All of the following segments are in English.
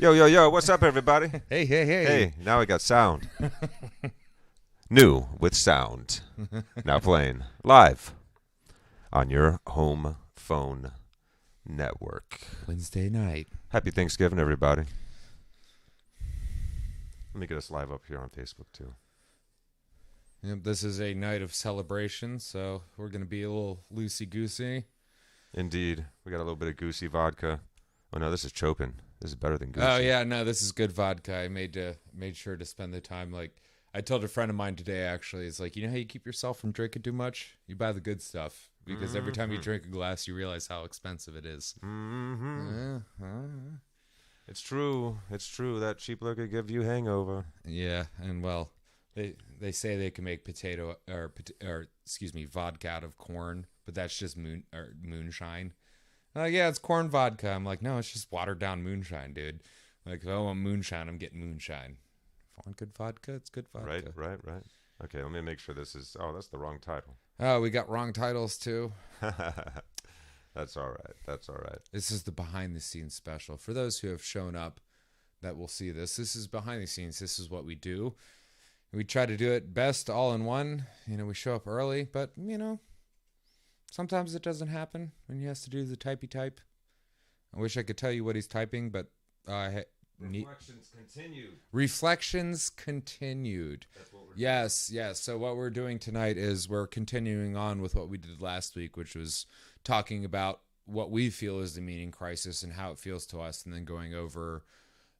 Yo, what's up, everybody? Hey. Hey, now we got sound. New with sound. Now playing live on your home phone network. Wednesday night. Happy Thanksgiving, everybody. Let me get us live up here on Facebook, too. Yep, this is a night of celebration, so we're going to be a little loosey-goosey. Indeed. We got a little bit of goosey vodka. Oh, no, this is Chopin. This is better than goosey. Oh, yeah, no, this is good vodka. I made sure to spend the time. Like, I told a friend of mine today, actually, it's like, you know how you keep yourself from drinking too much? You buy the good stuff. Because every time you drink a glass, you realize how expensive it is. Mm-hmm. It's true. It's true. That cheap liquor give you hangover. Yeah, and well, they say they can make vodka out of corn, but that's just moonshine. Yeah, it's corn vodka. I'm like, no, it's just watered down moonshine, dude. Like, if I want moonshine, I'm getting moonshine. If I want good vodka, it's good vodka. Right. Okay, let me make sure this is... Oh, that's the wrong title. Oh, we got wrong titles, too. That's all right. This is the behind-the-scenes special. For those who have shown up that will see this is behind the scenes. This is what we do. We try to do it best all in one. You know, we show up early, but, you know, sometimes it doesn't happen when he has to do the typey type. I wish I could tell you what he's typing, but... Reflections continued. That's what we're Yes. So what we're doing tonight is we're continuing on with what we did last week, which was talking about what we feel is the meaning crisis and how it feels to us, and then going over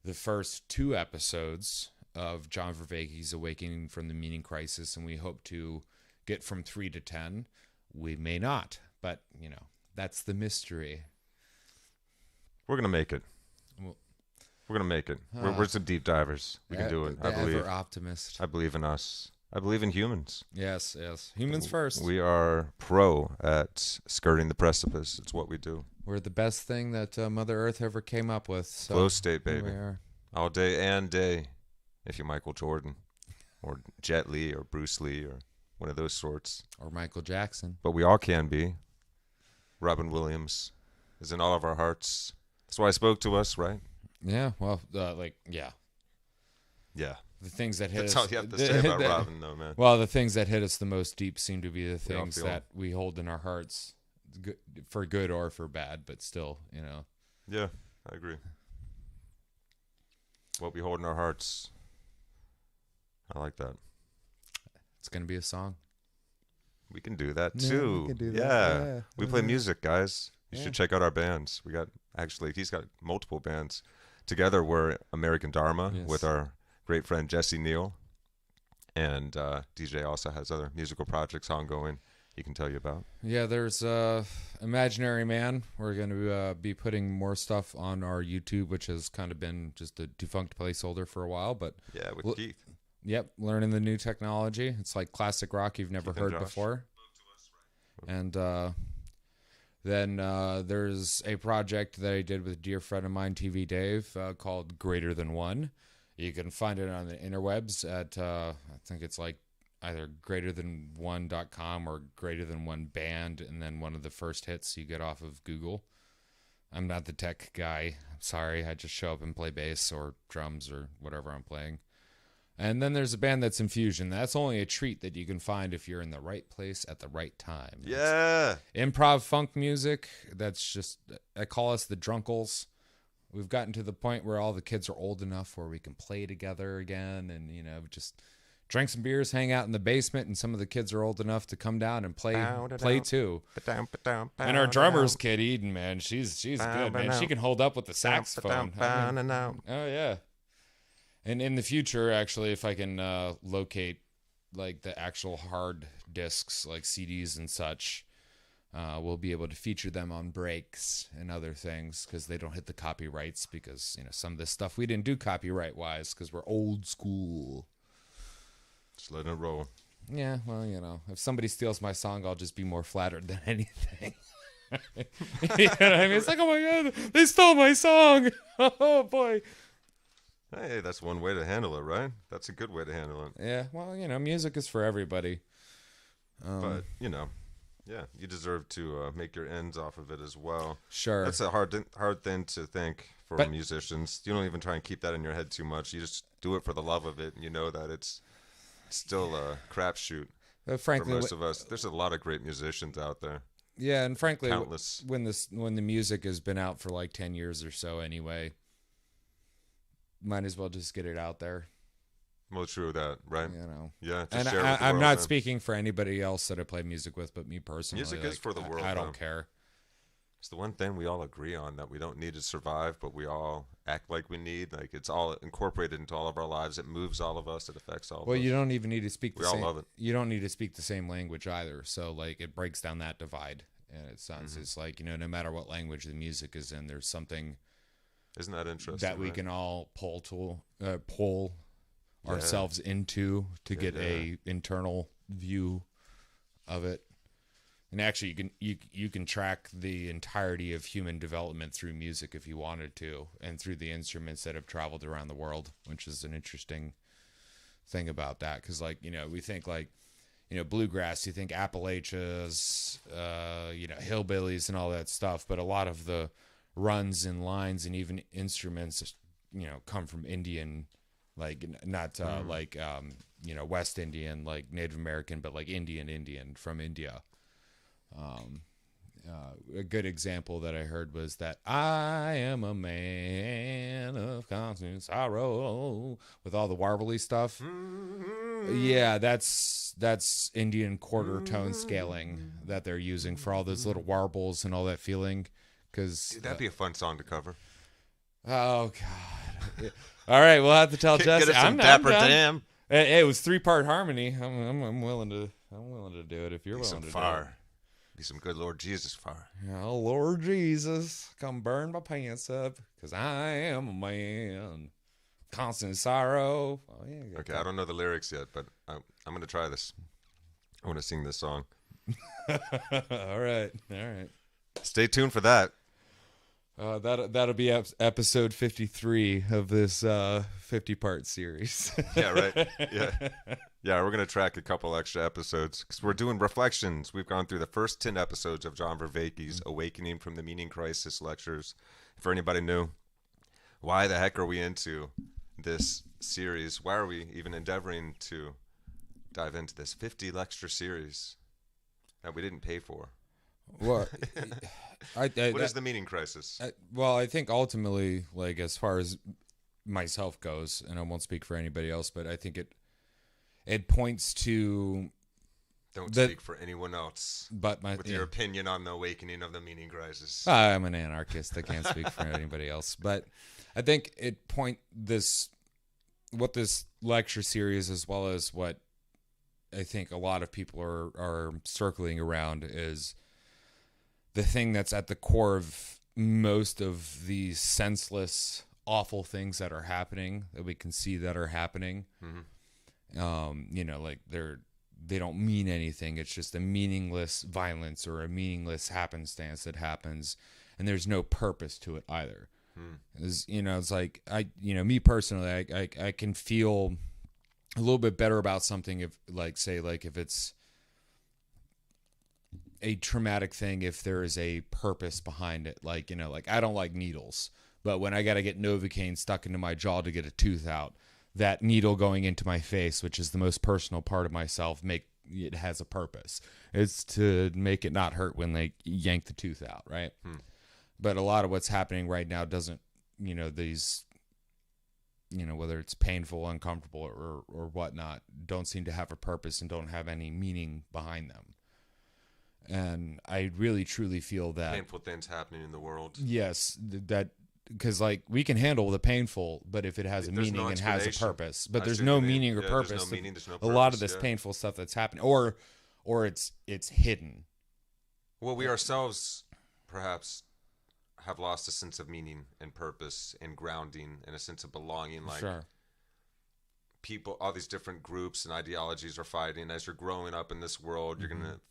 the first two episodes of John Vervaake's Awakening from the Meaning Crisis, and we hope to get from 3 to 10. We may not, but, you know, that's the mystery. We're going to make it. Well, We're going to make it. We're some deep divers. We can do it. I believe. Ever optimist. I believe in us. I believe in humans. Yes. Humans first. We are pro at skirting the precipice. It's what we do. We're the best thing that Mother Earth ever came up with. So flow state, baby. We are. All day and day. If you're Michael Jordan or Jet Li or Bruce Lee or one of those sorts. Or Michael Jackson. But we all can be. Robin Williams is in all of our hearts. That's why he spoke to us, right? Yeah, well, yeah. Yeah. The things that hit That's us. all you have to say about Robin, though, man. Well, the things that hit us the most deep seem to be the things that we hold in our hearts, for good or for bad, but still, you know. Yeah, I agree. What we hold in our hearts. I like that. It's going to be a song. We can do that, too. We can do that. Yeah. We play music, guys. You should check out our bands. He's got multiple bands. Together, we're American Dharma with our great friend Jesse Neal. And DJ also has other musical projects ongoing he can tell you about. Yeah, there's Imaginary Man. We're going to be putting more stuff on our YouTube, which has kind of been just a defunct placeholder for a while. But yeah, with Keith. Yep, learning the new technology. It's like classic rock you've never heard before. And then there's a project that I did with a dear friend of mine, TV Dave, called Greater Than One. You can find it on the interwebs at, I think it's like either greaterthan1.com or Greater Than One Band, and then one of the first hits you get off of Google. I'm not the tech guy. I'm sorry. I just show up and play bass or drums or whatever I'm playing. And then there's a band that's Infusion. That's only a treat that you can find if you're in the right place at the right time. Yeah. It's improv funk music. That's just, I call us the Drunkles. We've gotten to the point where all the kids are old enough where we can play together again and, you know, just drink some beers, hang out in the basement, and some of the kids are old enough to come down and play too. And our drummer's Kid Eden, man. She's good, man. She can hold up with the saxophone. Oh, yeah. And in the future, actually, if I can locate like the actual hard discs, like CDs and such, we'll be able to feature them on breaks and other things because they don't hit the copyrights because, you know, some of this stuff we didn't do copyright-wise because we're old school. Just letting it roll. Yeah, well, you know, if somebody steals my song, I'll just be more flattered than anything. You know what I mean? It's like, oh my God, they stole my song. Oh, boy. Hey, that's one way to handle it, right? That's a good way to handle it. Yeah, well, you know, music is for everybody. But, you know, yeah, you deserve to make your ends off of it as well. Sure. That's a hard thing to think for musicians. You don't even try and keep that in your head too much. You just do it for the love of it, and you know that it's still a crapshoot frankly, for most of us. There's a lot of great musicians out there. Yeah, and frankly, countless. when the music has been out for like 10 years or so anyway, might as well just get it out there. Well, true that, right? You know. Yeah, and share it with the I'm world, not man. speaking for anybody else that I play music with, but me personally. Music is for the world. I don't care. It's the one thing we all agree on, that we don't need to survive, but we all act like we need. Like, it's all incorporated into all of our lives. It moves all of us. It affects all of us. Well, you don't even need to speak We all love it. You don't need to speak the same language either. So, like, it breaks down that divide. And it sounds Mm-hmm. It's like, no matter what language the music is in, there's something Isn't that interesting? that we right? can all pull ourselves into to get a internal view of it. And actually, you can track the entirety of human development through music if you wanted to, and through the instruments that have traveled around the world, which is an interesting thing about that. Because, like, we think like, bluegrass, you think Appalachias, hillbillies and all that stuff, but a lot of the runs and lines and even instruments, come from Indian, like not West Indian, like Native American, but like Indian from India. A good example that I heard was that I am a man of constant sorrow, with all the warbly stuff. Yeah, that's Indian quarter tone scaling that they're using for all those little warbles and all that feeling. Because That'd be a fun song to cover. Oh God! All right, we'll have to tell Jesse. Get us some Dapper Dan. Hey, it was 3-part harmony. I'm willing to do it if you're Be willing some to fire. do it. Be some good Lord Jesus fire. Oh, Lord Jesus, come burn my pants up, because I am a man. Constant sorrow. Oh, yeah, Okay, I don't know the lyrics yet, but I'm going to try this. I want to sing this song. All right. Stay tuned for that. That'll be episode 53 of this 50-part series. Yeah, right. Yeah, we're going to track a couple extra episodes because we're doing reflections. We've gone through the first 10 episodes of John Vervaeke's Awakening from the Meaning Crisis lectures. For anybody new, why the heck are we into this series? Why are we even endeavoring to dive into this 50 lecture series that we didn't pay for? What? What is the meaning crisis? I think ultimately, like, as far as myself goes, and I won't speak for anybody else, but I think it points to. Don't speak for anyone else. But your opinion on the awakening of the meaning crisis. I'm an anarchist. I can't speak for anybody else, but I think what this lecture series, as well as what I think a lot of people are circling around, is the thing that's at the core of most of these senseless, awful things that are happening, that we can see that are happening. Mm-hmm. Like they don't mean anything. It's just a meaningless violence or a meaningless happenstance that happens, and there's no purpose to it either. It's like me personally, I can feel a little bit better about something if it's a traumatic thing, if there is a purpose behind it. Like I don't like needles, but when I got to get Novocaine stuck into my jaw to get a tooth out, that needle going into my face, which is the most personal part of myself, it has a purpose. It's to make it not hurt when they yank the tooth out, right? But a lot of what's happening right now doesn't, these, whether it's painful, uncomfortable, or whatnot, don't seem to have a purpose and don't have any meaning behind them. And I really truly feel that painful things happening in the world. Yes, that because like we can handle the painful, but if it has a meaning and has a purpose, but there's no meaning or purpose. There's no meaning, there's no a purpose, lot of this painful stuff that's happening, or it's hidden. Well, we ourselves perhaps have lost a sense of meaning and purpose and grounding and a sense of belonging. Like people, all these different groups and ideologies are fighting. As you're growing up in this world,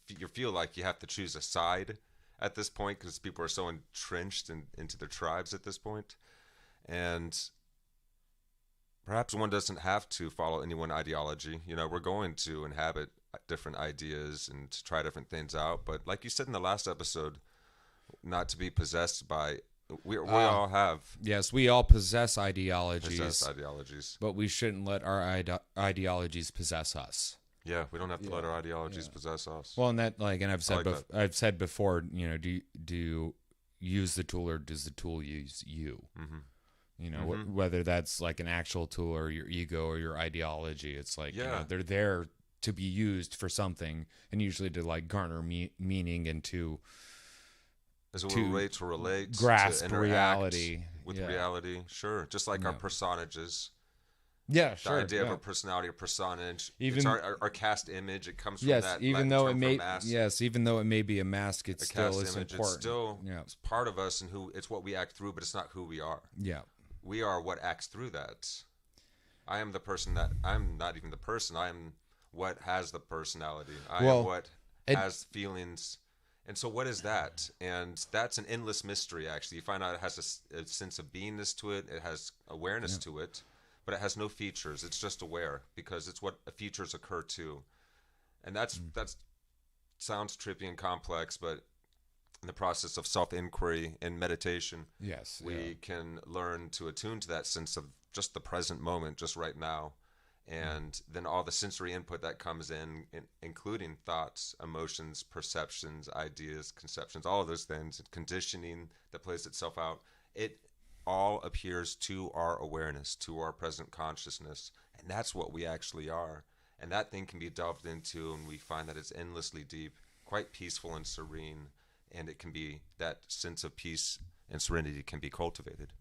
you feel like you have to choose a side at this point because people are so entrenched into their tribes at this point. And perhaps one doesn't have to follow any one ideology. We're going to inhabit different ideas and to try different things out. But like you said in the last episode, not to be possessed by We all have. Yes, we all possess ideologies. But we shouldn't let our ideologies possess us. Yeah, we don't have to let our ideologies possess us. Well, and I've said before, do you use the tool or does the tool use you? Mm-hmm. Whether that's like an actual tool or your ego or your ideology, it's like they're there to be used for something, and usually to like garner meaning and to relate, grasp to reality with reality. Sure, just like our personages. Yeah, sure. The idea of a personality, a personage, it's our cast image. It comes from that. Even though it may be a mask, it still is important. It's still it's part of us, and it's what we act through, but it's not who we are. Yeah, we are what acts through that. I am the person that I'm not even the person. I am what has the personality. I am what has feelings. And so what is that? And that's an endless mystery, actually. You find out it has a sense of beingness to it. It has awareness to it, but it has no features. It's just aware because it's what features occur to. And that's sounds trippy and complex, but in the process of self-inquiry and meditation, we can learn to attune to that sense of just the present moment, just right now. And then all the sensory input that comes in, including thoughts, emotions, perceptions, ideas, conceptions, all of those things, and conditioning that plays itself out, it all appears to our awareness, to our present consciousness. And that's what we actually are. And that thing can be delved into, and we find that it's endlessly deep, quite peaceful and serene. And it can be, that sense of peace and serenity can be cultivated.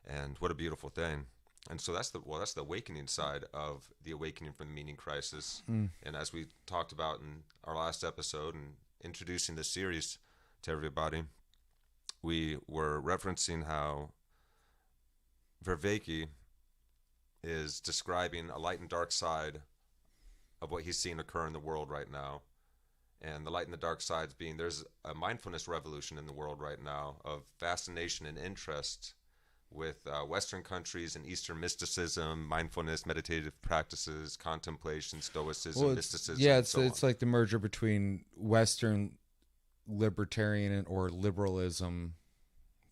And what a beautiful thing. And so that's the awakening side of the awakening from the meaning crisis. And as we talked about in our last episode and introducing this series to everybody, we were referencing how Vervaeke is describing a light and dark side of what he's seeing occur in the world right now. And the light and the dark sides being there's a mindfulness revolution in the world right now of fascination and interest with Western countries and Eastern mysticism, mindfulness, meditative practices, contemplation, stoicism, mysticism. Yeah, it's like the merger between Western libertarian or liberalism,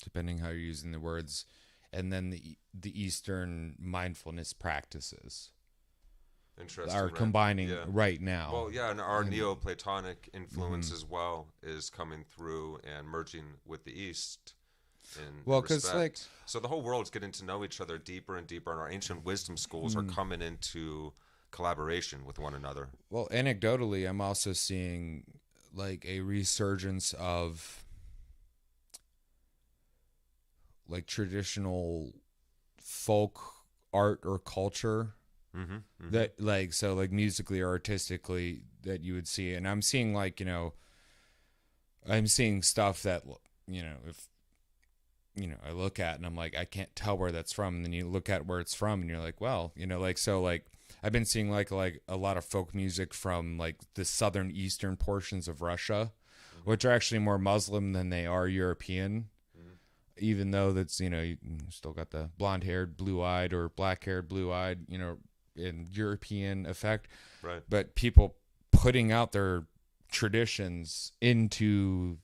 depending how you're using the words, and then the Eastern mindfulness practices. Interesting, are combining right now. Well, and our Neoplatonic influence as well is coming through and merging with the East. Because so the whole world's getting to know each other deeper and deeper, and our ancient wisdom schools are coming into collaboration with one another. Well, anecdotally, I'm also seeing like a resurgence of like traditional folk art or culture that like musically or artistically that you would see, and I'm seeing I'm seeing stuff that if I look at and I'm like, I can't tell where that's from. And then you look at where it's from and you're like, well, I've been seeing like a lot of folk music from like the southern eastern portions of Russia, which are actually more Muslim than they are European, even though that's, you still got the blonde haired, blue eyed or black haired, blue eyed, in European effect. Right. But people putting out their traditions into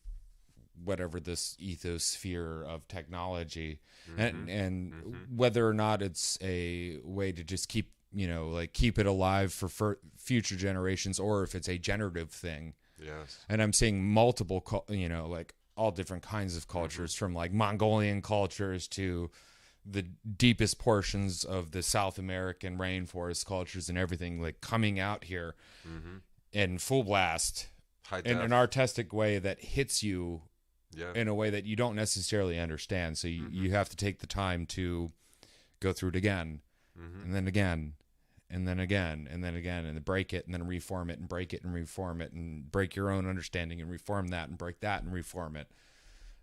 whatever this ethosphere of technology, and whether or not it's a way to just keep it alive for future generations, or if it's a generative thing. Yes. And I'm seeing multiple like all different kinds of cultures, from like Mongolian cultures to the deepest portions of the South American rainforest cultures and everything, like coming out here in full blast in an artistic way that hits you in a way that you don't necessarily understand. So you have to take the time to go through it again, and then again, and then again, and then again, and then break it, and then reform it, and break it, and reform it, and break your own understanding, and reform that, and break that, and reform it.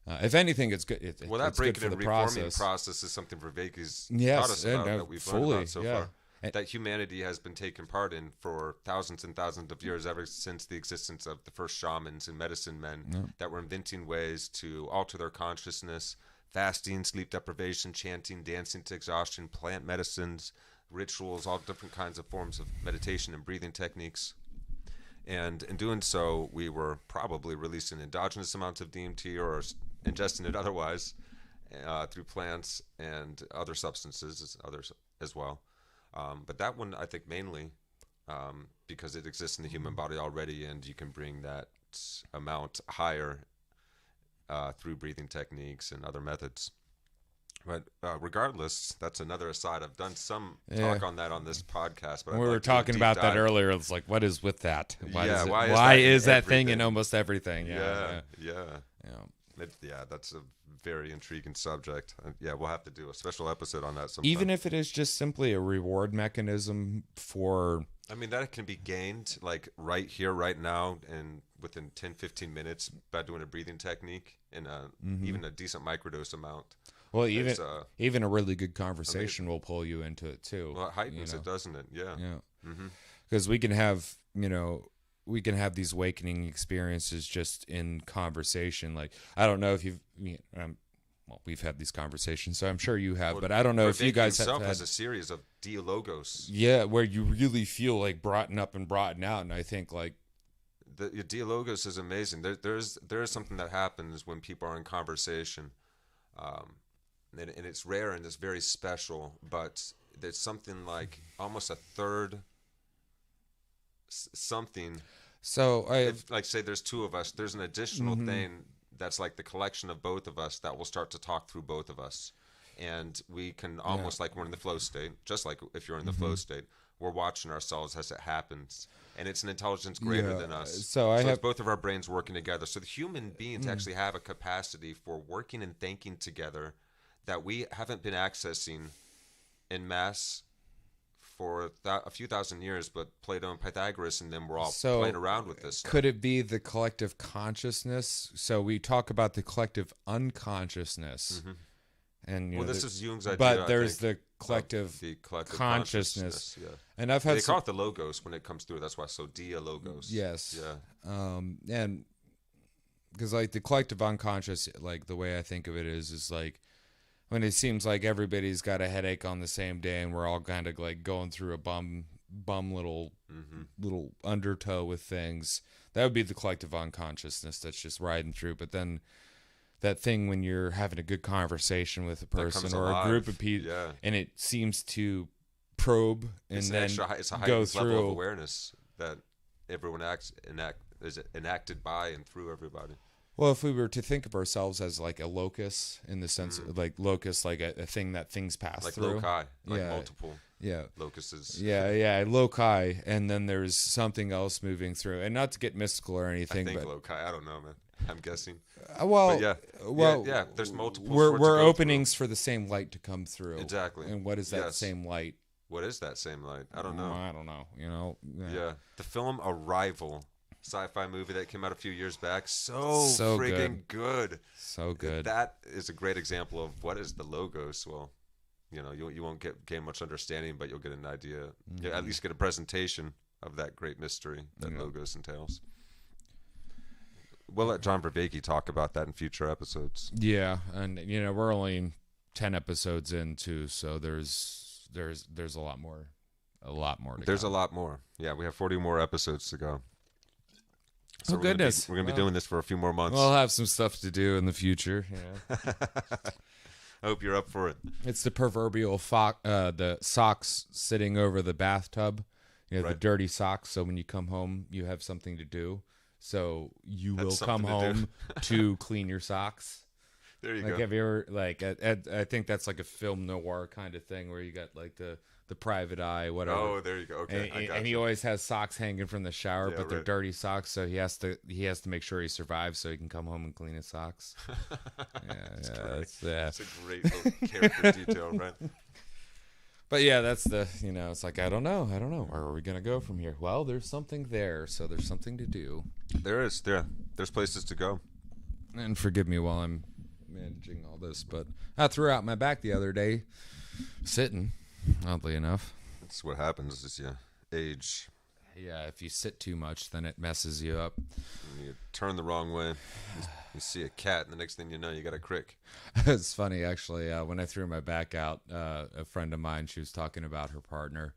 If anything, it's good. That breaking and reforming process is something Vervaeke's taught us about, that we've learned about so far. That humanity has been taking part in for thousands and thousands of years, ever since the existence of the first shamans and medicine men that were inventing ways to alter their consciousness, fasting, sleep deprivation, chanting, dancing to exhaustion, plant medicines, rituals, all different kinds of forms of meditation and breathing techniques. And in doing so, we were probably releasing endogenous amounts of DMT or ingesting it otherwise. through plants and other substances, others as well. But that one, I think, mainly because it exists in the human body already, and you can bring that amount higher through breathing techniques and other methods. But regardless, that's another aside. I've done some talk on that on this podcast. But we were talking about that earlier. It's like, what is with that? Why is that thing in almost everything? Yeah. That's a very intriguing subject. We'll have to do a special episode on that sometime. Even if it is just simply a reward mechanism for... I mean, that can be gained like right here, right now, and within 10, 15 minutes by doing a breathing technique in even a decent microdose amount. Well, even a really good conversation will pull you into it too. Well, it heightens it, doesn't it? Yeah. Because we can have these awakening experiences just in conversation. Like, I don't know if we've had these conversations, so I'm sure you have, but I don't know if you guys have had a series of dialogos. Yeah, where you really feel like brought up and brought out, and I think like the dialogos is amazing. There is something that happens when people are in conversation, and it's rare and it's very special. But there's something like almost a third something. So say there's two of us, there's an additional thing that's like the collection of both of us that will start to talk through both of us. And we can almost like we're in the flow state, just like if you're in the flow state, we're watching ourselves as it happens. And it's an intelligence greater than us. So it's both of our brains working together. So the human beings actually have a capacity for working and thinking together that we haven't been accessing in mass for a few thousand years, but Plato and Pythagoras and them were all playing around with this stuff. Could it be the collective consciousness? So we talk about the collective unconsciousness. And this is Jung's idea. But there's the collective consciousness. Yeah. And I've had they call it the logos when it comes through. That's why it's so dia-logos. Yes. Yeah. And because like the collective unconscious, like the way I think of it is like when it seems like everybody's got a headache on the same day and we're all kind of like going through a bum little undertow with things. That would be the collective unconsciousness that's just riding through. But then that thing when you're having a good conversation with a person or a group of people, and it seems to probe and it's then it's a go heightened through level of awareness that everyone is enacted by and through everybody. Well, if we were to think of ourselves as like a locus in the sense of like locus, like a thing that things pass like through. Loci, like multiple locuses. Yeah, loci, and then there's something else moving through. And not to get mystical or anything, I think but loci, I don't know, man. I'm guessing. But there's multiple. We're openings for the same light to come through. Exactly. And what is that same light? What is that same light? I don't know. I don't know. You know. Yeah. The film Arrival, sci-fi movie that came out a few years back, so friggin' good. So good. That is a great example of what is the logos. Well, you won't gain much understanding, but you'll get an idea. You at least get a presentation of that great mystery that logos entails. We'll let John Vervaeke talk about that in future episodes. Yeah, and we're only 10 episodes into, so there's a lot more. There's a lot more. Yeah, we have 40 more episodes to go. So goodness. We're gonna be doing this for a few more months. We'll have some stuff to do in the future. I hope you're up for it. It's the proverbial the socks sitting over the bathtub. The dirty socks. So when you come home, you have something to do. So you will come home to clean your socks. There you go. Have you ever I think that's like a film noir kind of thing where you got like the private eye, whatever. Oh, there you go. Okay, and he always has socks hanging from the shower, but they're dirty socks, so he has to make sure he survives so he can come home and clean his socks. That's a great little character detail, right? But yeah, that's it's like I don't know. Where are we gonna go from here? Well, there's something there, so there's something to do. There's places to go. And forgive me while I'm managing all this, but I threw out my back the other day, sitting. Oddly enough, that's what happens as you age. Yeah, if you sit too much, then it messes you up. And you turn the wrong way. You see a cat, and the next thing you know, you got a crick. It's funny, actually. When I threw my back out, a friend of mine, she was talking about her partner,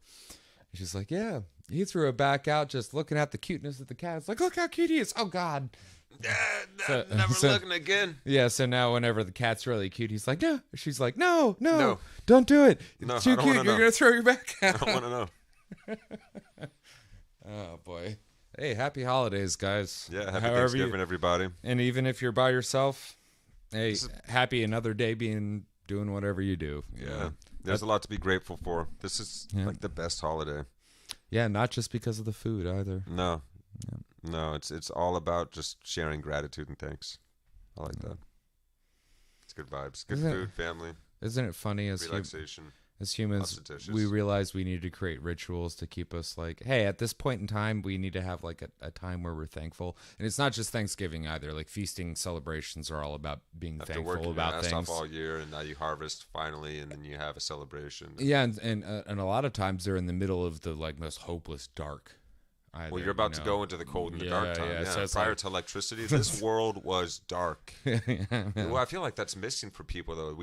She's like, yeah. He threw it back out, just looking at the cuteness of the cat. It's like, look how cute he is. Oh, God. Never looking again. Yeah, so now whenever the cat's really cute, he's like, no. She's like, no, don't do it. No, too cute. You're going to throw your back out. I don't want to know. Oh, boy. Hey, happy holidays, guys. Yeah, happy Thanksgiving, everybody. And even if you're by yourself, hey, happy another day doing whatever you do. Yeah. There's a lot to be grateful for. This is like the best holiday. Yeah, not just because of the food either. No. Yeah. No, it's all about just sharing gratitude and thanks. I like that. It's good vibes. Good food, family. Isn't it funny relaxation. As humans, we realize we need to create rituals to keep us like, hey, at this point in time, we need to have like a time where we're thankful. And it's not just Thanksgiving either. Like feasting celebrations are all about being thankful about things. Off all year, and now you harvest finally, and then you have a celebration. Yeah, and a lot of times they're in the middle of the like most hopeless dark. Well, you're about to go into the cold and the dark time. Yeah. So prior to electricity, this world was dark. Well, I feel like that's missing for people, though.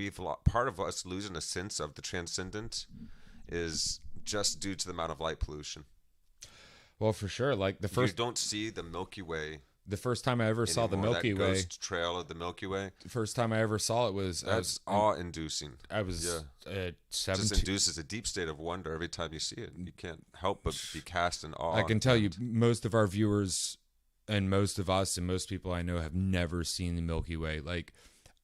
Part of us losing a sense of the transcendent is just due to the amount of light pollution. Well, for sure. Like you don't see the Milky Way. The first time I ever saw the Milky Way, ghost trail of the Milky Way. The first time I ever saw it was awe-inducing. I was 17. Just induces a deep state of wonder every time you see it. You can't help but be cast in awe. I can tell you, most of our viewers and most of us and most people I know have never seen the Milky Way. Like,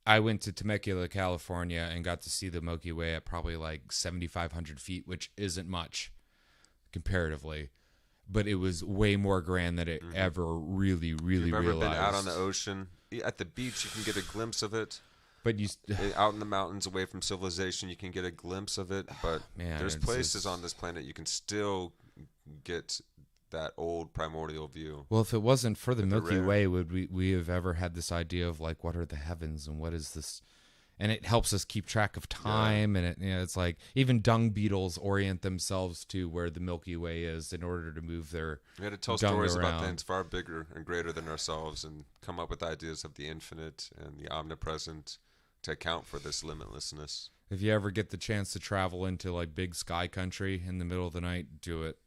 I went to Temecula, California, and got to see the Milky Way at probably like 7,500 feet, which isn't much comparatively. But it was way more grand than it ever really realized. You've ever been out on the ocean? At the beach, you can get a glimpse of it. But out in the mountains, away from civilization, you can get a glimpse of it. But there's places on this planet you can still get that old primordial view. Well, if it wasn't for the Milky Way, would we have ever had this idea of like, what are the heavens and what is this? And it helps us keep track of time, and it's like even dung beetles orient themselves to where the Milky Way is in order to move their. We had to tell stories about things far bigger and greater than ourselves, and come up with ideas of the infinite and the omnipresent to account for this limitlessness. If you ever get the chance to travel into like big sky country in the middle of the night, do it.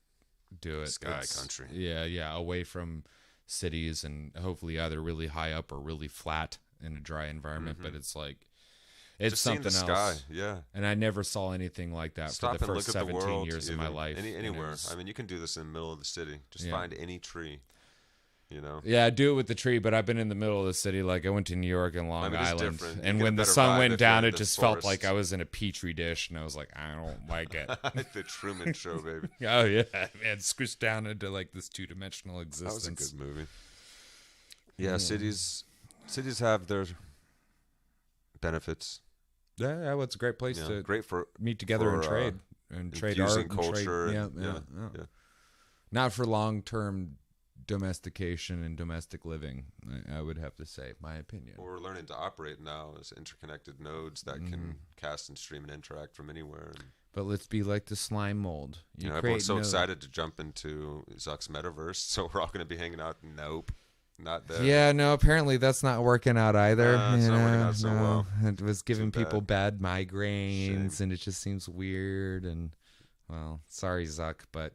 Sky country. Yeah, away from cities, and hopefully either really high up or really flat in a dry environment. But it's like. It's just something else. Sky, yeah. And I never saw anything like that for the first 17 years of my life. Anywhere. I mean, you can do this in the middle of the city. Just find any tree, Yeah, do it with the tree, but I've been in the middle of the city. Like, I went to New York and Long Island. And when the sun went down, it just felt like I was in a Petri dish. And I was like, I don't like it. The Truman Show, baby. Oh, yeah. Man, squished down into, like, this two-dimensional existence. That was a good movie. Yeah, cities have their benefits. Yeah, well, it's a great place to meet together and trade art and culture. Yeah. Not for long-term domestication and domestic living, I would have to say, my opinion. Well, we're learning to operate now as interconnected nodes that can cast and stream and interact from anywhere. But let's be like the slime mold. Everyone's so excited to jump into Zuck's metaverse, so we're all going to be hanging out. Nope. Not there. Yeah, no, apparently that's not working out either. It's not working out so well. It was giving people bad migraines, and it just seems weird. And, well, sorry, Zuck, but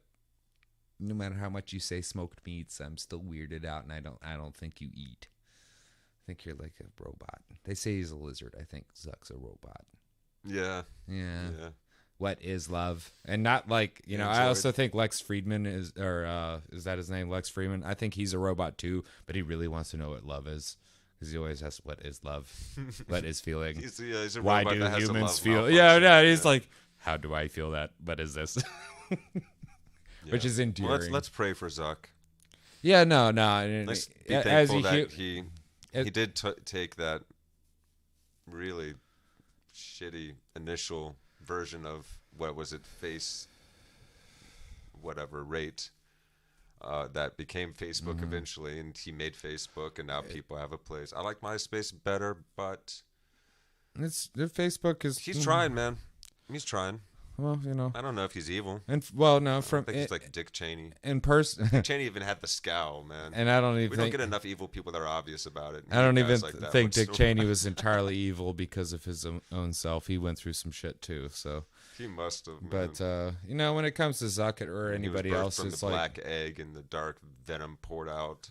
no matter how much you say smoked meats, I'm still weirded out, and I don't think you eat. I think you're like a robot. They say he's a lizard. I think Zuck's a robot. Yeah. What is love? And not like, I also think Lex Friedman is that his name, Lex Friedman? I think he's a robot too, but he really wants to know what love is. Because he always asks, what is love? What is feeling? He's a Why robot do that has humans a feel? Yeah, he's like, how do I feel that? What is this? Which is endearing. Well, let's pray for Zuck. Yeah, no. Let's be thankful that he did take that really shitty initial version of what was it, face whatever rate that became Facebook eventually, and he made Facebook, and now people have a place. I like MySpace better, but Facebook is. He's trying, man. He's trying. Well, I don't know if he's evil. And no, I think he's like Dick Cheney. In person, Dick Cheney even had the scowl, man. And I don't even. We don't get enough evil people that are obvious about it. I don't even think Dick Cheney was entirely evil because of his own self. He went through some shit too. So He must have. But when it comes to Zuck or anybody else, from it's the like black egg and the dark venom poured out.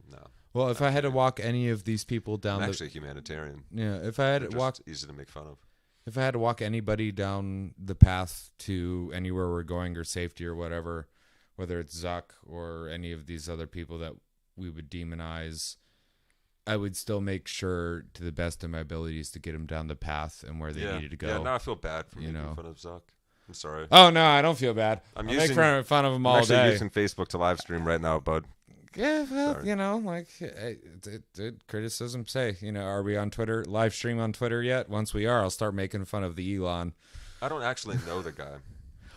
No. Well, if I had to walk any of these people down, I'm actually a humanitarian. Yeah, if I had to walk, easy to make fun of. If I had to walk anybody down the path to anywhere we're going or safety or whatever, whether it's Zuck or any of these other people that we would demonize, I would still make sure to the best of my abilities to get them down the path and where they needed to go. Yeah, now I feel bad for making fun of Zuck. I'm sorry. Oh, no, I don't feel bad. I'm making fun of him all day. I'm actually using Facebook to live stream right now, bud. Yeah, well, criticism, say, are we on Twitter, live stream on Twitter yet? Once we are, I'll start making fun of the Elon. I don't actually know the guy.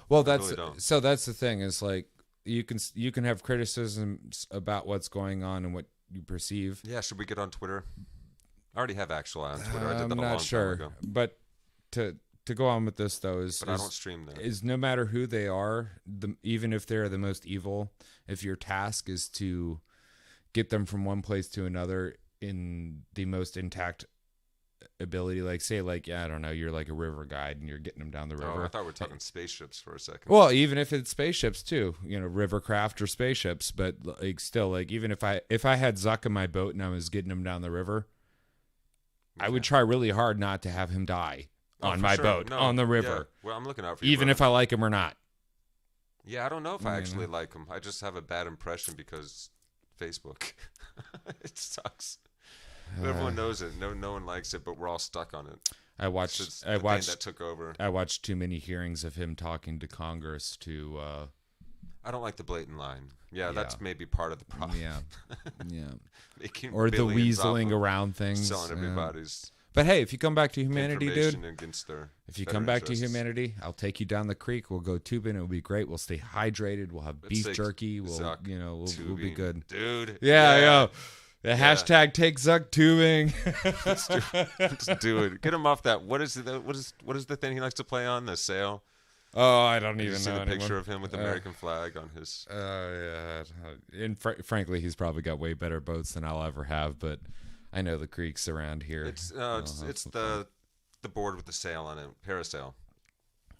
Well, that's the thing is like, you can have criticisms about what's going on and what you perceive. Yeah, should we get on Twitter? I already have Actuali on Twitter. I did that I'm a not long sure, time ago. But to go on with this though I don't stream there. Is no matter who they are, even if they're the most evil, if your task is to get them from one place to another in the most intact ability, like say I don't know, you're like a river guide and you're getting them down the river. Oh, I thought we were talking spaceships for a second. Well, even if it's spaceships too, river craft or spaceships, but still, even if I had Zuck in my boat and I was getting him down the river, I would try really hard not to have him die on my boat on the river. Yeah. Well, I'm looking out for you, even if I like him or not. Yeah, I don't know if I actually like him. I just have a bad impression because Facebook. It sucks. Everyone knows it. No one likes it, but we're all stuck on it. I watched that took over. I watched too many hearings of him talking to Congress to I don't like the blatant line. Yeah, that's maybe part of the problem. Yeah. Or the weaseling around things. Selling everybody's. But hey, if you come back to humanity, dude. If you come back to humanity, I'll take you down the creek. We'll go tubing. It'll be great. We'll stay hydrated. We'll have beef jerky. We'll be good, dude. Yeah. The hashtag take Zuck tubing. Let's do it. Get him off that. What is the thing he likes to play on? The sail. Oh, I don't even know. A picture of him with the American flag on his. Yeah. And frankly, he's probably got way better boats than I'll ever have. But I know the creeks around here. It's the board with the sail on it, parasail.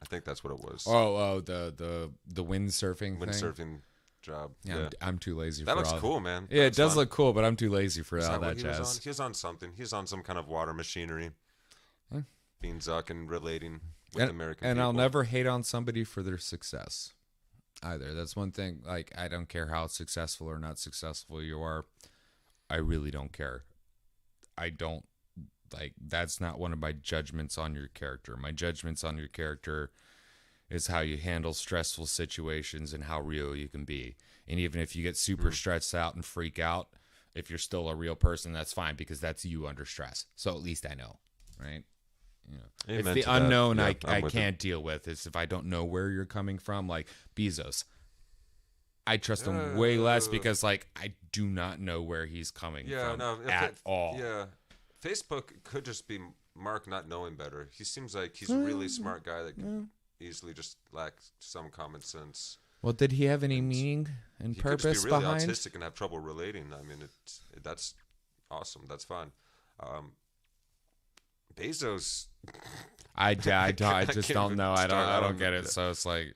I think that's what it was. Oh, the windsurfing thing? Job. Yeah. I'm too lazy for that. Looks cool, man. Yeah, it does look cool, but I'm too lazy for all that jazz. He was on something. He was on some kind of water machinery. Being Zuck and relating with American and people. I'll never hate on somebody for their success either. That's one thing. Like, I don't care how successful or not successful you are. I really don't care. I don't that's not one of my judgments on your character. My judgments on your character is how you handle stressful situations and how real you can be. And even if you get super stressed out and freak out, if you're still a real person, that's fine because that's you under stress. So at least I know, right? It's the unknown I can't deal with. Is if I don't know where you're coming from, like Bezos. I trust him way less because I do not know where he's coming from at all. Yeah. Facebook could just be Mark not knowing better. He seems like he's a really smart guy that can easily just lack some common sense. Well, did he have any meaning and purpose behind? He could just be really autistic and have trouble relating. I mean, that's awesome. That's fine. Bezos. I just don't know. I don't get it. So it's like,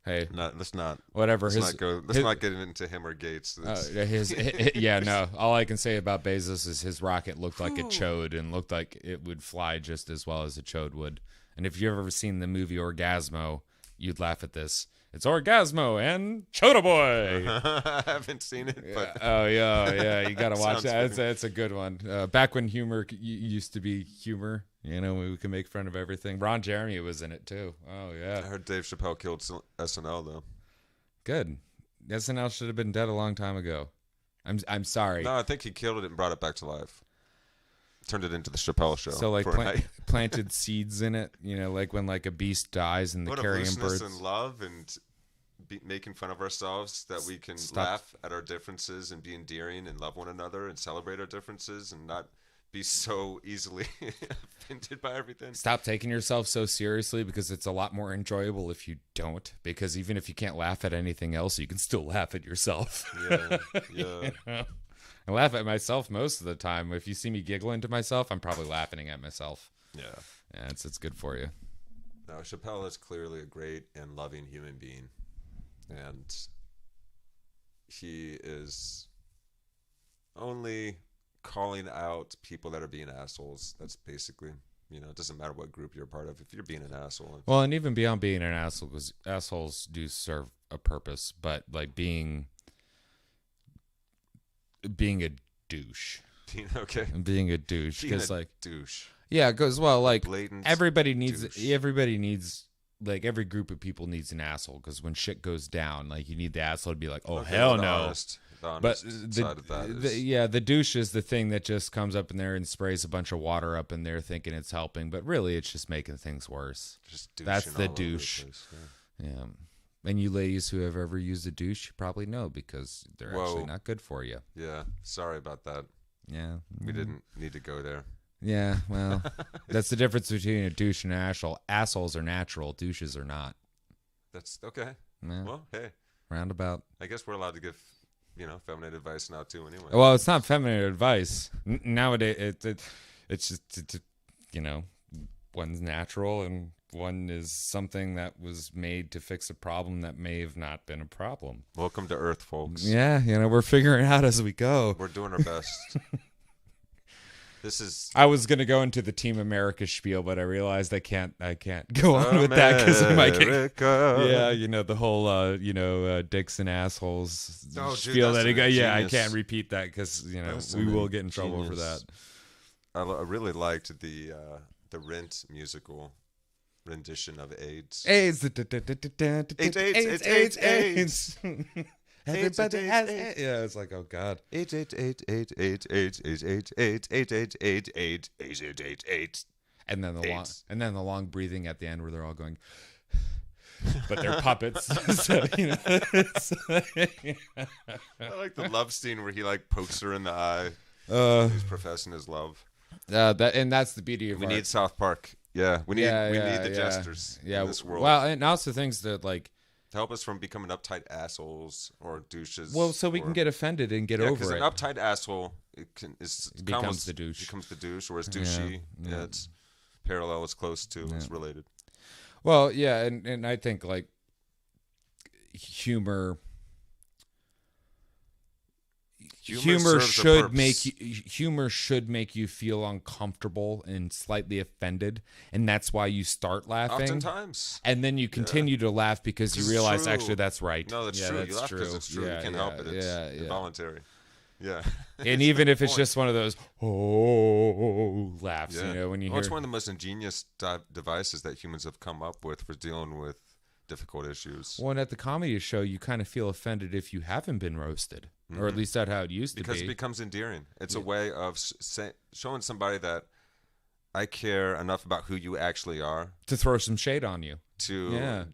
hey, let's not. Whatever. Let's not get into him or Gates. No. All I can say about Bezos is his rocket looked like a chode and looked like it would fly just as well as a chode would. And if you've ever seen the movie Orgasmo, you'd laugh at this. It's Orgasmo and Chota Boy. I haven't seen it, but yeah, you gotta watch that. It's a good one. Back when humor used to be humor, we could make fun of everything. Ron Jeremy was in it too. Oh yeah. I heard Dave Chappelle killed SNL though. Good. SNL should have been dead a long time ago. I'm sorry. No, I think he killed it and brought it back to life. Turned it into the Chappelle Show. So planted seeds in it, like when a beast dies and the carrion birds. And love and making fun of ourselves, that we can laugh at our differences and be endearing and love one another and celebrate our differences and not be so easily offended by everything. Stop taking yourself so seriously because it's a lot more enjoyable if you don't. Because even if you can't laugh at anything else, you can still laugh at yourself. Yeah. I laugh at myself most of the time. If you see me giggling to myself, I'm probably laughing at myself. Yeah. Yeah, it's good for you. No, Chappelle is clearly a great and loving human being, and he is only calling out people that are being assholes. That's basically, it doesn't matter what group you're a part of. If you're being an asshole, well, and even beyond being an asshole, because assholes do serve a purpose, but like being a douche, being a douche, because like douche. Yeah, because like Blatant everybody needs douche. like every group of people needs an asshole, because when shit goes down, like you need the asshole to be like, oh Okay, hell the no. honest But side of that is, the douche is the thing that just comes up in there and sprays a bunch of water up in there thinking it's helping, but really it's just making things worse. That's the douche. Yeah. And you ladies who have ever used a douche, you probably know, because they're actually not good for you. Yeah, sorry about that. Yeah. We didn't need to go there. Yeah, well, that's the difference between a douche and an asshole. Assholes are natural, douches are not. That's okay. Yeah. Well, hey. Roundabout. I guess we're allowed to give, feminine advice now too anyway. Well, it's not feminine advice. Nowadays, it's just, one's natural and one is something that was made to fix a problem that may have not been a problem. Welcome to Earth, folks. Yeah, we're figuring it out as we go. We're doing our best. I was gonna go into the Team America spiel, but I realized I can't go on with that because it might get, the whole dicks and assholes spiel that I can't repeat that because we will get in trouble for that. I really liked the Rent musical rendition of AIDS. AIDS. Everybody has AIDS. Yeah, it's like, oh god. AIDS. And then the long breathing at the end where they're all going, but they're puppets. So, I like the love scene where he like pokes her in the eye. He's professing his love. That's the beauty of we art. need South Park. Yeah, we need the jesters in this world. Well, and also things that like to help us from becoming uptight assholes or douches. Well, so we can get offended and get over it. Because an uptight asshole becomes the douche. Becomes the douche, or it's douchey. Yeah, it's parallel. It's close to. It's related. Well, yeah, and I think like humor should make you feel uncomfortable and slightly offended, and that's why you start laughing. Oftentimes, and then you continue to laugh because you realize actually that's right. No, that's true. You laugh because it's true. You can't help it. It's involuntary. Yeah. And even if it's just one of those laughs, when you hear. It's one of the most ingenious devices that humans have come up with for dealing with difficult issues. Well, and at the comedy show, you kind of feel offended if you haven't been roasted, or at least that's how it used to be. Because it becomes endearing. It's a way of showing somebody that I care enough about who you actually are to throw some shade on you. To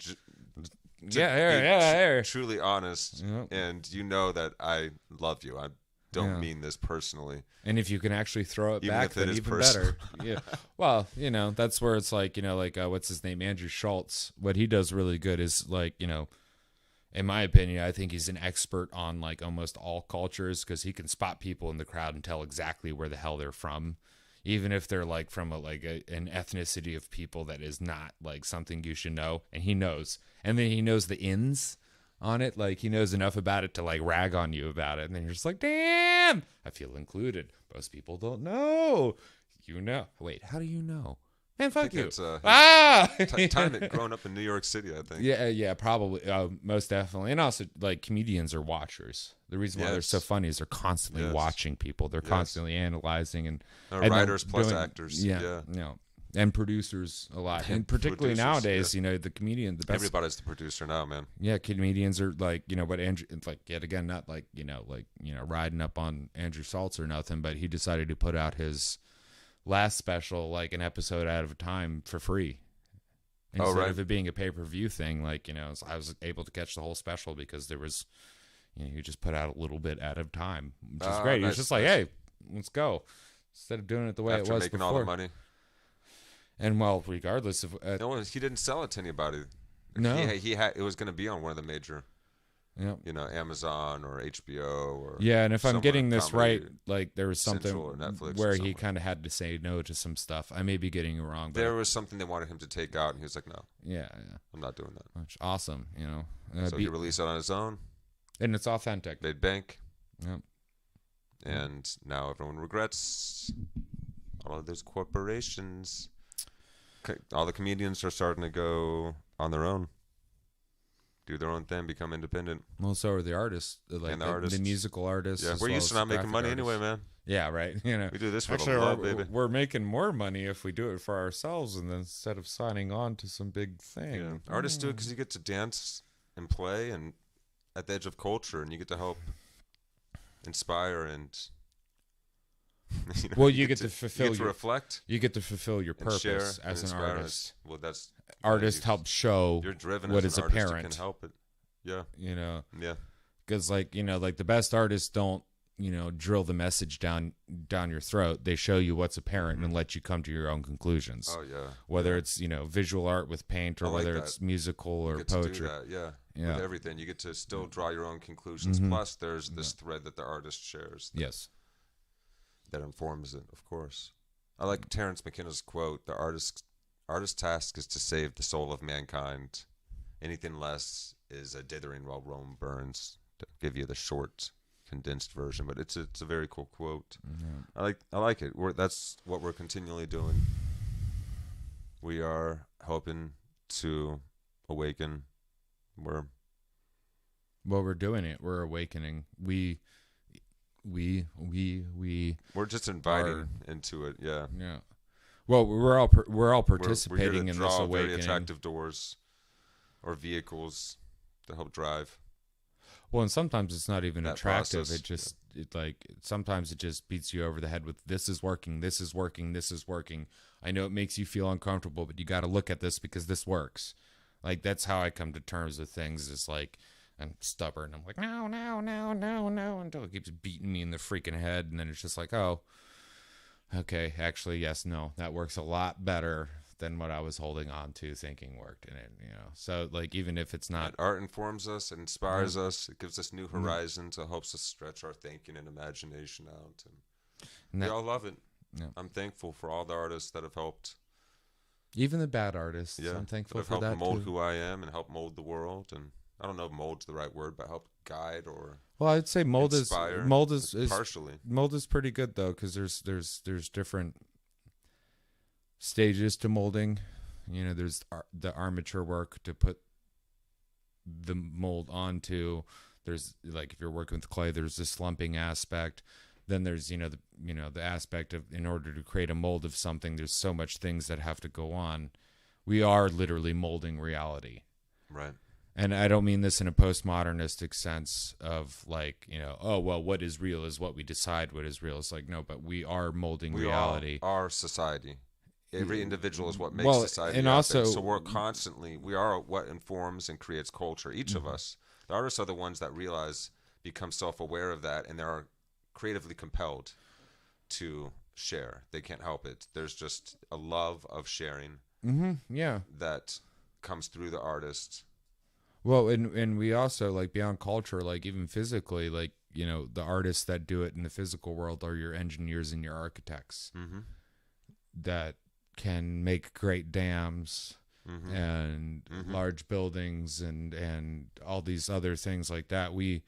truly honest, and that I love you. I don't mean this personally. And if you can actually throw it even back, then even better. Yeah. Well, that's where it's like, what's his name? Andrew Schultz. What he does really good is like, in my opinion, I think he's an expert on like almost all cultures because he can spot people in the crowd and tell exactly where the hell they're from. Even if they're like from an ethnicity of people that is not like something you should know. And he knows. And then he knows the ins on it. Like he knows enough about it to like rag on you about it. And then you're just like, damn, I feel included. Most people don't know. Wait, how do you know? Man, fuck you. It's time growing up in New York City, I think. Yeah, probably. Most definitely. And also, like, comedians are watchers. The reason why they're so funny is they're constantly watching people. They're constantly analyzing. And writers plus actors. Yeah. And producers a lot. And particularly nowadays, the comedian, the best. Everybody's the producer now, man. Yeah, comedians are like, what Andrew, like, yet again, not like, riding up on Andrew Schultz or nothing, but he decided to put out his last special like an episode at a time for free instead of it being a pay-per-view thing. Like I was able to catch the whole special because there was you just put out a little bit at a time, which is great. Nice, it's just like, hey, let's go, instead of doing it the way it was making before. All the money. And well, regardless of no, he didn't sell it to anybody. No, he had it was going to be on one of the major Yeah. You know, Amazon or HBO or yeah. And if I'm getting this right, Comedy like there was something Central or Netflix where or he somewhere. kind of had to say no to some stuff. I may be getting it wrong, but There was something they wanted him to take out, and he was like, "No, yeah, I'm not doing that." which awesome, you know. So he released it on his own. And it's authentic. Made bank. Yep. And now everyone regrets all of those corporations. All the comedians are starting to go on their own, do their own thing, become independent. Well, so are the artists, like the musical artists. Yeah, we're used to not making money anyway, man. Yeah, right. You know, we do this for actually, the love, baby. We're making more money if we do it for ourselves, and then instead of signing on to some big thing. Yeah. Artists do it because you get to dance and play and at the edge of culture, and you get to help inspire and. You know, well, you get to fulfill. You get to reflect. You get to fulfill your purpose as an artist. Well, that's artist helps show you're driven what as is an artist, apparent. You can help it. Yeah. You know. Yeah. Because like the best artists don't drill the message down your throat. They show you what's apparent and let you come to your own conclusions. Oh yeah. Whether it's visual art with paint or whether it's musical or poetry. To do that. Yeah. With everything, you get to still draw your own conclusions. Plus, there's this thread that the artist shares. Yes. That informs it, of course. I like Terence McKenna's quote: "The artist's task is to save the soul of mankind. Anything less is a dithering while Rome burns." To give you the short, condensed version, but it's a very cool quote. I like it. That's what we're continually doing. We are helping to awaken. We're doing it. We're awakening. We're just inviting into it. Yeah. Well, we're all participating in this awakening. Very attractive doors or vehicles to help drive. Well, and sometimes it's not even attractive. Process. It just sometimes it just beats you over the head with this is working, this is working, this is working. I know it makes you feel uncomfortable, but you got to look at this because this works. Like that's how I come to terms with things. It's like I'm stubborn. I'm like no, until it keeps beating me in the freaking head, and then it's just like oh, okay, actually yes, no, that works a lot better than what I was holding on to thinking worked in it, So like even if it's not, and art informs us, it inspires us, it gives us new horizons, it helps us stretch our thinking and imagination out, and we all love it. Yeah. I'm thankful for all the artists that have helped. Even the bad artists. Yeah, I'm thankful for that too. Help mold who I am and help mold the world, and I don't know if mold's the right word, but help guide or. Well, I'd say mold is partially. Mold is pretty good though, because there's different stages to molding. There's the armature work to put the mold onto. There's like if you're working with clay, there's the slumping aspect. Then there's the aspect of in order to create a mold of something, there's so much things that have to go on. We are literally molding reality. Right. And I don't mean this in a postmodernistic sense of like, oh, well, what is real is what we decide what is real. It's like, no, but we are molding reality. Our society. Every individual is what makes society. And also, so we are what informs and creates culture. Each of us. The artists are the ones that become self-aware of that, and they are creatively compelled to share. They can't help it. There's just a love of sharing. Yeah. That comes through the artist. Well, and we also like beyond culture, like even physically, like, the artists that do it in the physical world are your engineers and your architects that can make great dams and large buildings and all these other things like that. We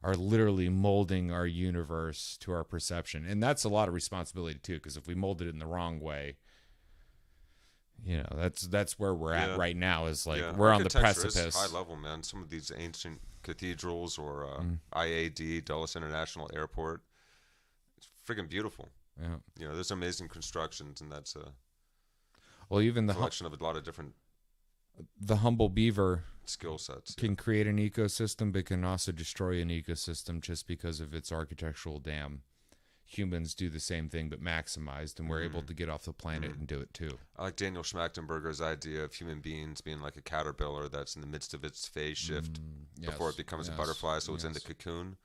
are literally molding our universe to our perception. And that's a lot of responsibility too, because if we mold it in the wrong way, that's where we're at right now is like we're on the precipice. Is high level, man. Some of these ancient cathedrals or IAD, Dulles International Airport, it's freaking beautiful. Yeah. There's amazing constructions, and that's even the collection of a lot of different. The humble beaver skill sets can create an ecosystem, but can also destroy an ecosystem just because of its architectural dam. Humans do the same thing, but maximized, and we're able to get off the planet and do it too. I like Daniel Schmachtenberger's idea of human beings being like a caterpillar that's in the midst of its phase shift before it becomes a butterfly, so it's in the cocoon,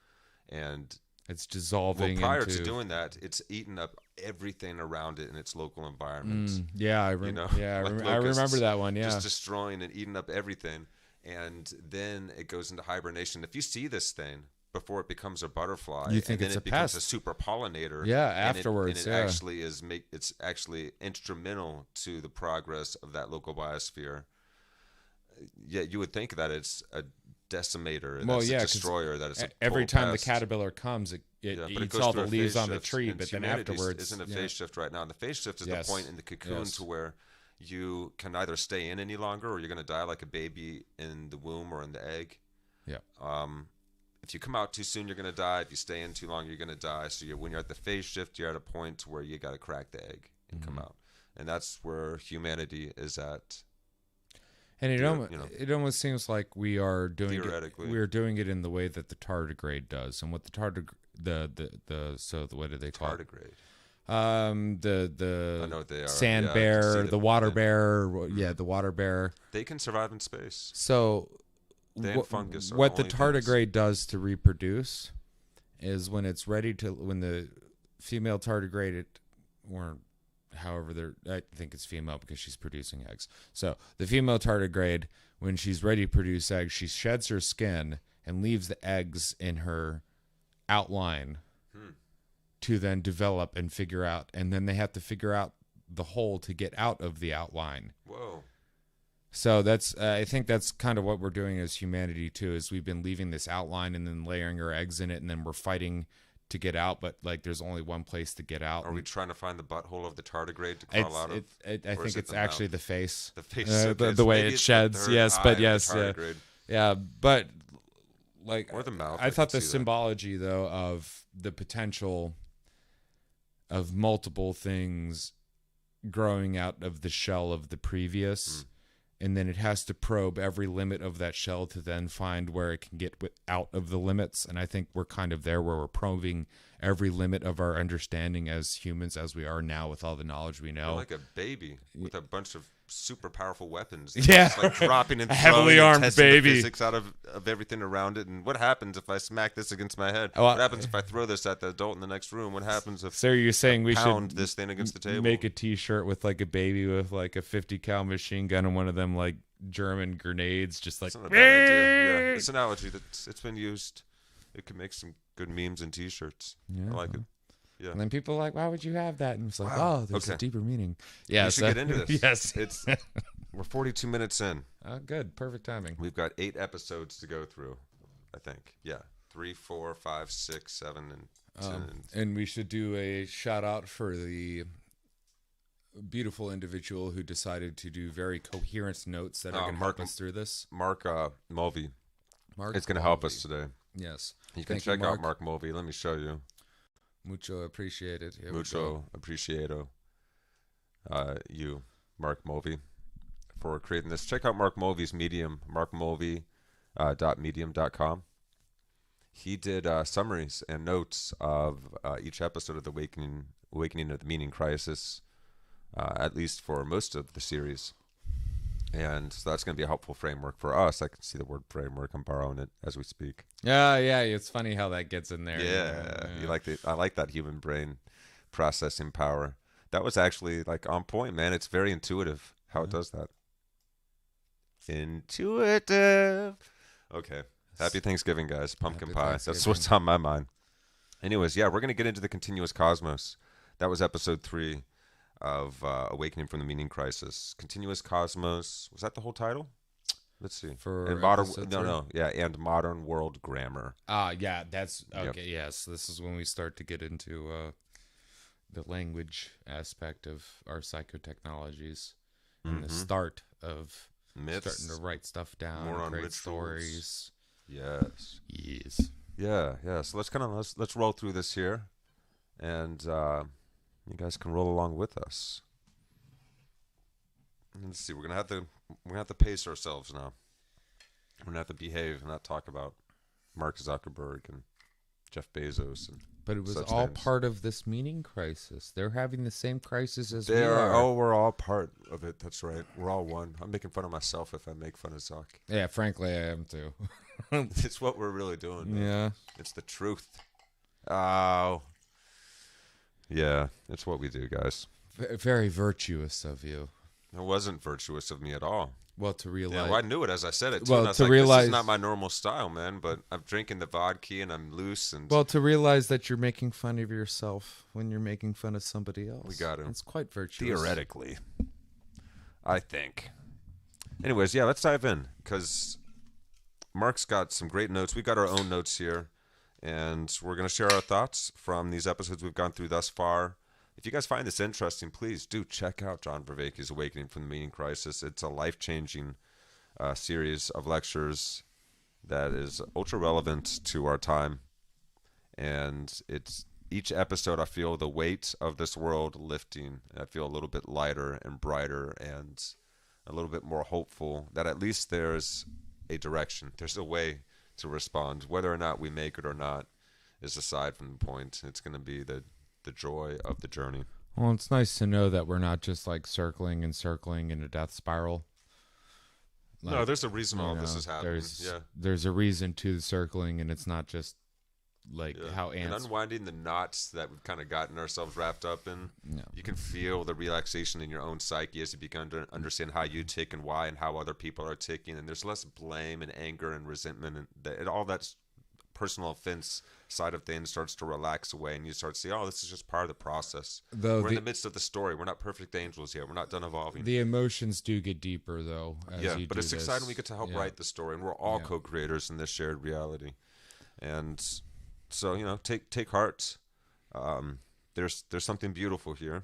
and it's dissolving. Well, prior to doing that, it's eaten up everything around it in its local environment. I remember that one. Yeah, just destroying and eating up everything, and then it goes into hibernation. If you see this thing before it becomes a butterfly, you think and then it's it a becomes pest. a super pollinator. Yeah, afterwards. And it actually it's actually instrumental to the progress of that local biosphere. Yeah, you would think that it's a decimator, Well, that's yeah, a destroyer, that it's a every total time pest. the caterpillar comes, it But eats all the leaves on the tree, and but then humanity afterwards, is in a phase shift right now. And the phase shift is the point in the cocoon to where you can either stay in any longer, or you're going to die like a baby in the womb or in the egg. Yeah. If you come out too soon, you're going to die. If you stay in too long, you're going to die. So when you're at the phase shift, you're at a point where you got to crack the egg and come out. And that's where humanity is at. And it almost seems like we are doing it. We are doing it in the way that the tardigrade does, and what the what do they call tardigrade? The I know what they are. Sand bear, the water bear. Yeah, the water bear. They can survive in space. So fungus what the tardigrade does to reproduce is when the female tardigrade, or however I think it's female because she's producing eggs. So the female tardigrade, when she's ready to produce eggs, she sheds her skin and leaves the eggs in her outline to then develop and figure out. And then they have to figure out the hole to get out of the outline. Whoa. So I think that's kind of what we're doing as humanity too, is we've been leaving this outline and then layering our eggs in it, and then we're fighting to get out, but like there's only one place to get out. Are we trying to find the butthole of the tardigrade to crawl out of? I think it's actually the face. The face. The way it sheds. Yes, but yes. Yeah, but like, or the mouth. I thought the symbology though of the potential of multiple things growing out of the shell of the previous. And then it has to probe every limit of that shell to then find where it can get out of the limits. And I think we're kind of there where we're probing every limit of our understanding as humans as we are now with all the knowledge we know. You're like a baby with a bunch of super powerful weapons. Yeah. Just like dropping and heavily armed and baby. The physics out of everything around it. And what happens if I smack this against my head? What happens if I throw this at the adult in the next room? What happens if you're saying we pound should this thing against the table? Make a t-shirt with like a baby with like a 50 cal machine gun and one of them like German grenades, just like. It's not a bad idea. Yeah, it's an analogy it's been used. It could make some good memes and t-shirts. Yeah, I like it. Yeah. And then people are like, why would you have that? And it's like, oh, there's a deeper meaning. Yeah, we should get into this. Yes. We're 42 minutes in. Good. Perfect timing. We've got 8 episodes to go through, I think. Yeah. 3, 4, 5, 6, 7, and 10. And we should do a shout out for the beautiful individual who decided to do very coherent notes that are going to help us through this. Mark Mulvey. Mark is going to help us today. Yes. You can check out Mark Mulvey. Let me show you. Mucho appreciated. Mucho appreciado. You, Mark Mulvey, for creating this. Check out Mark Mulvey's Medium, markmulvey.medium.com. He did summaries and notes of each episode of the Awakening of the Meaning Crisis, at least for most of the series. And so that's going to be a helpful framework for us. I can see the word framework. I'm borrowing it as we speak. Yeah. It's funny how that gets in there. Yeah. I like that human brain processing power. That was actually like on point, man. It's very intuitive how it does that. Intuitive. Okay. Happy Thanksgiving, guys. Pumpkin pie. That's what's on my mind. Anyways, yeah, we're going to get into the continuous cosmos. That was episode 3 of Awakening from the Meaning Crisis. Continuous Cosmos. Was that the whole title? Let's see. And modern world grammar. Yeah, that's okay. Yep. Yes, this is when we start to get into the language aspect of our psychotechnologies and the start of myths, starting to write stuff down, more on create rituals. Stories. Yes. Yeah. So let's roll through this here, and you guys can roll along with us. Let's see. We're gonna have to pace ourselves now. We're gonna have to behave and not talk about Mark Zuckerberg and Jeff Bezos. But it was all part of this meaning crisis. They're having the same crisis as we are. are. Oh, we're all part of it. That's right. We're all one. I'm making fun of myself if I make fun of Zuck. Yeah, frankly, I am too. It's what we're really doing, man. Yeah. It's the truth. Oh. Yeah, it's what we do, guys. Very virtuous of you. It wasn't virtuous of me at all. Well, to realize. Yeah, well, I knew it as I said it, too. Well, and I was to like, realize. this is not my normal style, man, but I'm drinking the vodka and I'm loose. And Well, to realize that you're making fun of yourself when you're making fun of somebody else. We got it. It's quite virtuous. Theoretically, I think. Anyways, yeah, let's dive in, because Mark's got some great notes. We've got our own notes here, and we're going to share our thoughts from these episodes we've gone through thus far. If you guys find this interesting, please do check out John Vervaeke's Awakening from the Meaning Crisis. It's a life-changing series of lectures that is ultra relevant to our time, and it's each episode I feel the weight of this world lifting. I feel a little bit lighter and brighter and a little bit more hopeful that at least there's a direction. There's a way to respond. Whether or not we make it or not is aside from the point. It's going to be the joy of the journey. Well, it's nice to know that we're not just like circling in a death spiral. Like, no, there's a reason all this is happening. There's a reason to the circling, and it's not just like how ants... And unwinding the knots that we've kind of gotten ourselves wrapped up in. Yeah. You can feel the relaxation in your own psyche as you begin to understand how you tick and why and how other people are ticking. And there's less blame and anger and resentment, and all that personal offense side of things starts to relax away, and you start to see, oh, this is just part of the process. We're in the midst of the story. We're not perfect angels yet. We're not done evolving. The emotions do get deeper, though. But it's exciting. We get to help write the story, and we're all co-creators in this shared reality. And so, take heart. There's something beautiful here,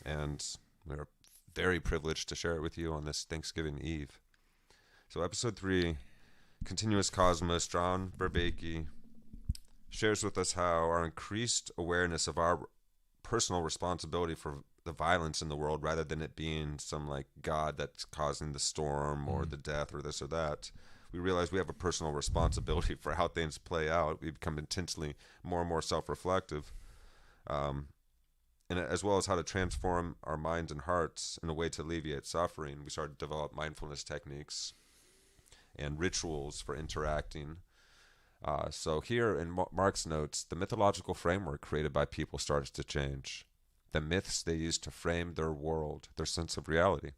and we're very privileged to share it with you on this Thanksgiving Eve. So episode 3, Continuous Cosmos, John Vervaeke shares with us how our increased awareness of our personal responsibility for the violence in the world, rather than it being some like God that's causing the storm or the death or this or that, we realize we have a personal responsibility for how things play out. We become intensely more and more self-reflective, and as well as how to transform our minds and hearts in a way to alleviate suffering. We started to develop mindfulness techniques and rituals for interacting. So here in Mark's notes, the mythological framework created by people starts to change. The myths they use to frame their world, their sense of reality.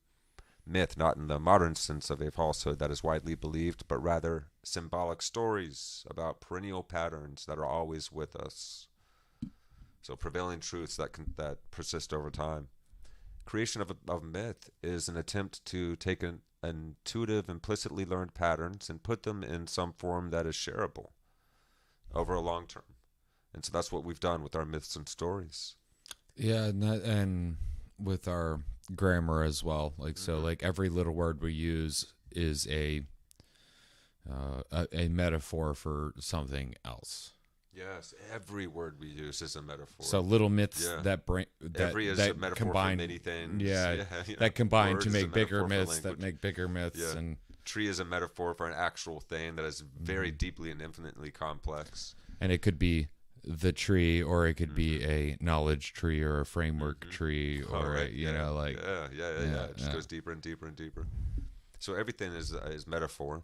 Myth, not in the modern sense of a falsehood that is widely believed, but rather symbolic stories about perennial patterns that are always with us. So prevailing truths that persist over time. Creation of myth is an attempt to take an intuitive, implicitly learned patterns and put them in some form that is shareable over a long term. And so that's what we've done with our myths and stories. Yeah, and with our grammar as well. Like so, like every little word we use is a metaphor for something else. Yes, every word we use is a metaphor. So little myths that every is a metaphor combine, for many things. That combine to make bigger myths that make bigger myths. Yeah. And tree is a metaphor for an actual thing that is very deeply and infinitely complex. And it could be the tree, or it could be a knowledge tree, or a framework tree, or it just goes deeper and deeper and deeper. So everything is metaphor.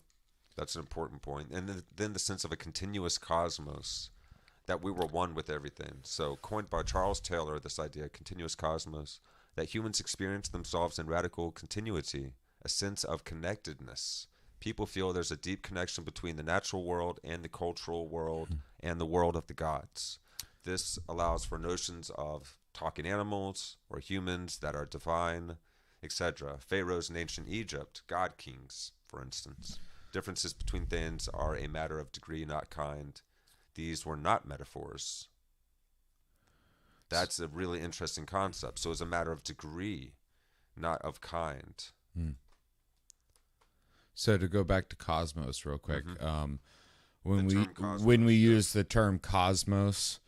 That's an important point. And then the sense of a continuous cosmos, that we were one with everything. So coined by Charles Taylor, this idea, continuous cosmos, that humans experience themselves in radical continuity, a sense of connectedness. People feel there's a deep connection between the natural world and the cultural world and the world of the gods. This allows for notions of talking animals or humans that are divine, etc. Pharaohs in ancient Egypt, god kings, for instance. Differences between things are a matter of degree, not kind. These were not metaphors. That's a really interesting concept. So it's a matter of degree, not of kind. So to go back to cosmos real quick, when we use the term cosmos,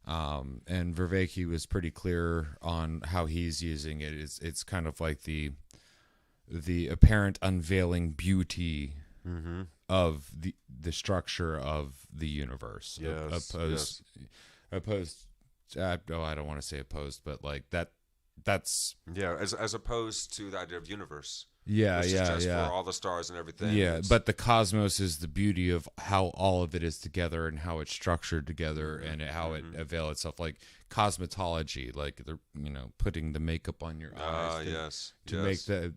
and Vervaeke was pretty clear on how he's using it. It's kind of like the apparent unveiling beauty of the structure of the universe. Yes. Opposed. I don't want to say opposed, but like that's as opposed to the idea of universe. For all the stars and everything. Yeah, but the cosmos is the beauty of how all of it is together and how it's structured together and how it avails itself. Like cosmetology, like they're putting the makeup on your eyes to make the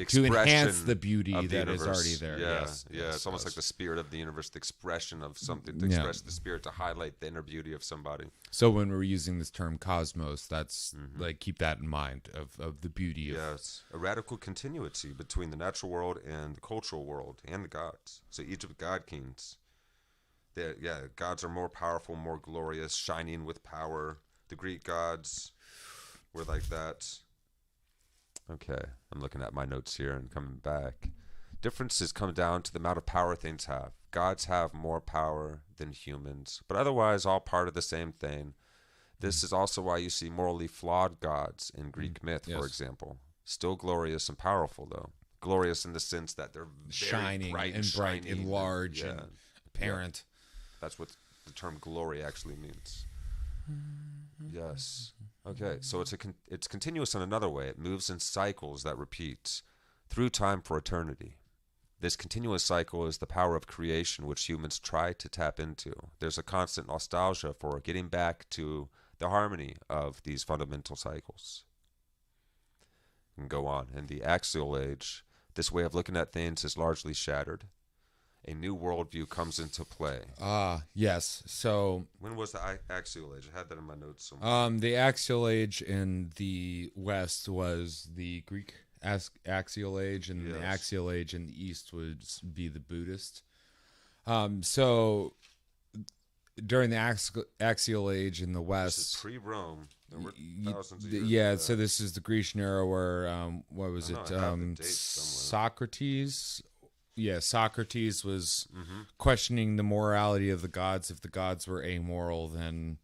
to enhance the beauty that is already there. It's almost like the spirit of the universe, the expression of something, to express the spirit, to highlight the inner beauty of somebody. So when we're using this term cosmos, that's like, keep that in mind of the beauty of a radical continuity between the natural world and the cultural world and the gods. So Egypt god kings. Gods are more powerful, more glorious, shining with power. The Greek gods were like that. Okay, I'm looking at my notes here and coming back. Differences come down to the amount of power things have. Gods have more power than humans, but otherwise all part of the same thing. This is also why you see morally flawed gods in Greek myth, for example. Still glorious and powerful, though. Glorious in the sense that they're very shining bright and large and apparent. Yeah. That's what the term glory actually means. Yes. Okay, so it's continuous in another way. It moves in cycles that repeat through time for eternity. This continuous cycle is the power of creation, which humans try to tap into. There's a constant nostalgia for getting back to the harmony of these fundamental cycles. And go on. In the axial age, this way of looking at things is largely shattered. A new worldview comes into play. Yes. So when was the axial age? I had that in my notes somewhere. The axial age in the West was the Greek axial age, and the axial age in the East would be the Buddhist. So during the axial age in the West, this is pre-Rome. There were thousands of years. Yeah. So this is the Grecian era, where what was it? Socrates. Yeah, Socrates was questioning the morality of the gods. If the gods were amoral, then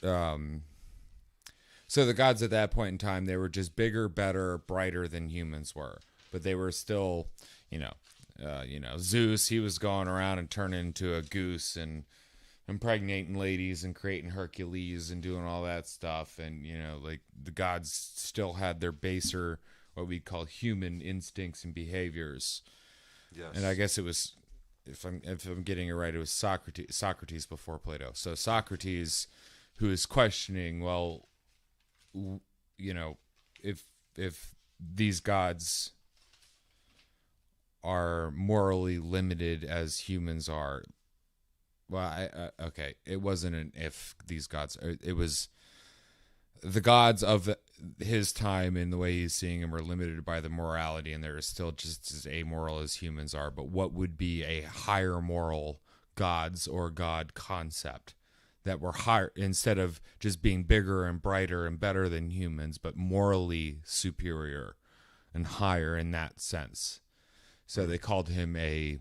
so the gods at that point in time, they were just bigger, better, brighter than humans were, but they were still, Zeus. He was going around and turning into a goose and impregnating ladies and creating Hercules and doing all that stuff, and like the gods still had their baser, what we call human instincts and behaviors. Yes. And I guess it was, if I'm getting it right, it was Socrates before Plato. So Socrates, who is questioning, well, if these gods are morally limited as humans are, well, it wasn't an if these gods, it was the gods of his time and the way he's seeing them are limited by the morality, and they're still just as amoral as humans are. But what would be a higher moral gods or God concept that were higher, instead of just being bigger and brighter and better than humans, but morally superior and higher in that sense? So they called him a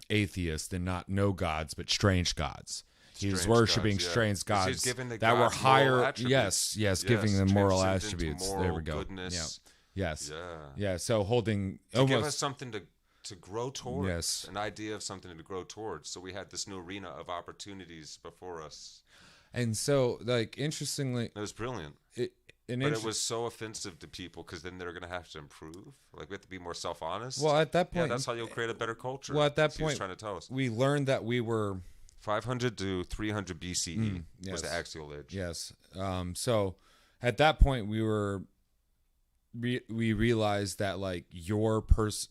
atheist, and not no gods, but strange gods. He was worshiping strange gods that were higher. Yes, giving them moral attributes. There we go. Goodness. Yeah. Yes. So holding to give us something to grow towards. Yes. An idea of something to grow towards. So we had this new arena of opportunities before us. And so, like, interestingly, it was brilliant. But it was so offensive to people, because then they're going to have to improve. Like, we have to be more self-honest. Well, at that point, that's how you'll create a better culture. Well, at that point, trying to tell us. We learned that we were 500 to 300 BCE was the axial age. Yes. So at that point, we realized that, like, your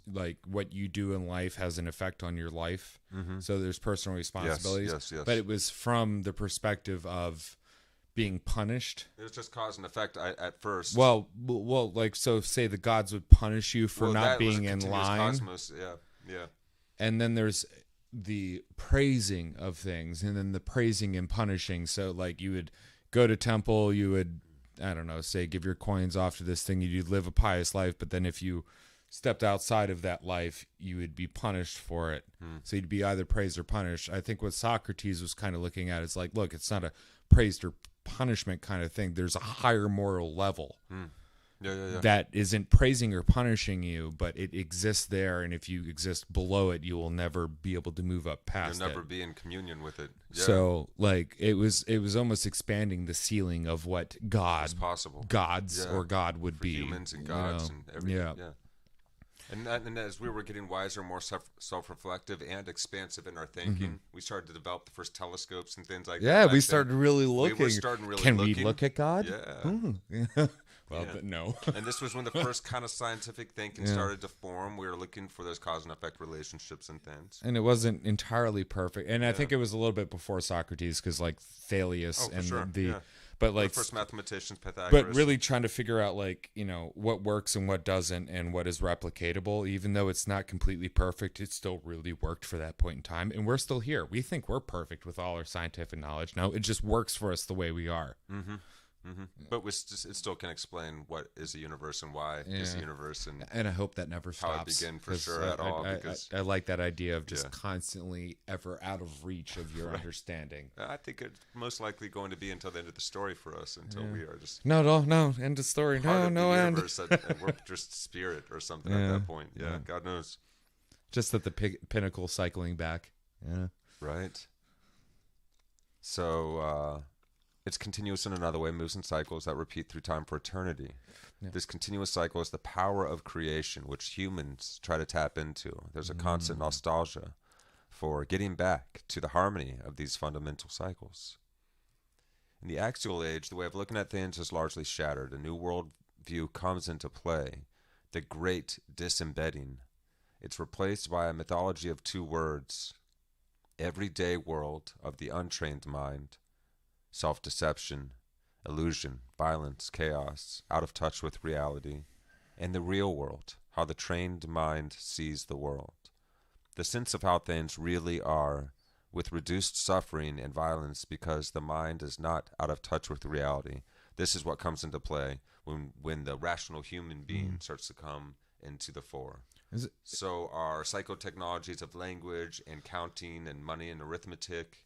like what you do in life has an effect on your life. So there's personal responsibilities. Yes. But it was from the perspective of being punished. It was just cause and effect at first. Well, like, so say the gods would punish you for not being in line. Cosmos. Yeah. And then there's the praising of things, and then the praising and punishing. So, like, you would go to temple, you would, I don't know, say give your coins off to this thing, you'd live a pious life, but then if you stepped outside of that life, you would be punished for it. So you'd be either praised or punished. I think what Socrates was kind of looking at is like, look, it's not a praised or punishment kind of thing. There's a higher moral level. That isn't praising or punishing you, but it exists there, and if you exist below it, you will never be able to move up past it. You'll never be in communion with it. Yeah. So, like, it was almost expanding the ceiling of what possible. gods or God would be. Humans and gods and everything. Yeah. And as we were getting wiser, more self-reflective and expansive in our thinking, we started to develop the first telescopes and things like that. Yeah, we started really looking. We were starting really Can looking. we look at God? Yeah. Well, Yeah. no. And this was when the first kind of scientific thinking started to form. We were looking for those cause and effect relationships and things. And it wasn't entirely perfect. And I think it was a little bit before Socrates, because like Thales but like the first mathematicians, Pythagoras. But really trying to figure out like, you know, what works and what doesn't and what is replicatable. Even though it's not completely perfect, it still really worked for that point in time. And we're still here. We think we're perfect with all our scientific knowledge. No, it just works for us the way we are. Mm-hmm. Mm-hmm. But it still can explain what is the universe and why is the universe, and I hope that never stops. How it began for sure at all. Because I like that idea of just constantly ever out of reach of your understanding. I think it's most likely going to be until the end of the story for us, until we are just no end of story. No end. And we're just spirit or something at that point. Yeah, God knows. Just at the pinnacle, cycling back. Yeah. Right. So. It's continuous in another way, moves in cycles that repeat through time for eternity. Yeah. This continuous cycle is the power of creation, which humans try to tap into. There's a constant nostalgia for getting back to the harmony of these fundamental cycles. In the Actual age, the way of looking at things is largely shattered. A new world view comes into play, the great disembedding. It's replaced by a mythology of two words: everyday world of the untrained mind, self-deception, illusion, violence, chaos, out of touch with reality, and the real world, how the trained mind sees the world. The sense of how things really are, with reduced suffering and violence because the mind is not out of touch with reality. This is what comes into play when the rational human being starts to come into the fore. So our psychotechnologies of language and counting and money and arithmetic,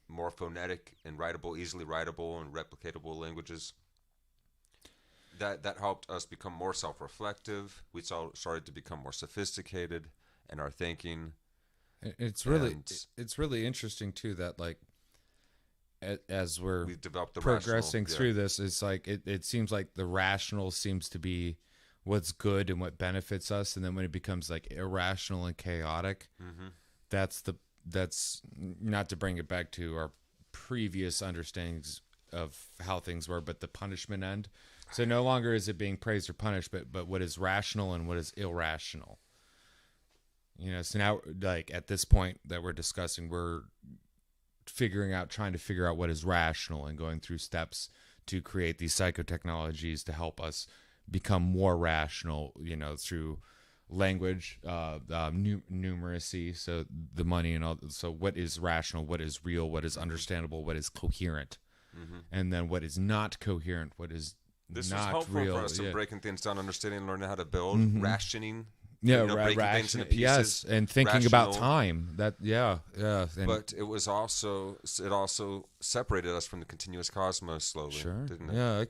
more phonetic and writable, easily writable and replicatable languages, that helped us become more self-reflective. We started to become more sophisticated in our thinking. It's really interesting too that like as we've developed the progressing through this, it's like it seems like the rational seems to be what's good and what benefits us, and then when it becomes like irrational and chaotic, that's not to bring it back to our previous understandings of how things were, but the punishment end. So no longer is it being praised or punished, but what is rational and what is irrational. You know, so now like at this point that we're discussing, we're trying to figure out what is rational and going through steps to create these psychotechnologies to help us become more rational, you know, through language, numeracy, so the money and all. So what is rational, what is real, what is understandable, what is coherent, and then what is not coherent, what is this not was helpful real. For us in breaking things down, understanding, learning how to build, rationing. Breaking things into pieces, yes, and thinking about time. That but it also separated us from the continuous cosmos slowly. Sure, didn't it? I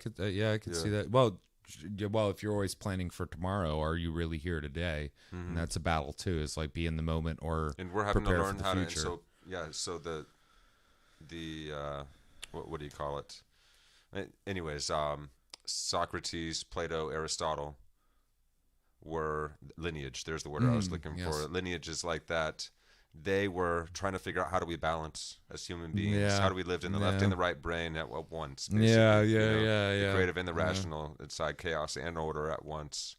could see that. Well, if you're always planning for tomorrow, are you really here today? And that's a battle too. It's like be in the moment or and we're having to learn how to. So the what do you call it? Anyways, Socrates, Plato, Aristotle were lineage. There's the word I was looking for. Lineages like that. They were trying to figure out how do we balance as human beings. How do we live in the left and the right brain at once? Basically. The creative and the rational inside chaos and order at once.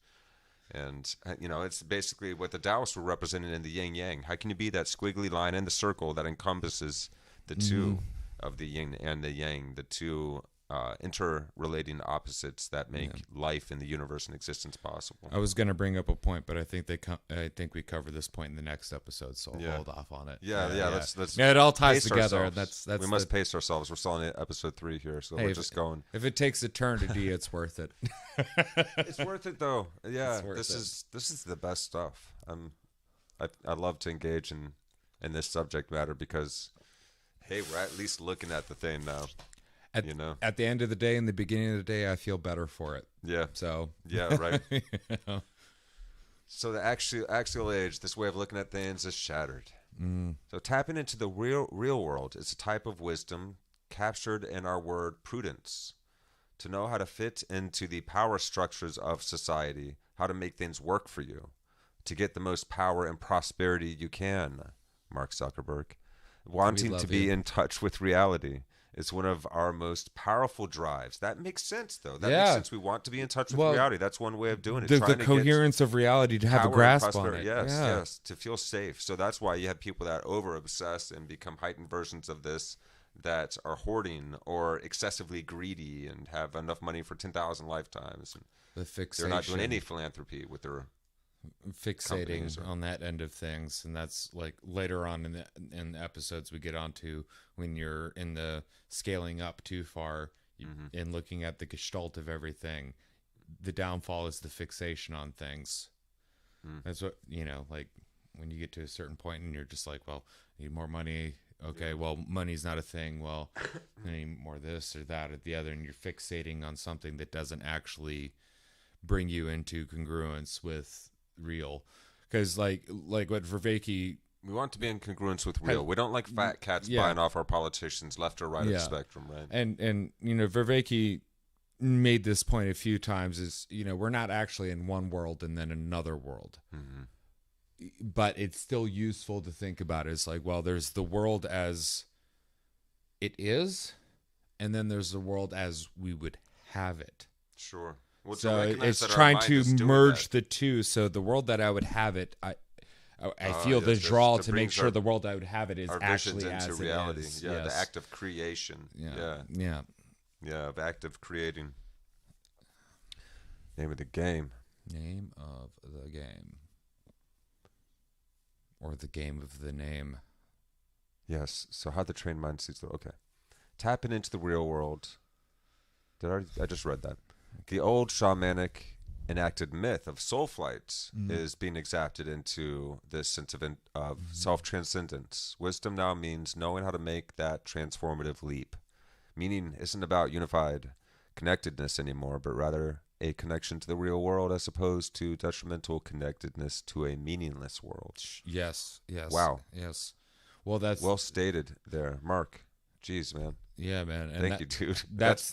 And, it's basically what the Taoists were representing in the yin-yang. How can you be that squiggly line in the circle that encompasses the two of the yin and the yang, the two interrelating opposites that make life in the universe and existence possible? I was going to bring up a point, but I think we cover this point in the next episode, so I'll hold off on it. Let's it all ties together. That's we must pace ourselves. We're still on episode 3 here, so we're just going. If it takes eternity, it's worth it. It's worth it though. Yeah, this is the best stuff. I love to engage in this subject matter because, hey, we're at least looking at the thing now. At the end of the day, in the beginning of the day, I feel better for it. Yeah. So. Yeah, right. So the axial age, this way of looking at things, is shattered. So tapping into the real world is a type of wisdom captured in our word prudence. To know how to fit into the power structures of society, how to make things work for you, to get the most power and prosperity you can, Mark Zuckerberg. Wanting to be in touch with reality is one of our most powerful drives. That makes sense, though. That makes sense. We want to be in touch with reality. That's one way of doing it. The coherence of reality, to have a grasp on it. Yes, to feel safe. So that's why you have people that over-obsess and become heightened versions of this, that are hoarding or excessively greedy and have enough money for 10,000 lifetimes. And the fixation. They're not doing any philanthropy with their fixating on that end of things. And that's like later on in the episodes we get onto, when you're in the scaling up too far and looking at the gestalt of everything, the downfall is the fixation on things. That's what, like when you get to a certain point and you're just like, well, I need more money. Okay, well, money's not a thing. Well, I need more this or that or the other. And you're fixating on something that doesn't actually bring you into congruence with real. Because like what Vervaeke... We want to be in congruence with real. We don't like fat cats buying off our politicians left or right of the spectrum, right? And Vervaeke made this point a few times, is, we're not actually in one world and then another world. But it's still useful to think about it. It's like, well, there's the world as it is, and then there's the world as we would have it. Sure. Well, so it's trying to merge the two. So the world that I would have it, I feel the draw to make sure the world I would have it is actually as it reality. Is. Yeah, the act of creation. Yeah, of act of creating. Name of the game. Name of the game. Or the game of the name. Yes. So how the trained mind sees the... Okay. Tapping into the real world. I just read that. The old shamanic enacted myth of soul flight is being exapted into this sense of self-transcendence. Wisdom now means knowing how to make that transformative leap. Meaning isn't about unified connectedness anymore, but rather a connection to the real world as opposed to detrimental connectedness to a meaningless world. Yes. Wow. Yes. Well, that's well stated there, Mark. Jeez, man. Yeah, man. And Thank you, dude. That's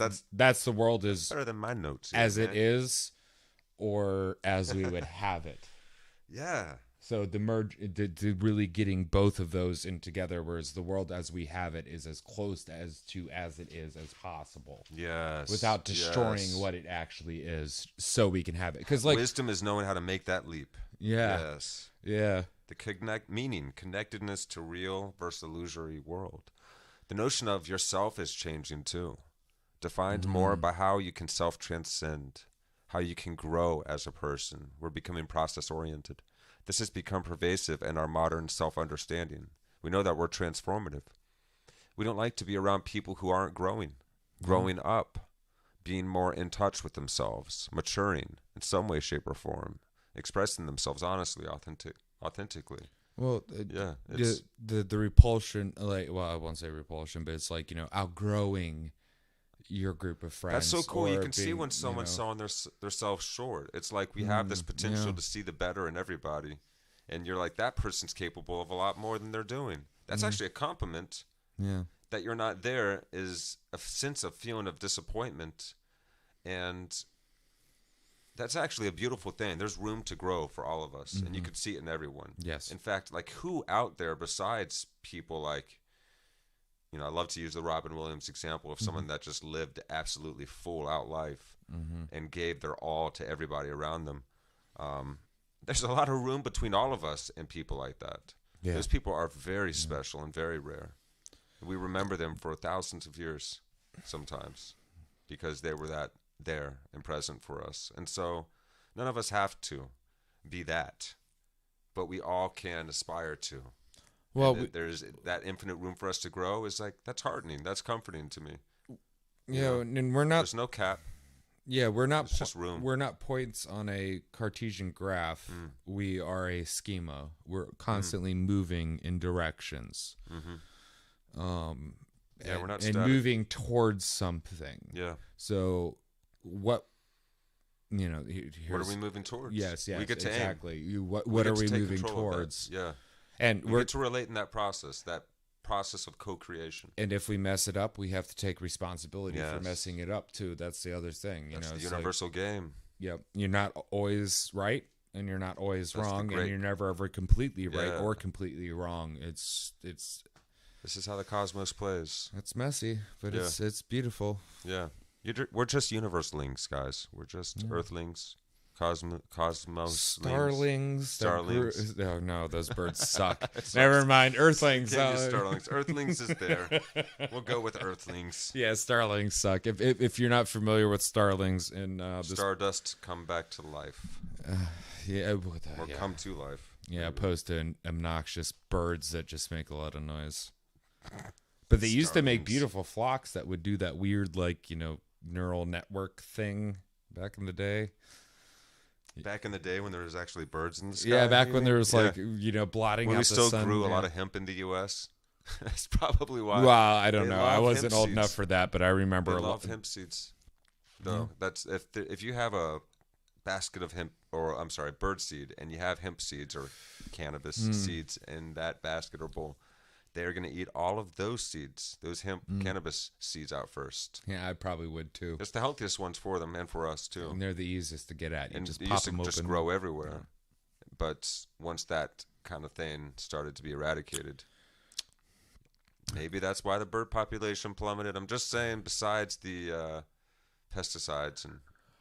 the world is better than my notes. As it is, or as we would have it. Yeah. So the merge, the really getting both of those in together, whereas the world as we have it is as close as it is as possible. Yes. Without destroying what it actually is, so we can have it. Because wisdom is knowing how to make that leap. Yeah. Yes. Yeah. The connectedness to real versus illusory world. The notion of yourself is changing too. Defined more by how you can self-transcend, how you can grow as a person. We're becoming process-oriented. This has become pervasive in our modern self-understanding. We know that we're transformative. We don't like to be around people who aren't growing up, being more in touch with themselves, maturing in some way, shape, or form, expressing themselves honestly, authentically. Well, it's the repulsion, I won't say repulsion, but it's like, outgrowing your group of friends. That's so cool. You can see when someone's selling their self short. It's like we have this potential to see the better in everybody. And you're like, that person's capable of a lot more than they're doing. That's actually a compliment. Yeah. That you're not there is a feeling of disappointment. And that's actually a beautiful thing. There's room to grow for all of us. And you can see it in everyone. Yes. In fact, like who out there besides people like, I love to use the Robin Williams example of someone that just lived absolutely full out life and gave their all to everybody around them. There's a lot of room between all of us and people like that. Yeah. Those people are very special and very rare. We remember them for thousands of years sometimes because they were that there and present for us. And so none of us have to be that, but we all can aspire to. Well, there's that infinite room for us to grow is like, that's heartening. That's comforting to me. And we're not, there's no cap. Yeah. We're not, just room. We're not points on a Cartesian graph. We are a schema. We're constantly moving in directions. We're not and moving towards something. Yeah. So what are we moving towards? Yes, we get to exactly. Aim. What are we moving towards? Yeah. And we get to relate in that process of co-creation. And if we mess it up, we have to take responsibility for messing it up too. That's the other thing. That's the universal game. Yep. You're not always right, and you're not always wrong, and you're never ever completely right or completely wrong. It's This is how the cosmos plays. It's messy, but it's beautiful. Yeah. We're just universalings, guys. We're just earthlings. Cosmos Starlings. No, those birds suck. So Never mind. Earthlings. Starlings. Earthlings is there. We'll go with earthlings. Yeah, starlings suck. If you're not familiar with starlings and Stardust come back to life. Come to life. Yeah, opposed to obnoxious birds that just make a lot of noise. But they used to make beautiful flocks that would do that weird, neural network thing back in the day. Back in the day when there was actually birds in the sky? Yeah, back when there was blotting when out the sun. We still grew a lot of hemp in the U.S. That's probably why. Well, I don't know. I wasn't old enough for that, but I remember a lot of hemp seeds. Though that's if you have a basket of hemp, bird seed, and you have hemp seeds or cannabis seeds in that basket or bowl, they're going to eat all of those seeds, those hemp cannabis seeds out first. Yeah, I probably would too. It's the healthiest ones for them and for us too. And they're the easiest to get at. You just pop used to them just grow everywhere. Yeah. But once that kind of thing started to be eradicated, maybe that's why the bird population plummeted. I'm just saying, besides the pesticides and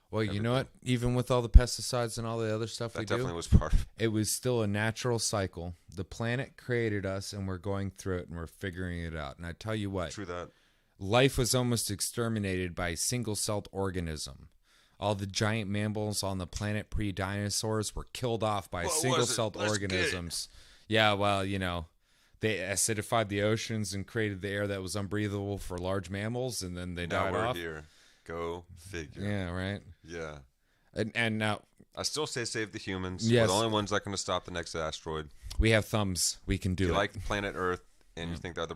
well, you know what? Even with all the pesticides and all the other stuff that definitely was part of it. It was still a natural cycle. The planet created us, and we're going through it, and we're figuring it out. And I tell you what, true that. Life was almost exterminated by a single-celled organism. All the giant mammals on the planet pre-dinosaurs were killed off by single-celled organisms. Yeah, well, they acidified the oceans and created the air that was unbreathable for large mammals, and then they died off. Here. Go figure. Yeah, right? Yeah. And now... I still say save the humans. Yes. We're the only ones that are going to stop the next asteroid. We have thumbs. We can do it. If you like planet Earth and you think the other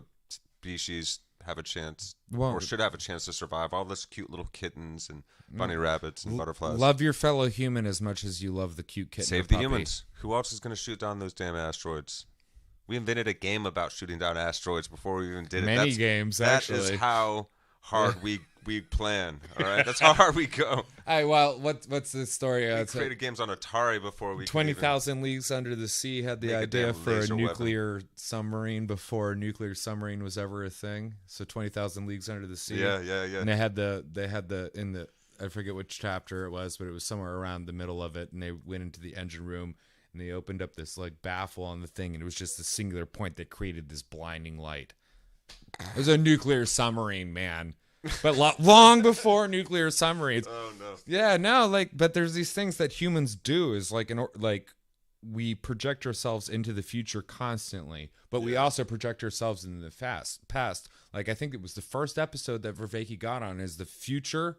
species have a chance or should have a chance to survive, all this cute little kittens and bunny rabbits and butterflies. Love your fellow human as much as you love the cute kitten. Save the humans. Who else is going to shoot down those damn asteroids? We invented a game about shooting down asteroids before we even did it. Many games, actually. That is how hard we plan. All right, that's how hard we go. All right, well, what's the story? We created games on Atari before we 20,000 Leagues Under the Sea had the idea for a nuclear submarine before a nuclear submarine was ever a thing. So 20,000 Leagues Under the Sea. Yeah. And they had the in the I forget which chapter it was, but it was somewhere around the middle of it, and they went into the engine room and they opened up this baffle on the thing, and it was just a singular point that created this blinding light. It was a nuclear submarine, man. But long before nuclear submarines. Oh no. Yeah, no, but there's these things that humans do is we project ourselves into the future constantly, but we also project ourselves into the past. Like I think it was the first episode that Vervaeke got on is the future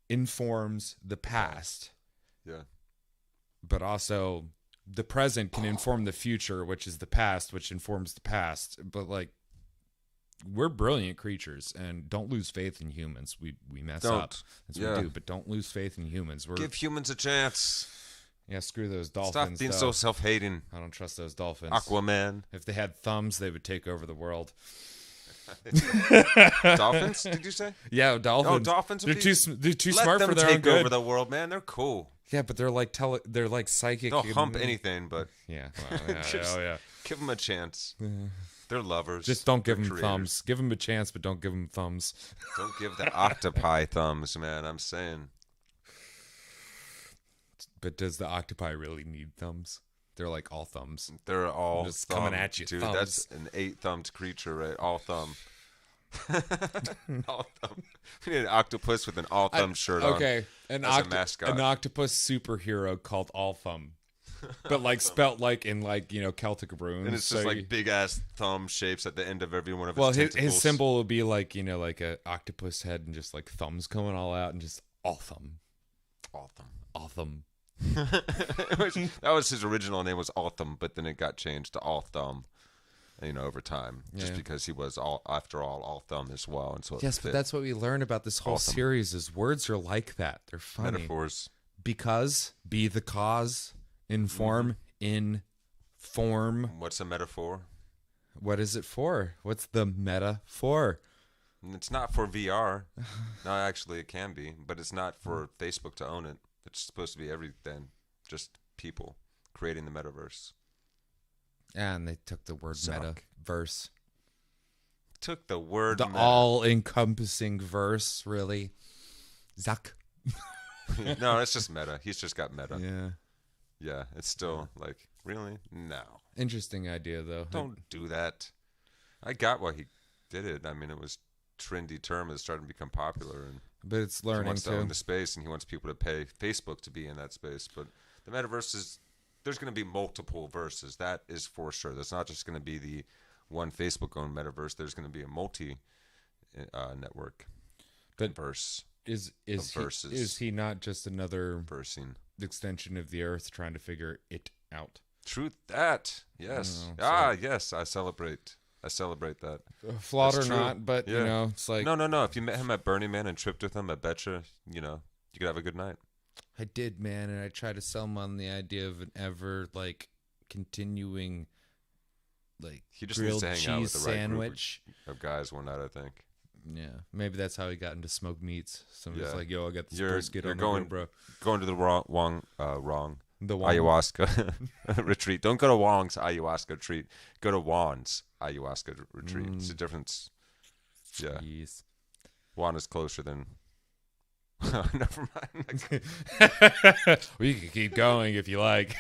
informs the past. Yeah. But also the present can inform the future, which is the past, which informs the past. But we're brilliant creatures, and don't lose faith in humans. We mess up. That's what we do, but don't lose faith in humans. Give humans a chance. Yeah, screw those dolphins. Stop being so self-hating. I don't trust those dolphins. Aquaman. If they had thumbs, they would take over the world. Dolphins? Did you say? Yeah, dolphins. Oh, dolphins. They're too smart for their own good. Let them take over the world, man. They're cool. Yeah, but they're like psychic. They'll hump anything, but yeah. Well, give them a chance. They're lovers. Just don't give them thumbs. Give them a chance, but don't give them thumbs. Don't give the octopi thumbs, man. I'm saying. But does the octopi really need thumbs? They're like all thumbs. They're all just coming at you, dude. Thumbs. That's an 8-thumbed creature, right? All thumb. All thumb. We need an octopus with an all thumb shirt on. Okay, a mascot. An octopus superhero called All Thumb, but spelt in Celtic runes. And it's just big ass thumb shapes at the end of every one of his Well, tentacles. his symbol would be like a octopus head and just thumbs coming all out and just All Thumb. All thumb. All Thumb. That was his original name was Altham, but then it got changed to All Thumb, over time, just because he was after all thumb as well, and so yes, but that's what we learn about this whole series is words are like that. They're funny metaphors. Because be the cause, inform, inform. What's a metaphor? What is it for? What's the meta for? It's not for VR. No, actually, it can be, but it's not for Facebook to own it. It's supposed to be everything, just people creating the metaverse. And they took the word metaverse. Took the word the all-encompassing verse, really. Zuck. No, it's just meta. He's just got meta. Yeah. Yeah, it's still like, really? No. Interesting idea, though. Don't do that. I got why he did it. I mean, it was trendy term that's starting to become popular, and but it's learning he wants to own the space, and he wants people to pay Facebook to be in that space. But the metaverse is, there's going to be multiple verses. That is for sure. That's not just going to be the one Facebook-owned metaverse. There's going to be a multi-network verse. Is he not just another versing extension of the Earth trying to figure it out? True that. Yes. Yes. I celebrate that. Flawed or not, but you know, it's like no. If you met him at Burning Man and tripped with him, I betcha, you could have a good night. I did, man, and I tried to sell him on the idea of an ever continuing he just grilled needs to hang out with the right sandwich group of guys one night, I think. Yeah, maybe that's how he got into smoked meats. Somebody's like, "Yo, I got this brisket on going, bro." Going to the wrong The ayahuasca retreat. Don't go to Wong's ayahuasca retreat. Go to Juan's ayahuasca retreat. It's a difference. Yeah. Jeez. Juan is closer than. Never mind. We can keep going if you like.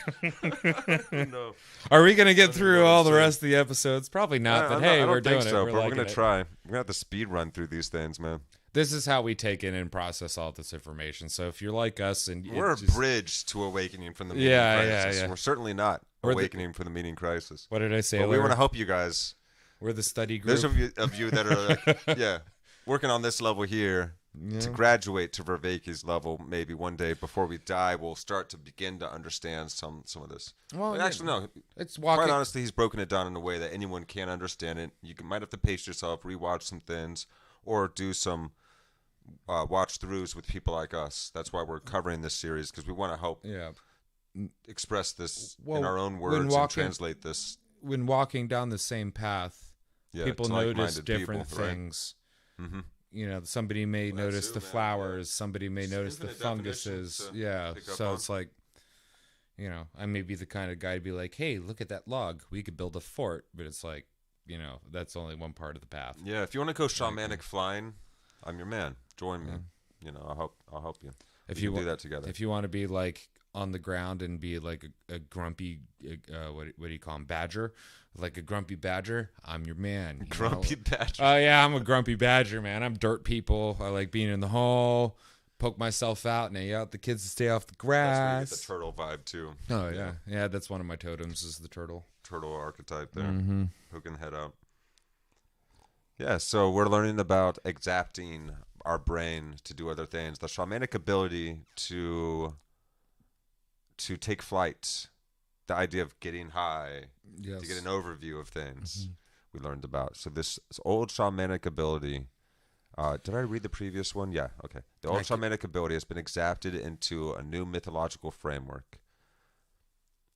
No. Are we gonna get through all the rest of the episodes? Probably not. But hey, we're doing so, it. We're gonna try. We're gonna have to speed run through these things, man. This is how we take in and process all this information. So if you're like us, and we're a bridge to awakening from the meaning crisis. Yeah. We're certainly not awakening from the meaning crisis. What did I say? But we want to help you guys. We're the study group. Those of you that are working on this level here. Yeah. To graduate to Vervaeke's level, maybe one day before we die, we'll start to begin to understand some of this. Well, actually, no. It's walking. Quite honestly, he's broken it down in a way that anyone can understand it. You might have to pace yourself, rewatch some things, or do some watch throughs with people like us. That's why we're covering this series, because we want to help express this in our own words and translate this. When walking down the same path, people notice different things. Right? Mm-hmm. Somebody may notice the flowers. Somebody may notice the funguses. Yeah. So it's like, I may be the kind of guy to be like, hey, look at that log. We could build a fort. But it's like, that's only one part of the path. Yeah. If you want to go shamanic flying, I'm your man. Join me. I'll help you. If you do that together. If you want to be like on the ground and be like a grumpy, what do you call him? Badger. Like a grumpy badger, I'm your man. Grumpy badger. Oh yeah, I'm a grumpy badger, man. I'm dirt people. I like being in the hole, poke myself out, and I yell at the kids to stay off the grass. That's where you get the turtle vibe too. Oh yeah. That's one of my totems is the turtle. Turtle archetype there, poking head out. Yeah, so we're learning about exapting our brain to do other things. The shamanic ability to take flight. The idea of getting high, to get an overview of things we learned about. So this old shamanic ability, did I read the previous one? Yeah, okay. The old shamanic ability has been exapted into a new mythological framework.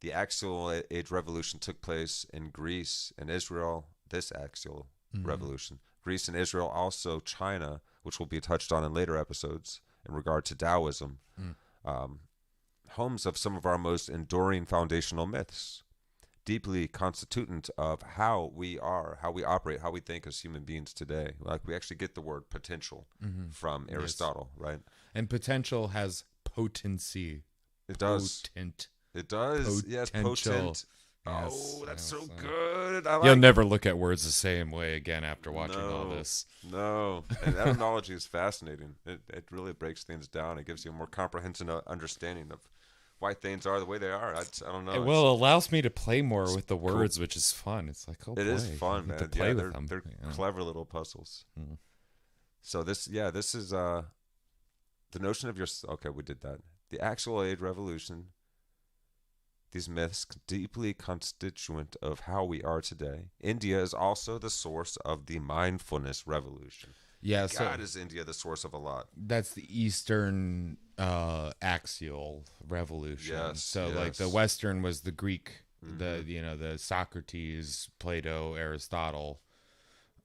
The Axial Age Revolution took place in Greece and Israel, this Axial Revolution. Greece and Israel, also China, which will be touched on in later episodes in regard to Taoism. Homes of some of our most enduring foundational myths, deeply constituent of how we are, how we operate, how we think as human beings today. Like we actually get the word potential from Aristotle, right? And potential has potency. It does. Potent. It does. Yes, potent. Yes, that's so good. You'll never look at words the same way again after watching all this. No. And etymology is fascinating. It really breaks things down. It gives you a more comprehensive understanding of why things are the way they are. I don't know. It allows me to play more with the words, which is fun. It's like, it is fun, man. To play with them. They're clever little puzzles. So this is the notion of okay, we did that. The Actual Age Revolution. These myths deeply constituent of how we are today. India is also the source of the mindfulness revolution. Yeah, God, is India the source of a lot? That's the Eastern axial revolution. Like the Western was the Greek, the Socrates, Plato, Aristotle,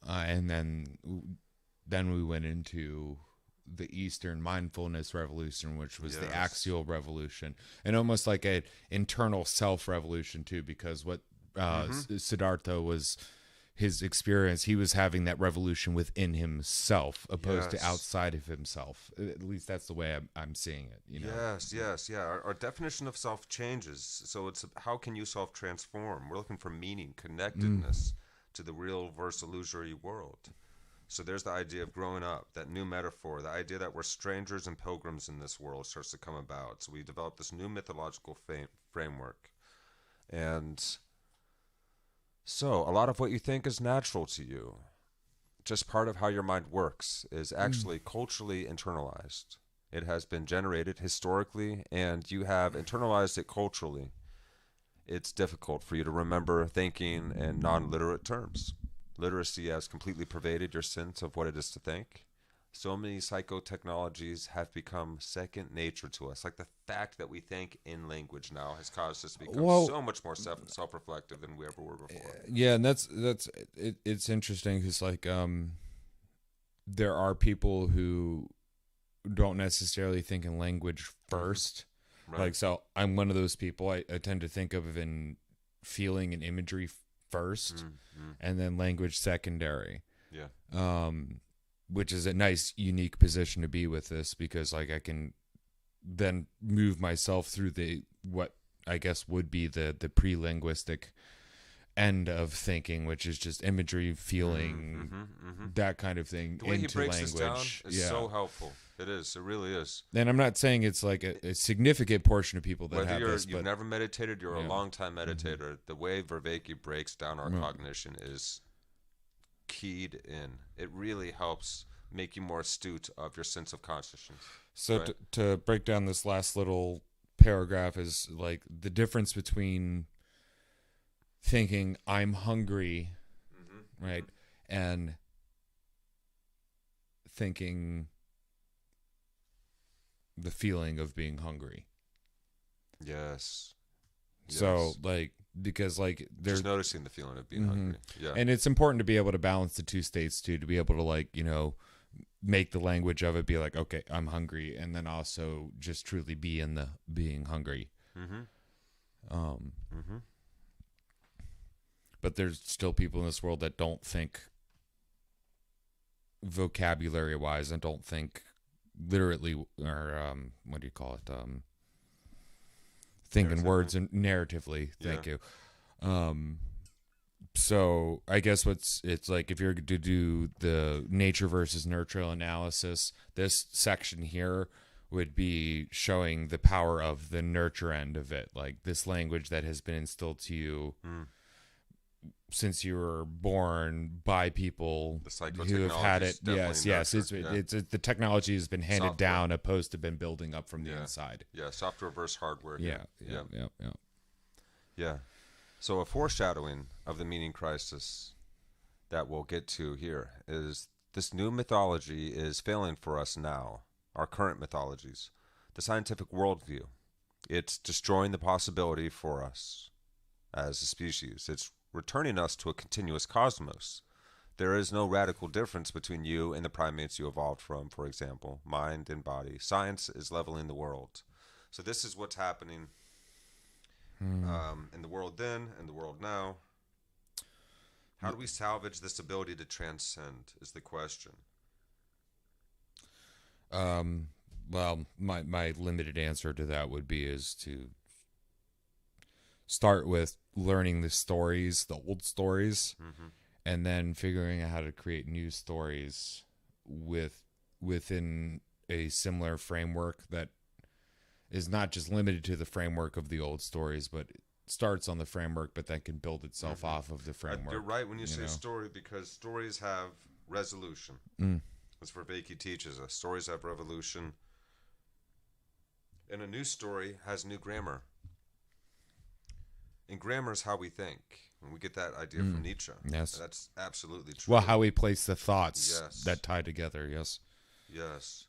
and then then we went into the Eastern mindfulness revolution, which was the axial revolution, and almost like an internal self revolution too, because what Siddhartha was his experience, he was having that revolution within himself opposed to outside of himself. At least that's the way I'm seeing it, you know? Our definition of self changes. So it's how can you self transform? We're looking for meaning, connectedness to the real versus illusory world. So there's the idea of growing up, that new metaphor, the idea that we're strangers and pilgrims in this world starts to come about. So we develop this new mythological framework. And so a lot of what you think is natural to you, just part of how your mind works, is actually culturally internalized. It has been generated historically, and you have internalized it culturally. It's difficult for you to remember thinking in non-literate terms. Literacy has completely pervaded your sense of what it is to think. So many psychotechnologies have become second nature to us. Like the fact that we think in language now has caused us to become so much more self-reflective than we ever were before. Yeah, and it's interesting because like there are people who don't necessarily think in language first. Right. Like, so I'm one of those people. I tend to think of in feeling and imagery first, and then language secondary. Yeah. Which is a nice, unique position to be with this, because like I can then move myself through what I guess would be the pre-linguistic end of thinking, which is just imagery, feeling, that kind of thing. The way into he breaks language this down is so helpful. It is. It really is. And I'm not saying it's like a significant portion of people that Whether have this. You've never meditated, you're a long-time meditator. The way Vervaeke breaks down our cognition is keyed in. It really helps make you more astute of your sense of consciousness. So right? to break down this last little paragraph is like the difference between thinking I'm hungry, right, and thinking the feeling of being hungry. Yes. So like, because like there's just noticing the feeling of being hungry. Yeah. And it's important to be able to balance the two states too, to be able to like, you know, make the language of it be like, okay, I'm hungry, and then also just truly be in the being hungry. But there's still people in this world that don't think vocabulary wise and don't think literally, or what do you call it? Thinking words and narratively. Thank you. So I guess it's like if you're to do the nature versus nurture analysis, this section here would be showing the power of the nurture end of it, like this language that has been instilled to you since you were born by people who have had it. Yes. It's the technology has been handed down opposed to been building up from the inside. Yeah, software versus hardware. Yeah. So a foreshadowing of the meaning crisis that we'll get to here is this new mythology is failing for us now, our current mythologies, the scientific worldview. It's destroying the possibility for us as a species. It's returning us to a continuous cosmos. There is no radical difference between you and the primates you evolved from, for example, mind and body. Science is leveling the world. So this is what's happening in the world then and the world now. How do we salvage this ability to transcend is the question. Well, my limited answer to that would be is to start with learning the stories, the old stories, and then figuring out how to create new stories within a similar framework that is not just limited to the framework of the old stories, but it starts on the framework, but then can build itself off of the framework. You're right when you say story, because stories have resolution. As Vervaeke teaches us, stories have revolution. And a new story has new grammar. And grammar is how we think. And we get that idea from Nietzsche. Yes. That's absolutely true. Well, how we place the thoughts that tie together, yes. Yes.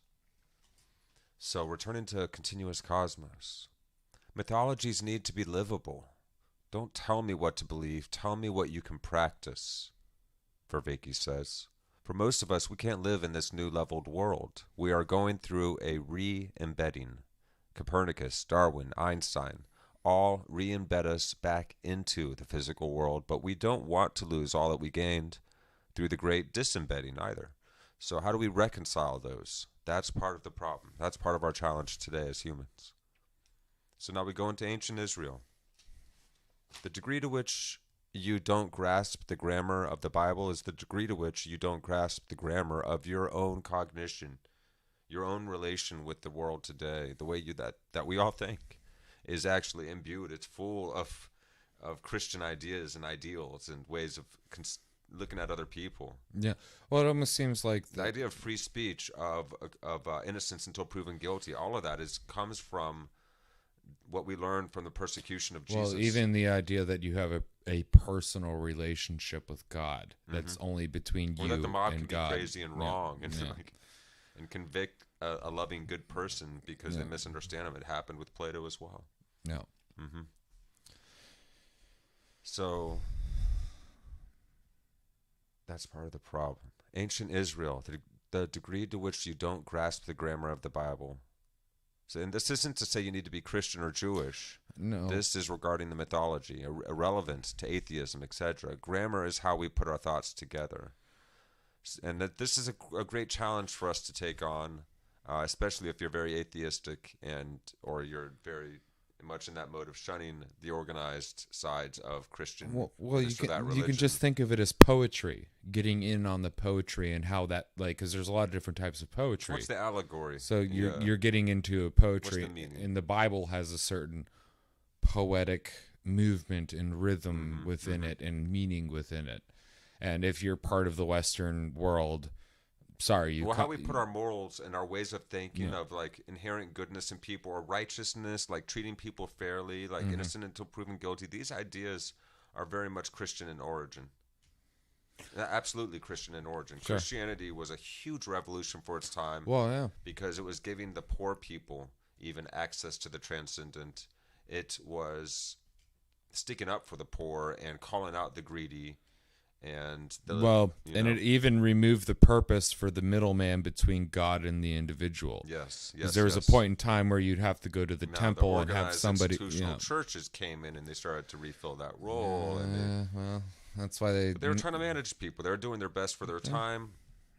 So, returning to a continuous cosmos. Mythologies need to be livable. Don't tell me what to believe. Tell me what you can practice, Vervaeke says. For most of us, we can't live in this new leveled world. We are going through a re-embedding. Copernicus, Darwin, Einstein, all re-embed us back into the physical world, but we don't want to lose all that we gained through the great disembedding either. So how do we reconcile those? That's part of the problem. That's part of our challenge today as humans. So now we go into ancient Israel. The degree to which you don't grasp the grammar of the Bible is the degree to which you don't grasp the grammar of your own cognition, your own relation with the world today. The way that we all think is actually imbued. It's full of Christian ideas and ideals and ways of looking at other people. Yeah. Well, it almost seems like the idea of free speech, of innocence until proven guilty. All of that comes from what we learned from the persecution of Jesus. Well, even the idea that you have a personal relationship with God that's only between you and God. Or that the mob can be crazy and wrong and convict a loving, good person because they misunderstand him. It happened with Plato as well. Yeah. So that's part of the problem. Ancient Israel, the degree to which you don't grasp the grammar of the Bible. So, and this isn't to say you need to be Christian or Jewish. No. This is regarding the mythology, irrelevant to atheism, etc. Grammar is how we put our thoughts together. And that this is a great challenge for us to take on, especially if you're very atheistic or you're very much in that mode of shunning the organized sides of Christian. Well, you can just think of it as poetry, getting in on the poetry and how that, like, because there's a lot of different types of poetry. What's the allegory? So you're getting into a poetry, What's the meaning? And the Bible has a certain poetic movement and rhythm within it and meaning within it. And if you're part of the Western world, how we put our morals and our ways of thinking of like inherent goodness in people or righteousness, like treating people fairly, like innocent until proven guilty. These ideas are very much Christian in origin. Absolutely Christian in origin. Sure. Christianity was a huge revolution for its time. Well, yeah. Because it was giving the poor people even access to the transcendent. It was sticking up for the poor and calling out the greedy. And it even removed the purpose for the middleman between God and the individual. Yes. There was a point in time where you'd have to go to the temple and have somebody. Institutional churches came in and they started to refill that role. Well, that's why they were trying to manage people. They were doing their best for their time.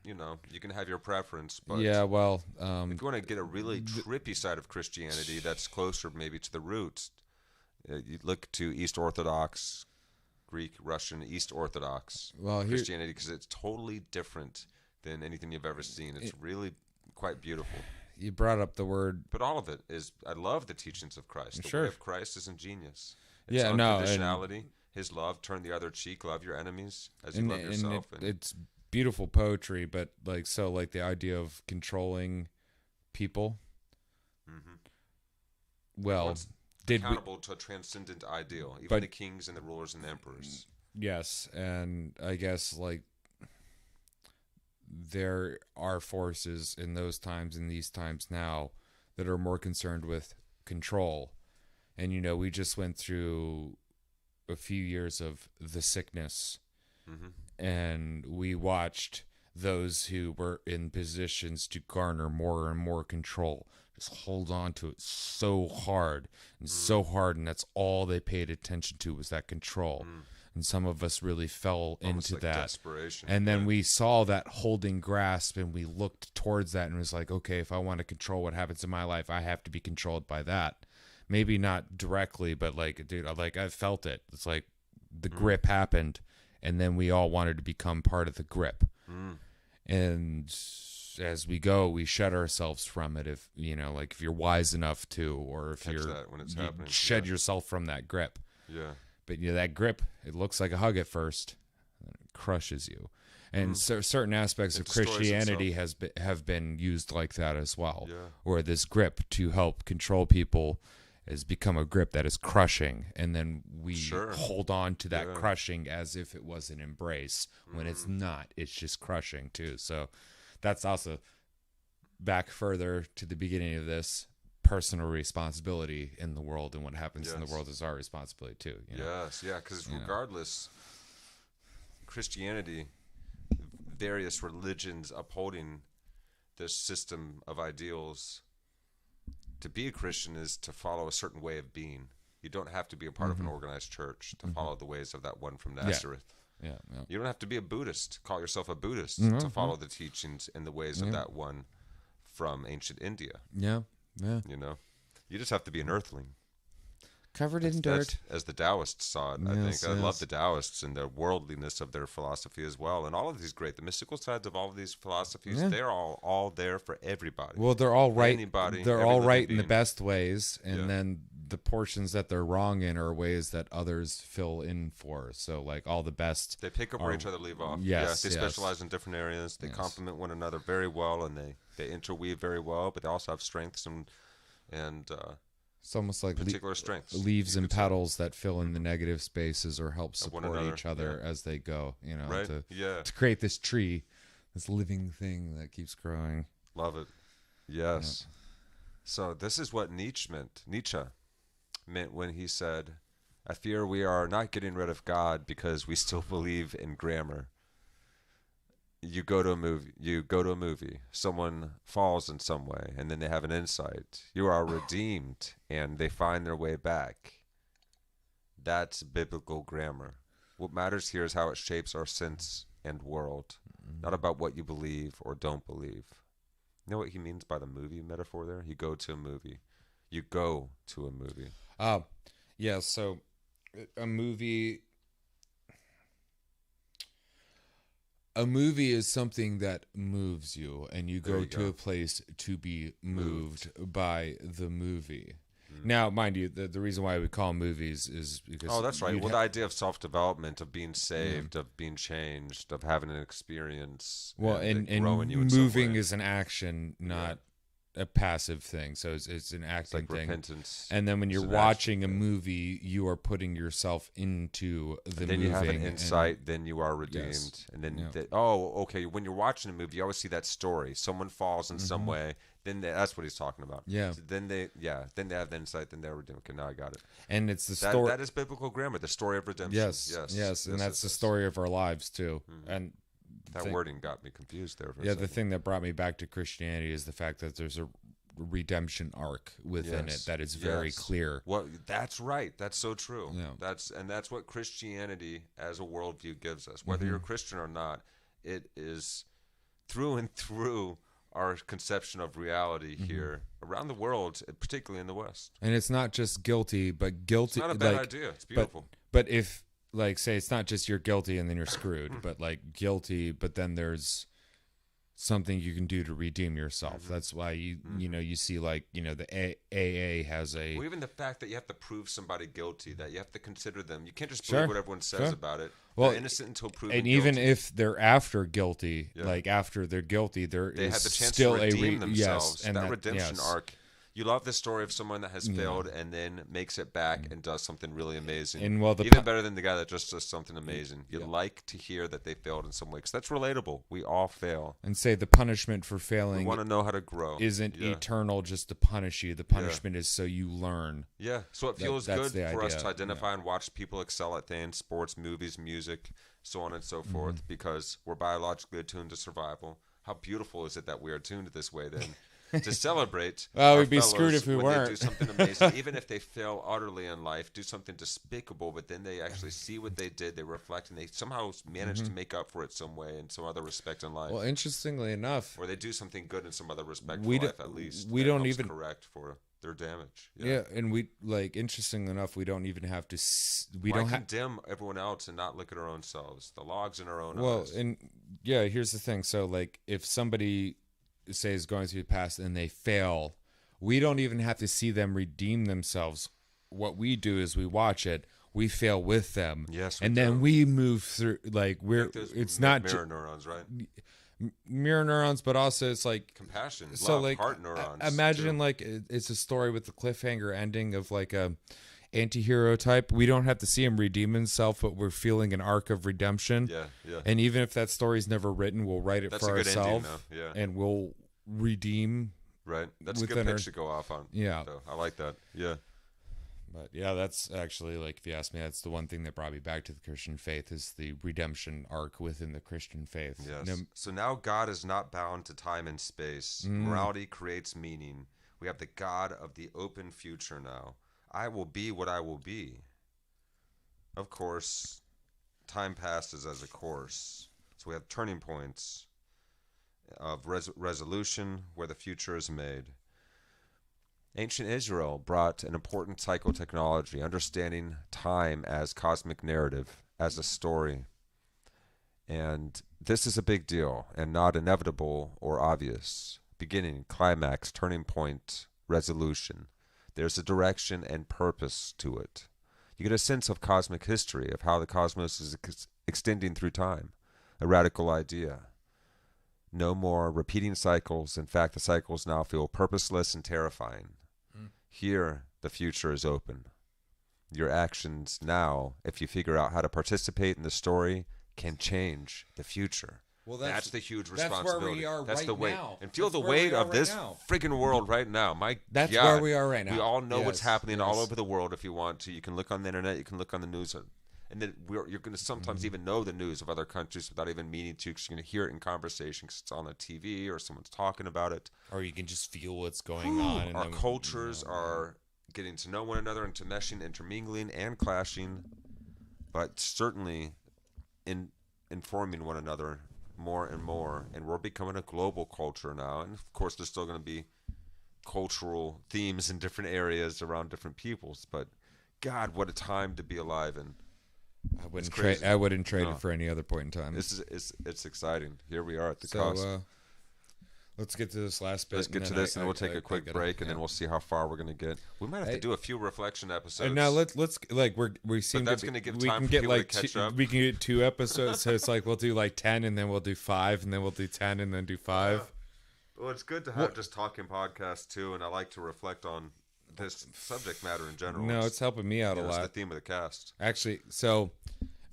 You know, you can have your preference, but if you want to get a really trippy side of Christianity that's closer maybe to the roots, you look to East Orthodox. Greek, Russian, East Orthodox Christianity, because it's totally different than anything you've ever seen. It's really quite beautiful. You brought up the word, but all of it is. I love the teachings of Christ. The way of Christ is ingenious. It's yeah, unconditionality, His love, turn the other cheek, love your enemies as you love yourself. It's beautiful poetry, but like the idea of controlling people. Well. Accountable to a transcendent ideal, even the kings and the rulers and the emperors. Yes, and I guess like there are forces in those times, in these times now, that are more concerned with control. And we just went through a few years of the sickness, and we watched those who were in positions to garner more and more control just hold on to it so hard, and that's all they paid attention to was that control. And some of us really fell almost into like that desperation. And then we saw that holding grasp, and we looked towards that and was like, okay, if I want to control what happens in my life, I have to be controlled by that. Maybe not directly, but like, dude, I felt it. It's like the grip happened, and then we all wanted to become part of the grip. And as we go, we shed ourselves from it. If if you're wise enough to, or if you shed yourself from that grip. Yeah. But that grip, it looks like a hug at first, and it crushes you. And certain aspects of Christianity have been used like that as well. Yeah. Where this grip to help control people has become a grip that is crushing, and then we hold on to that crushing as if it was an embrace, when it's not. It's just crushing too. So that's also back further to the beginning of this. Personal responsibility in the world, and what happens in the world is our responsibility too. Yes, yeah, because regardless, Christianity, various religions upholding this system of ideals. To be a Christian is to follow a certain way of being. You don't have to be a part of an organized church to follow the ways of that one from Nazareth. Yeah. You don't have to be a Buddhist, call yourself a Buddhist, to follow the teachings and the ways of that one from ancient India. Yeah. You know, you just have to be an earthling. Covered in dirt. As the Taoists saw it, I think. I love the Taoists and the worldliness of their philosophy as well. And all of these the mystical sides of all of these philosophies, they're all there for everybody. Well, they're all right. Anybody, they're all right in the being. best ways. And then the portions that they're wrong in are ways that others fill in for. So, like, all the best. They pick up where each other leave off. Yes. They specialize in different areas. They complement one another very well, and they interweave very well, but they also have strengths and it's almost like particular strengths, leaves and petals that fill in the negative spaces or help support each other as they go, you know, to create this tree, this living thing that keeps growing. Love it. Yes. Yeah. So this is what Nietzsche meant when he said, I fear we are not getting rid of God because we still believe in grammar. You go to a movie, someone falls in some way, and then they have an insight. You are redeemed, and they find their way back. That's biblical grammar. What matters here is how it shapes our sense and world, not about what you believe or don't believe. You know what he means by the movie metaphor there? You go to a movie. You go to a movie. Yeah, so a movie is something that moves you, and you go to a place to be moved by the movie. Now, mind you, the reason why we call movies is because... Oh, that's right. Well, the idea of self-development, of being saved, of being changed, of having an experience. Well, and moving is an action, not a passive thing. So it's an acting thing. Repentance. And then when you're watching a movie, you are putting yourself into the movie. Then you have an insight, then you are redeemed. And then, okay, when you're watching a movie, you always see that story. Someone falls in some way. Then that's what he's talking about. Yeah. So then they have the insight. Then they're redeemed. Okay, now I got it. And it's the story. That is biblical grammar. The story of redemption. Yes. And that's the story of our lives too. And that wording got me confused there. The thing that brought me back to Christianity is the fact that there's a redemption arc within it that is very clear. Well, that's right. That's so true. Yeah. That's what Christianity as a worldview gives us. Whether you're a Christian or not, it is through and through our conception of reality here around the world, particularly in the West. And it's not just guilty, but guilty. It's not a bad idea. It's beautiful. But if, like, say it's not just you're guilty and then you're screwed, but like guilty, but then there's something you can do to redeem yourself. That's why you see, like, the AA has a... Well, even the fact that you have to prove somebody guilty, that you have to consider them. You can't just believe what everyone says about it. Well, they're innocent until proven and guilty. even if they're after guilty, like after they're guilty, they have the chance still to redeem themselves. And that redemption arc. You love the story of someone that has failed and then makes it back and does something really amazing. And even better than the guy that just does something amazing. You like to hear that they failed in some way, because that's relatable. We all fail. And say the punishment for failing. We want to know how to grow. Isn't eternal just to punish you. The punishment is so you learn. Yeah. So it feels good for us to identify and watch people excel at things, sports, movies, music, so on and so forth, because we're biologically attuned to survival. How beautiful is it that we are tuned this way then? To celebrate. Well, we'd be screwed if we weren't. They do something amazing, even if they fail utterly in life, do something despicable, but then they actually see what they did, they reflect, and they somehow manage to make up for it some way in some other respect in life. Well, interestingly enough, or they do something good in some other respect for life, at least. We don't even correct for their damage. Yeah, and we interestingly enough, we don't even have to. We don't condemn everyone else and not look at our own selves. The log's in our own eyes. Well, and here's the thing. So, like, if somebody say is going through the past and they fail, we don't even have to see them redeem themselves. What we do is we watch it, we fail with them, and then we move through. Like, it's not mirror neurons, right? Mirror neurons, but also it's like compassion, so love, like heart neurons. Imagine like it's a story with the cliffhanger ending of like a anti-hero type. We don't have to see him redeem himself, but we're feeling an arc of redemption. Yeah. And even if that story's never written, we'll write it for ourselves. And we'll redeem. Right. That's a good pitch to go off on. Yeah. So I like that. Yeah. But yeah, that's actually, like, if you ask me, that's the one thing that brought me back to the Christian faith is the redemption arc within the Christian faith. Yes. So now God is not bound to time and space. Morality creates meaning. We have the God of the open future now. I will be what I will be. Of course, time passes as a course. So we have turning points of resolution where the future is made. Ancient Israel brought an important psychotechnology, understanding time as cosmic narrative, as a story. And this is a big deal and not inevitable or obvious. Beginning, climax, turning point, resolution. There's a direction and purpose to it. You get a sense of cosmic history, of how the cosmos is extending through time. A radical idea. No more repeating cycles. In fact, the cycles now feel purposeless and terrifying. Here, the future is open. Your actions now, if you figure out how to participate in the story, can change the future. Well, that's the huge responsibility. That's where we are that's right the weight. now. And feel that's the weight of this friggin' world right now. That's God, where we are right now. We all know what's happening all over the world if you want to. You can look on the internet. You can look on the news. And then you're going to sometimes even know the news of other countries without even meaning to, because you're going to hear it in conversation because it's on the TV or someone's talking about it. Or you can just feel what's going on. And our cultures are getting to know one another, intermeshing, intermingling, and clashing, but certainly informing one another more and more. And we're becoming a global culture now. And of course, there's still going to be cultural themes in different areas around different peoples. But God, what a time to be alive in. I wouldn't trade it for any other point in time. It's exciting. Here we are at the cost. Let's get to this last bit. Let's get to this, and we'll take a quick break, and then we'll see how far we're gonna get. We might have to do a few reflection episodes. Now let's like we seem that's to gonna give we time can for get people like to catch up. We can get 2 episodes, so it's like we'll do like 10, and then we'll do 5, and then we'll do 10, and then do 5. Well, it's good to have just talking podcasts too, and I like to reflect on this subject matter in general. No, it's helping me out a lot. It's the theme of the cast. Actually, so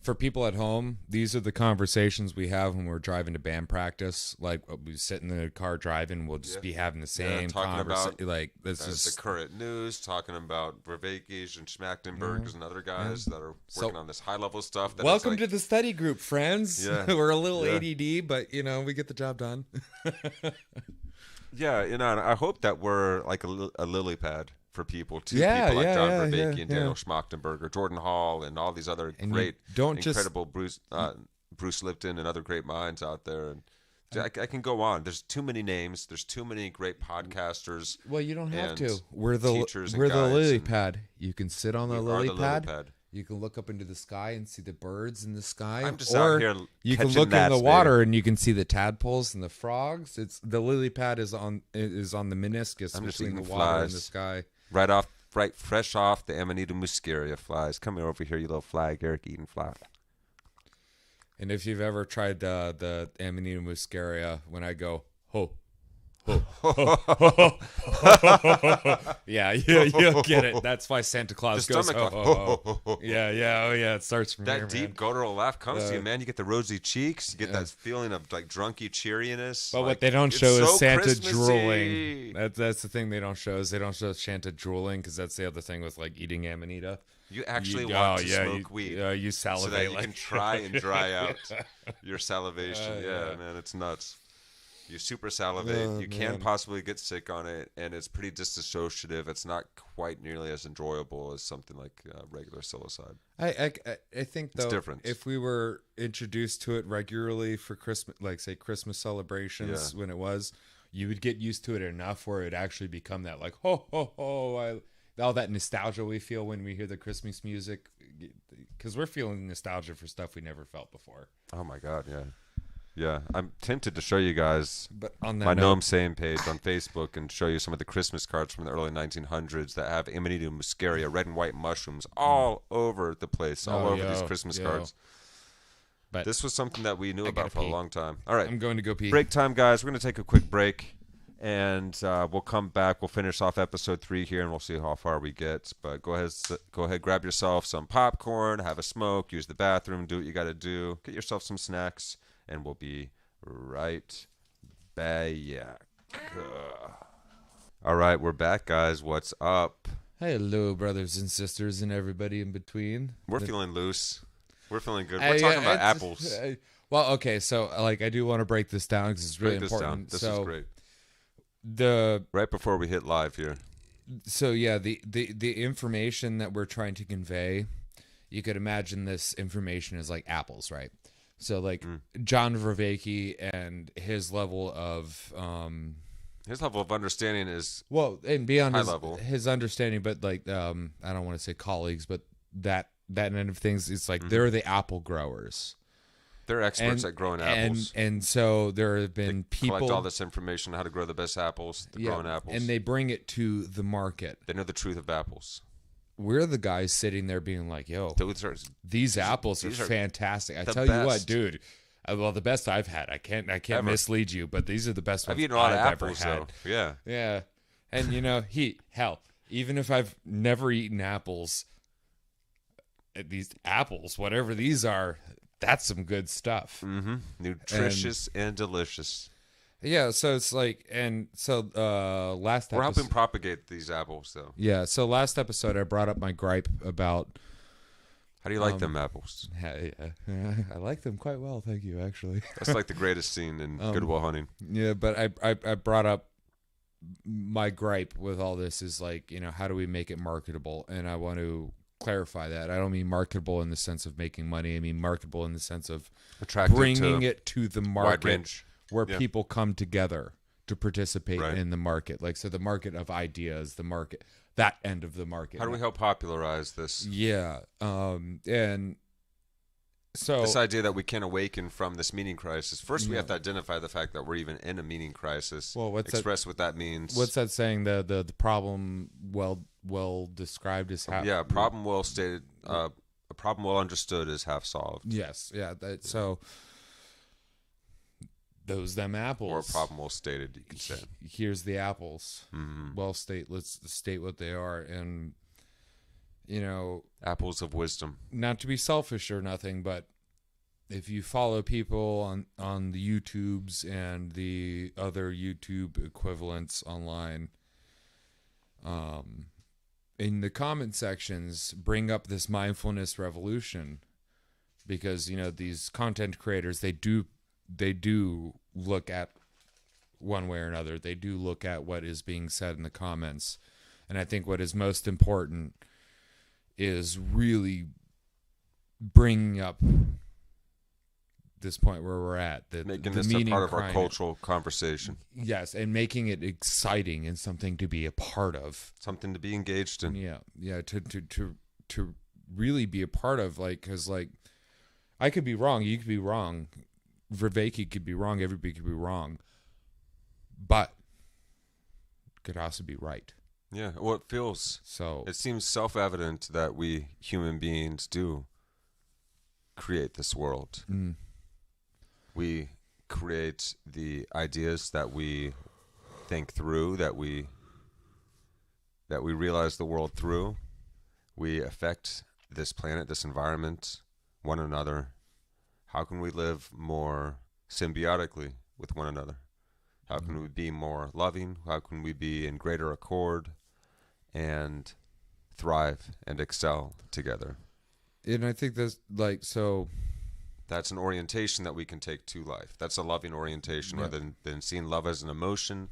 for people at home, these are the conversations we have when we're driving to band practice. Like we sit in the car driving, we'll just be having the same conversation. Like this is the current news, talking about Vervaeke and Schmachtenbergers and other guys that are working on this high level stuff. Welcome to the study group, friends. Yeah. We're a little ADD, but we get the job done. Yeah, and I hope that we're like a lily pad for people too. People like John Vervaeke and Daniel Schmachtenberger, Jordan Hall, and all these other incredible Bruce Lipton and other great minds out there. And I can go on. There's too many names. There's too many great podcasters. Well, you don't have to. We're the lily pad. You can sit on the lily pad. You can look up into the sky and see the birds in the sky. I'm just out here. You can look in the water and you can see the tadpoles and the frogs. It's the lily pad is on the meniscus between the water and the sky. Right fresh off the Amanita muscaria flies. Come over here, you little flag, Eric, eating fly. And if you've ever tried the Amanita muscaria, when I go ho. Yeah, you'll get it. That's why Santa Claus goes ho. Yeah. It starts from that deep guttural laugh comes to you, man. You get the rosy cheeks. You get that feeling of like drunky cheeriness. But what they don't show is Santa drooling. That's the thing they don't show is they don't show Santa drooling because that's the other thing with like eating Amanita. You actually want to smoke weed. You salivate so that you can try and dry out your salivation. Man, it's nuts. You super salivate. You can't possibly get sick on it, and it's pretty disassociative. It's not quite nearly as enjoyable as something like regular psilocybin. I think though, it's different. If we were introduced to it regularly for Christmas, like say Christmas celebrations, when it was, you would get used to it enough where it'd actually become that like ho ho ho. All that nostalgia we feel when we hear the Christmas music, because we're feeling nostalgia for stuff we never felt before. Oh my God, yeah. Yeah, I'm tempted to show you guys on that my Noam Same page on Facebook and show you some of the Christmas cards from the early 1900s that have Amanita muscaria, red and white mushrooms all over the place, all over these Christmas cards. But this was something that we knew about for a long time. All right. I'm going to go pee. Break time, guys. We're going to take a quick break, and we'll come back. We'll finish off episode 3 here, and we'll see how far we get. But go ahead, grab yourself some popcorn, have a smoke, use the bathroom, do what you got to do. Get yourself some snacks. And we'll be right back. All right, we're back, guys. What's up? Hello, brothers and sisters, and everybody in between. We're feeling loose. We're feeling good. We're talking about apples. Well, okay, so like I do want to break this down because it's really important. This is great. Right before we hit live here. So yeah, the information that we're trying to convey, you could imagine this information is like apples, right? So like John Vervaeke and his level of understanding is and beyond high level. His understanding, but like I don't want to say colleagues, but that end of things, it's like they're the apple growers. They're experts at growing apples. And so there have been people collect all this information on how to grow the best apples, growing apples. And they bring it to the market. They know the truth of apples. We're the guys sitting there being like, yo, these apples are fantastic. I tell you what, dude. Well, the best I've had. I can't mislead you, but these are the best ones I've eaten a lot of ever apples, had. though. Yeah. And even if I've never eaten apples, these apples, whatever these are, that's some good stuff. Mm-hmm. Nutritious and delicious. Yeah, so it's like, and so last episode, we're helping propagate these apples, though. Yeah, so last episode I brought up my gripe about. How do you like them apples? I like them quite well, thank you. Actually, that's like the greatest scene in Good Will Hunting. Yeah, but I brought up my gripe with all this is like, how do we make it marketable? And I want to clarify that. I don't mean marketable in the sense of making money. I mean marketable in the sense of bringing it to the market where people come together to participate in the market. Like, so the market of ideas, the market, that end of the market. How do we help popularize this? Yeah. And so this idea that we can awaken from this meaning crisis. First, we have to identify the fact that we're even in a meaning crisis. Well, express what that means. What's that saying? The problem well described is half. Yeah, problem well stated. A problem well understood is half solved. Yes. Yeah. So them apples. Or a problem well stated, you could say. Here's the apples. Mm-hmm. Let's state what they are, and apples of wisdom. Not to be selfish or nothing, but if you follow people on the YouTubes and the other YouTube equivalents online, in the comment sections, bring up this mindfulness revolution, because these content creators, they do look at one way or another. They do look at what is being said in the comments, and I think what is most important is really bringing up this point where we're at, making this a part of our cultural conversation. Yes, and making it exciting and something to be a part of, something to be engaged in. Yeah, to really be a part of, because I could be wrong, you could be wrong, Vervaeke could be wrong, everybody could be wrong, but could also be right. Yeah, well, it seems self-evident that we human beings do create this world. We create the ideas that we think through, that we realize the world through. We affect this planet, this environment, one another. How can we live more symbiotically with one another? How can we be more loving? How can we be in greater accord and thrive and excel together? And I think that's that's an orientation that we can take to life. That's a loving orientation rather than seeing love as an emotion.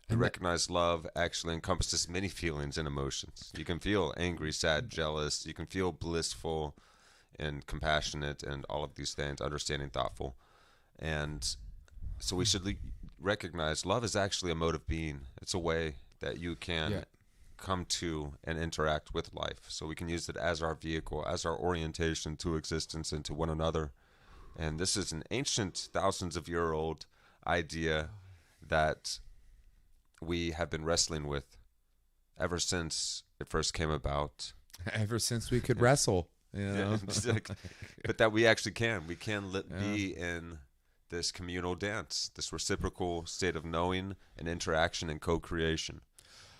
We recognize love actually encompasses many feelings and emotions. You can feel angry, sad, jealous. You can feel blissful and compassionate and all of these things, understanding, thoughtful. And so we should recognize love is actually a mode of being. It's a way that you can come to and interact with life. So we can use it as our vehicle, as our orientation to existence and to one another. And this is an ancient, thousands of year old idea that we have been wrestling with ever since it first came about. Ever since we could wrestle. But that we actually can. We can be in this communal dance, this reciprocal state of knowing and interaction and co-creation.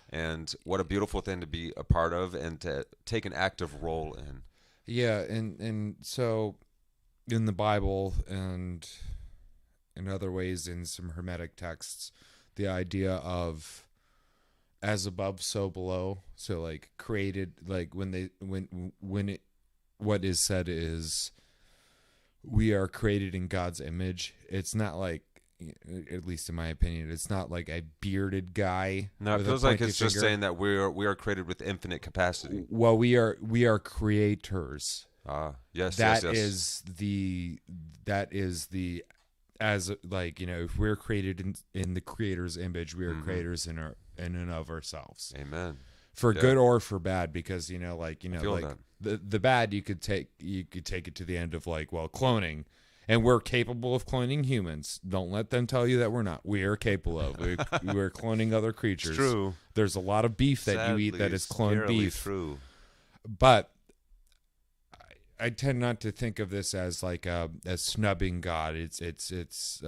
And what a beautiful thing to be a part of and to take an active role in. Yeah, and so in the Bible and in other ways in some Hermetic texts, the idea of as above, so below. So like created, like what is said is we are created in God's image. It's not like, at least in my opinion, it's not like a bearded guy. No, it feels like it's just saying that we are created with infinite capacity. Well, we are creators. Yes, that yes. is the as like, if we're created in the Creator's image, we are creators in and of ourselves. Amen. For good or for bad, because that. the bad you could take it to the end of like, well, cloning. And we're capable of cloning humans. Don't let them tell you that we're not. We are capable of. We're cloning other creatures. It's true. There's a lot of beef that you eat that is cloned beef. True. But I tend not to think of this as like as snubbing God. It's what's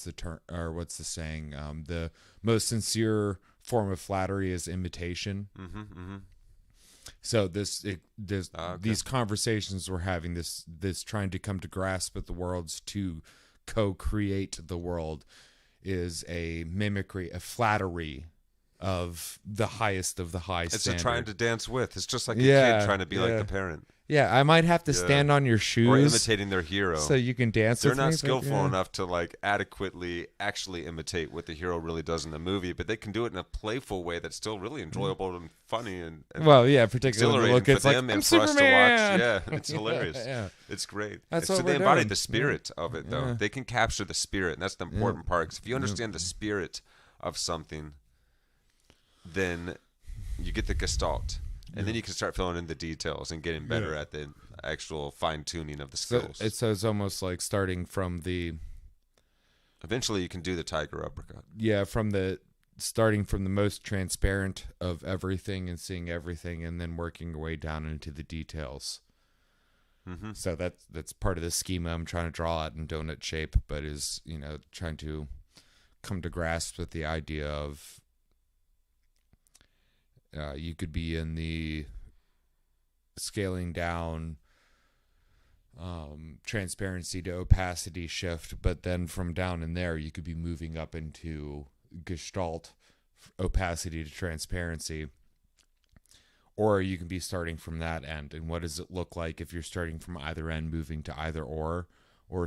the term, or what's the saying? The most sincere form of flattery is imitation. Mm-hmm, mm-hmm. So these conversations we're having, this trying to come to grasp at the worlds to co-create the world, is a mimicry, a flattery of the highest of the high standard. It's a trying to dance with. It's just like a kid trying to be like the parent. Yeah, I might have to stand on your shoes. Or imitating their hero. So you can dance with me. They're not skillful enough to like adequately actually imitate what the hero really does in the movie, but they can do it in a playful way that's still really enjoyable and funny and well, yeah, particularly look, it's like, them and for us to watch. Yeah, it's hilarious. Yeah. It's great. That's so what they we're embody doing. the spirit of it, though. They can capture the spirit, and that's the important part. 'Cause if you understand the spirit of something, then you get the gestalt. And then you can start filling in the details and getting better at the actual fine-tuning of the skills. So it's almost like starting from the... Eventually you can do the tiger uppercut. Yeah, starting from the most transparent of everything and seeing everything, and then working your way down into the details. Mm-hmm. So that's part of the schema I'm trying to draw out in donut shape, but is, trying to come to grasp with the idea of you could be in the scaling down transparency to opacity shift, but then from down in there you could be moving up into gestalt opacity to transparency, or you can be starting from that end. And what does it look like if you're starting from either end, moving to either or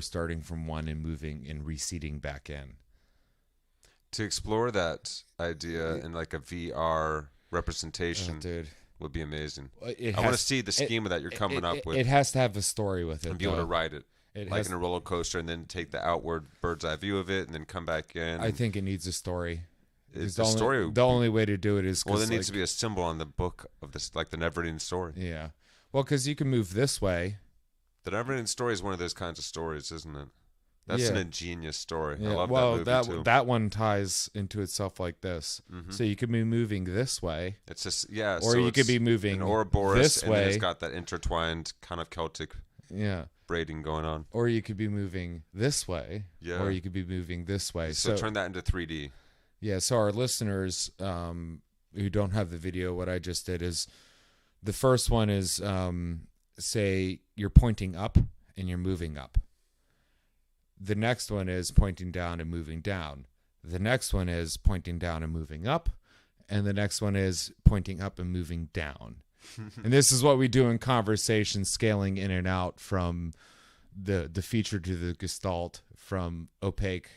starting from one and moving and receding back in? To explore that idea in like a VR representation would be amazing. I want to see the schema that you're coming up with. It has to have a story with it, and be able to ride it like in a roller coaster, and then take the outward bird's eye view of it, and then come back in. I think it needs a story. The only way to do it is there needs to be a symbol on the book of this, like the never-ending story. Yeah, well, because you can move this way. The never-ending story is one of those kinds of stories, isn't it? That's an ingenious story. Yeah. I love that movie too. That one ties into itself like this. Mm-hmm. So you could be moving this way. It's just or so you could be moving an Ouroboros, this way. And it's got that intertwined kind of Celtic braiding going on. Or you could be moving this way. Yeah. Or you could be moving this way. So turn that into 3D. Yeah. So our listeners who don't have the video, what I just did is the first one is say you're pointing up and you're moving up. The next one is pointing down and moving down. The next one is pointing down and moving up. And the next one is pointing up and moving down. And this is what we do in conversation, scaling in and out from the feature to the gestalt, from opaque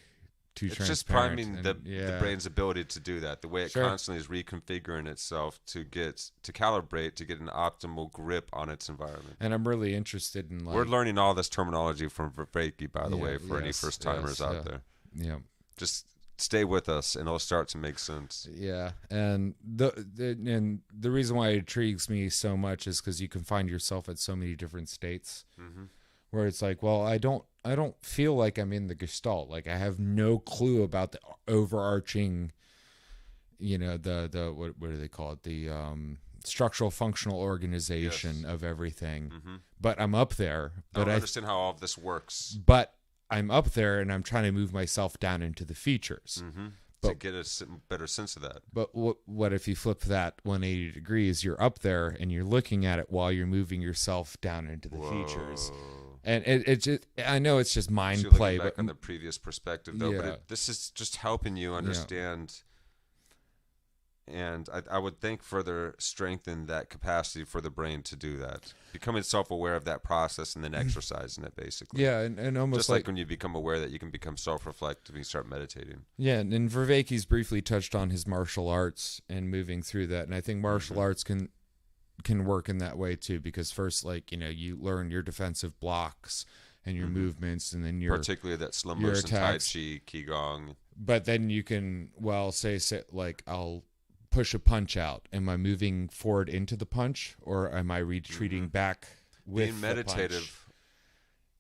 to transparent. It's just priming the brain's ability to do that. The way it constantly is reconfiguring itself to calibrate, to get an optimal grip on its environment. And I'm really interested in we're learning all this terminology from Vervaeke, by the way, for any first timers out there. Yeah. Just stay with us and it'll start to make sense. Yeah. And the reason why it intrigues me so much is because you can find yourself at so many different states. Mm-hmm. Where it's like, well, I don't feel like I'm in the gestalt. Like I have no clue about the overarching, the what do they call it? The structural functional organization of everything. Mm-hmm. But I'm up there. But I understand how all of this works. But I'm up there and I'm trying to move myself down into the features. Mm-hmm. To get a better sense of that. But what if you flip that 180 degrees? You're up there and you're looking at it while you're moving yourself down into the features. And it just, I know it's just mind play, back on the previous perspective though, but this is just helping you understand And I would think further strengthen that capacity for the brain to do that. Becoming self-aware of that process and then exercising it, basically. Yeah, and almost just like when you become aware that you can become self-reflective and you start meditating. Yeah, and Vervaeke's briefly touched on his martial arts and moving through that. And I think martial arts can work in that way too, because first, like, you learn your defensive blocks and your movements, and then your particularly that slow motion Tai Chi, Qigong. But then you can, say like, I'll push a punch out. Am I moving forward into the punch, or am I retreating back with being meditative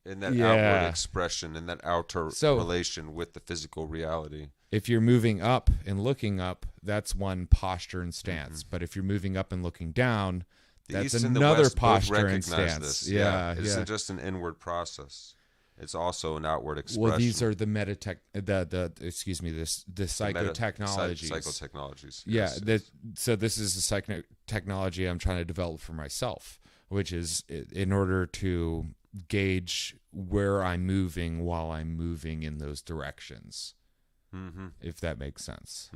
in that Yeah. outward expression, in that outer relation with the physical reality? If you're moving up and looking up, that's one posture and stance. But if you're moving up and looking down, that's another posture and stance. This. Yeah, It isn't just an inward process. It's also an outward expression. Well, these are the the psychotechnologies. Psychotechnologies. Yeah. So this is the psychotechnology I'm trying to develop for myself, which is in order to gauge where I'm moving while I'm moving in those directions. If that makes sense.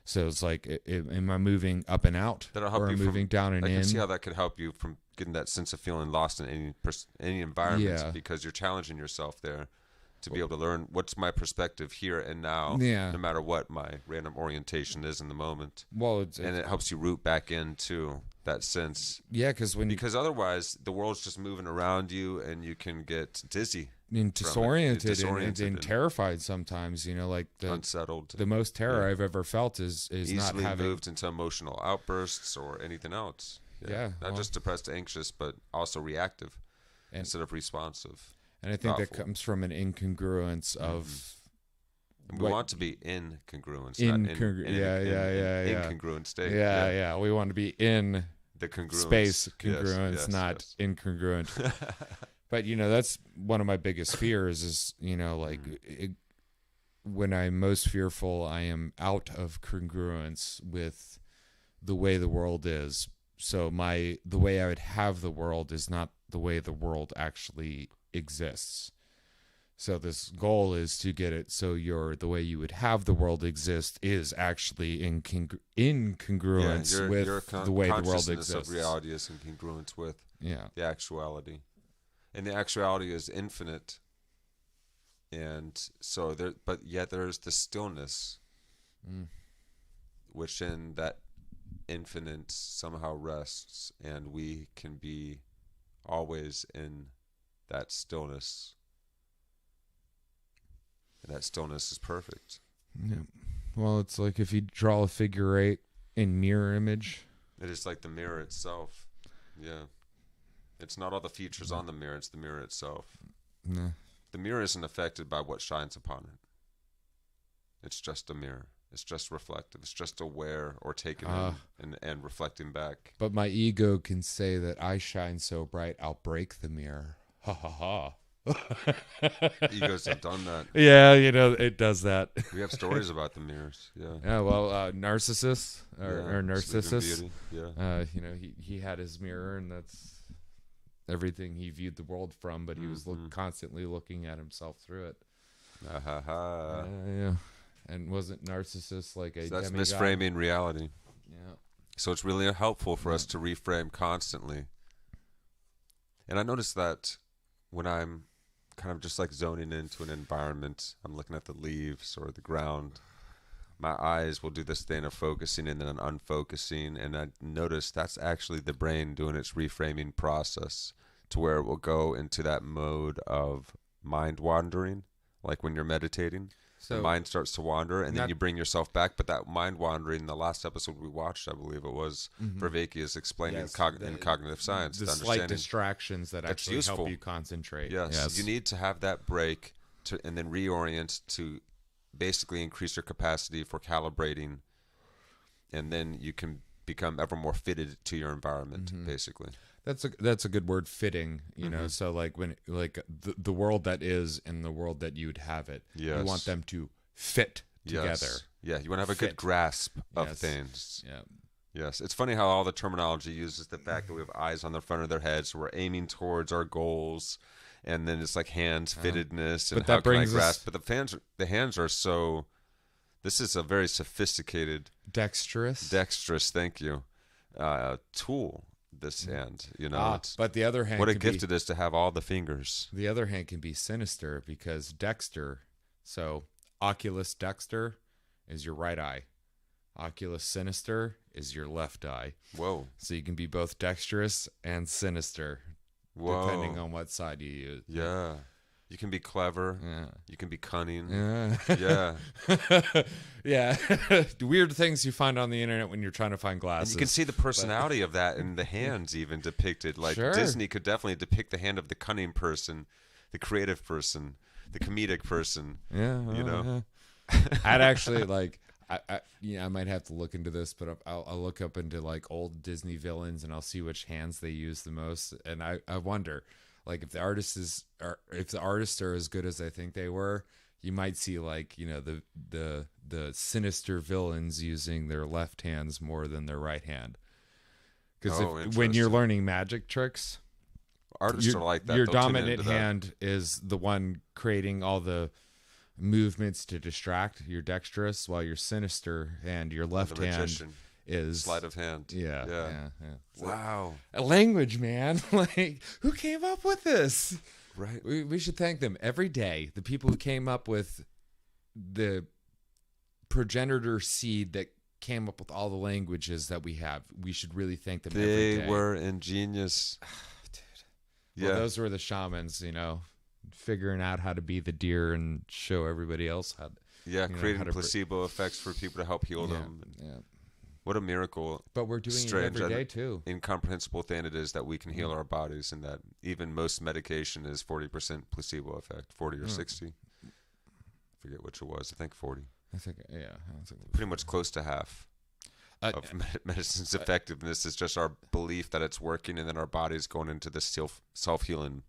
So it's like, am I moving up and out, That'll help or you moving down and in? I can see how that could help you from getting that sense of feeling lost in any environment, because you're challenging yourself there to be able to learn what's my perspective here and now, no matter what my random orientation is in the moment. Well, and it helps you root back into that sense. Yeah, because otherwise the world's just moving around you, and you can get dizzy. And disoriented and terrified sometimes, like unsettled. The most terror I've ever felt is easily not having moved into emotional outbursts or anything else. Not just depressed, anxious, but also reactive instead of responsive. And I think that comes from an incongruence of. And we want to be in congruence, incongruent state. Yeah. We want to be in the congruence space congruence, not incongruent. But that's one of my biggest fears is when I'm most fearful, I am out of congruence with the way the world is. So the way I would have the world is not the way the world actually exists. So this goal is to get it so the way you would have the world exist is actually in congruence with the way the world exists. Of reality is in congruence with the actuality. And the actuality is infinite, and so but yet there's the stillness, which in that infinite somehow rests, and we can be always in that stillness. And that stillness is perfect. Yeah. Well, it's like if you draw a figure 8 in mirror image. It is like the mirror itself. Yeah. It's not all the features on the mirror, it's the mirror itself. No. The mirror isn't affected by what shines upon it. It's just a mirror. It's just reflective. It's just aware or taking in and reflecting back. But my ego can say that I shine so bright, I'll break the mirror. Ha ha ha. Egos have done that. Yeah, it does that. We have stories about the mirrors. Yeah. Yeah. Well, Narcissus or Narcissus. Yeah. He had his mirror, and that's everything he viewed the world from, but he was constantly looking at himself through it. Yeah. And wasn't Narcissus like a that's demigod? Misframing reality. Yeah. So it's really helpful for us to reframe constantly. And I noticed that when I'm kind of just like zoning into an environment, I'm looking at the leaves or the ground, my eyes will do this thing of focusing and then unfocusing, and I notice that's actually the brain doing its reframing process to where it will go into that mode of mind wandering, like when you're meditating. So the mind starts to wander, and then you bring yourself back. But that mind wandering, the last episode we watched, I believe it was, Vervaeke is explaining in cognitive science. The slight distractions that actually help you concentrate. Yes. You need to have that break and then reorient to basically increase your capacity for calibrating, and then you can become ever more fitted to your environment, basically. That's a good word, fitting, know. So like when the world that is and the world that you'd have it, you want them to fit together. Yeah, you want to have a good grasp of things. Yeah. Yes, it's funny how all the terminology uses the fact that we have eyes on the front of their heads, so we're aiming towards our goals, and then it's like hands fittedness and how can I grasp. But the hands are so This is a very sophisticated, dexterous, thank you, tool. This hand, but the other hand, what a gift it is to have all the fingers. The other hand can be sinister because dexter. So oculus dexter is your right eye. Oculus sinister is your left eye. Whoa! So you can be both dexterous and sinister, depending on what side you use. Yeah. You can be clever. Yeah. You can be cunning. Yeah. Yeah. Weird things you find on the internet when you're trying to find glasses. And you can see the personality of that in the hands even depicted. Like Disney could definitely depict the hand of the cunning person, the creative person, the comedic person. Yeah. I'd actually I might have to look into this, but I'll look up into like old Disney villains and I'll see which hands they use the most. And I wonder, like, if the artists are as good as I think they were, you might see like, the sinister villains using their left hands more than their right hand. Because when you're learning magic tricks, artists are like that. Your dominant hand is the one creating all the movements to distract. Your dexterous, while your sinister and your left hand is sleight of hand. Yeah. Wow. A language, man. Like, who came up with this? Right. We should thank them every day. The people who came up with the progenitor seed that came up with all the languages that we have. We should really thank them every day. They were ingenious. Dude. Yeah. Well, those were the shamans, figuring out how to be the deer and show everybody else how. Creating placebo effects for people to help heal them. Yeah. What a miracle. But we're doing it every day too. Incomprehensible thing it is that we can heal our bodies, and that even most medication is 40% placebo effect, 40 or 60. Forget which it was. I think 40. I think pretty much close to half of medicine's effectiveness is just our belief that it's working, and then our body's going into this self-healing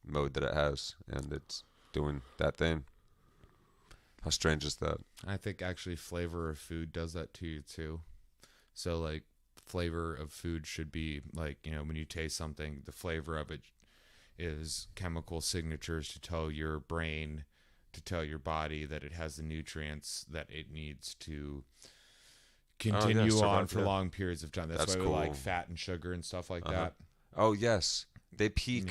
mode that it has, and it's doing that thing. How strange is that? I think actually flavor of food does that to you too. So like flavor of food should be like, when you taste something, the flavor of it is chemical signatures to tell your brain, to tell your body that it has the nutrients that it needs to continue on for long periods of time. That's why we like fat and sugar and stuff like that. Oh yes. They peak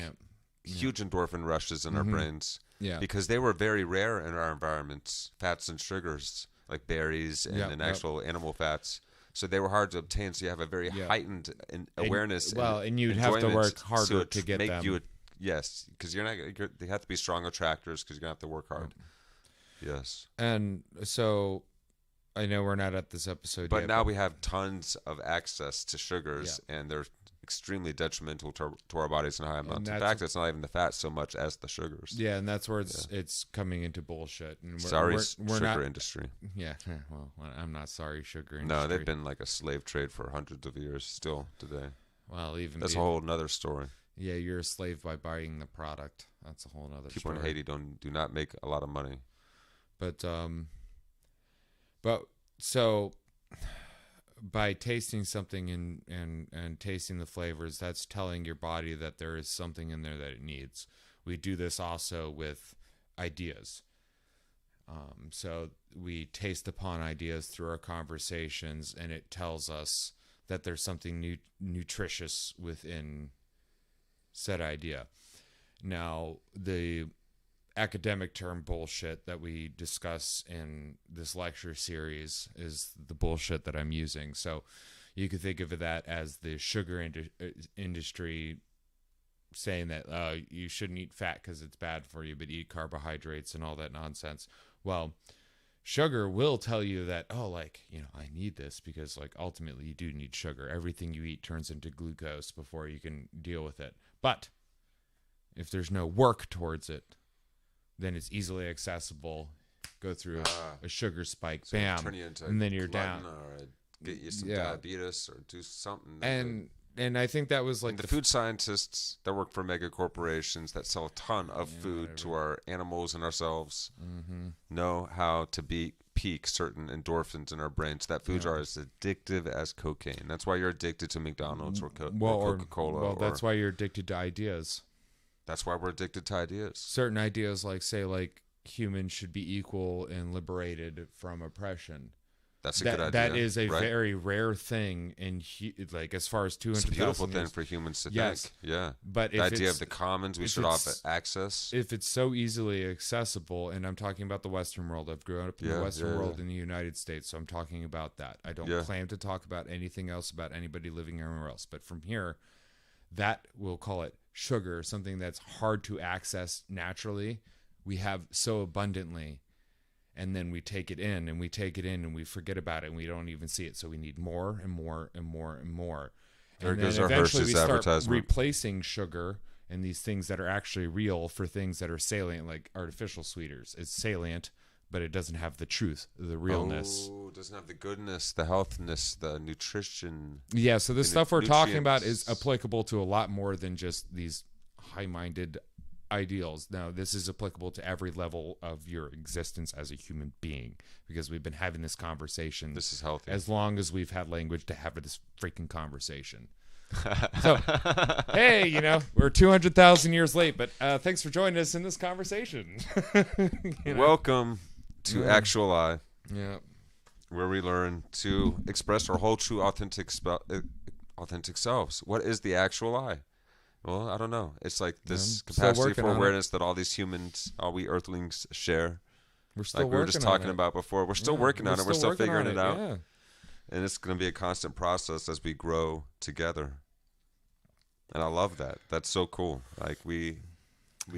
huge endorphin rushes in our brains. Yeah. Because they were very rare in our environments, fats and sugars, like berries and actual animal fats. So they were hard to obtain. So you have a very heightened awareness. And you'd have to work harder to get them. Yes, because they have to be strong attractors because you're going to have to work hard. Yes. And so I know we're not at this episode yet. But now we have tons of access to sugars, and they're extremely detrimental to our bodies in high amounts. In fact, it's not even the fat so much as the sugars. Yeah, and that's where it's coming into bullshit. And we're sugar industry. Yeah, well, I'm not sorry, sugar industry. No, they've been like a slave trade for hundreds of years still today. Well, that's a whole nother story. Yeah, you're a slave by buying the product. That's a whole other story. People in Haiti do not make a lot of money. But so by tasting something and tasting the flavors, that's telling your body that there is something in there that it needs. We do this also with ideas. So we taste upon ideas through our conversations, and it tells us that there's something nutritious within said idea. Now, the academic term bullshit that we discuss in this lecture series is the bullshit that I'm using. So you could think of that as the sugar industry saying that you shouldn't eat fat because it's bad for you, but eat carbohydrates and all that nonsense. Well, sugar will tell you that, I need this because ultimately you do need sugar. Everything you eat turns into glucose before you can deal with it. But if there's no work towards it, then it's easily accessible. Go through a sugar spike, so bam, and then you're down. Or get you some diabetes or do something. And I think that was like the food scientists that work for mega corporations that sell a ton of food to our animals and ourselves know how to peak certain endorphins in our brains. That foods are as addictive as cocaine. That's why you're addicted to McDonald's or Coca-Cola. Well, that's why you're addicted to ideas. That's why we're addicted to ideas. Certain ideas, like humans should be equal and liberated from oppression. That's a good idea. That is a right? very rare thing in like as far as 200,000 It's a beautiful years. thing for humans to Yes. think. Yeah. But The idea of the commons we should all have access. If it's so easily accessible, and I'm talking about the Western world. I've grown up in the Western world in the United States, so I'm talking about that. I don't claim to talk about anything else about anybody living anywhere else. But from here, that we'll call it sugar, something that's hard to access naturally, we have so abundantly. And then we take it in and we take it in and we forget about it and we don't even see it. So we need more and more and more and more. There And goes then our eventually Hershey's we start advertisement. replacing sugar and these things that are actually real for things that are salient, like artificial sweeteners. It's salient, but it doesn't have the truth, the realness. Oh, it doesn't have the goodness, the healthiness, the nutrition. Yeah, so the stuff we're nutrients. talking about is applicable to a lot more than just these high-minded ideals. No, this is applicable to every level of your existence as a human being, because we've been having this conversation. This is healthy. As long as we've had language to have this freaking conversation. So, hey, we're 200,000 years late, but thanks for joining us in this conversation. Welcome to Actuali. Yeah. Where we learn to express our whole true authentic selves. What is the actual I? Well, I don't know. It's like this capacity for awareness that all these humans, all we earthlings share. We're still like we were just talking about before. We're still working on it. We're still figuring it out. Yeah. And it's going to be a constant process as we grow together. And I love that. That's so cool. Like we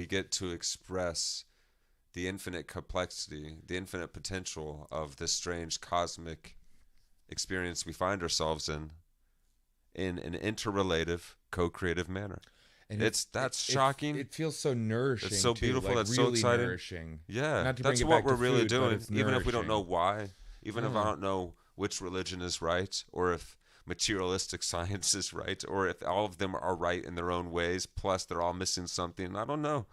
get to express the infinite complexity, the infinite potential of this strange cosmic experience we find ourselves in an interrelative, co-creative manner. And that's shocking. It feels so nourishing. It's so beautiful. Like that's really so exciting. Nourishing. Yeah, that's what we're really doing. Even if we don't know why, even if I don't know which religion is right, or if materialistic science is right, or if all of them are right in their own ways, plus they're all missing something. I don't know.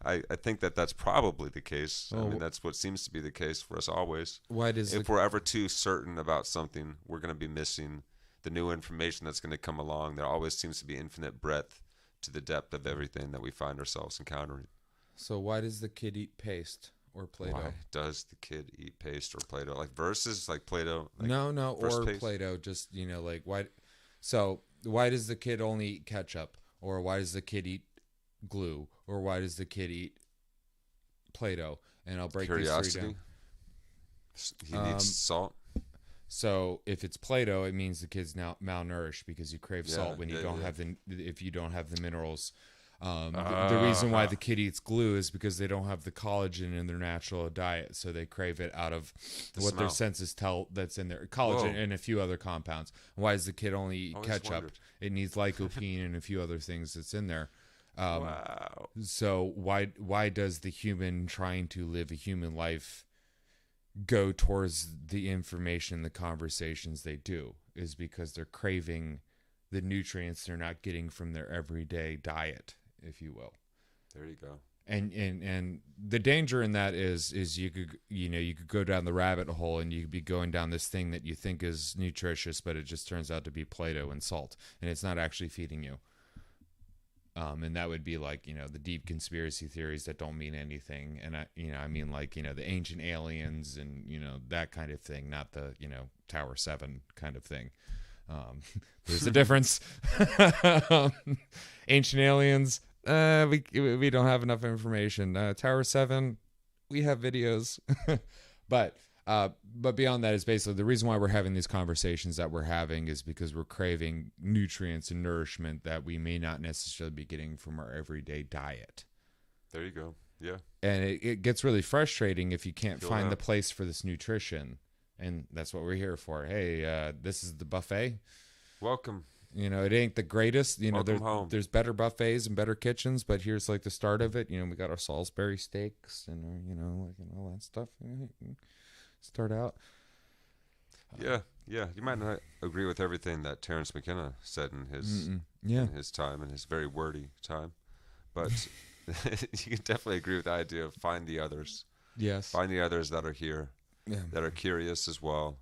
I think that's probably the case. I mean, that's what seems to be the case for us always. If we're ever too certain about something, we're going to be missing the new information that's going to come along. There always seems to be infinite breadth to the depth of everything that we find ourselves encountering. So why does the kid eat paste or Play-Doh? Why does the kid eat paste or Play-Doh? Like versus like Play-Doh? Like no, or paste? Play-Doh. Just, like why? So why does the kid only eat ketchup? Or why does the kid eat glue? Or why does the kid eat Play-Doh? And I'll break these three down. He needs salt. So if it's Play-Doh, it means the kid's now malnourished because you crave salt when you don't have if you don't have the minerals. The reason why the kid eats glue is because they don't have the collagen in their natural diet, so they crave it out of what their senses tell that's in there. Collagen and a few other compounds. Why does the kid only eat ketchup? Wondered. It needs lycopene and a few other things that's in there. Wow. So why does the human trying to live a human life go towards the information, the conversations they do, is because they're craving the nutrients they're not getting from their everyday diet, if you will. There you go. And the danger in that is you could go down the rabbit hole and you could be going down this thing that you think is nutritious, but it just turns out to be Play-Doh and salt, and it's not actually feeding you. And that would be like, the deep conspiracy theories that don't mean anything. And I mean like, the ancient aliens and, that kind of thing, not the, Tower 7 kind of thing. There's a difference. Ancient aliens, we don't have enough information. Tower 7, we have videos. But beyond that is basically the reason why we're having these conversations that we're having is because we're craving nutrients and nourishment that we may not necessarily be getting from our everyday diet. There you go. Yeah. And it gets really frustrating if you can't find the place for this nutrition. And that's what we're here for. Hey, this is the buffet. Welcome. It ain't the greatest. There's better buffets and better kitchens, but here's like the start of it. We got our Salisbury steaks and all that stuff. Start out. Yeah. You might not agree with everything that Terrence McKenna said in his time, in his very wordy time, but you can definitely agree with the idea of find the others. Yes. Find the others that are here, that are curious as well.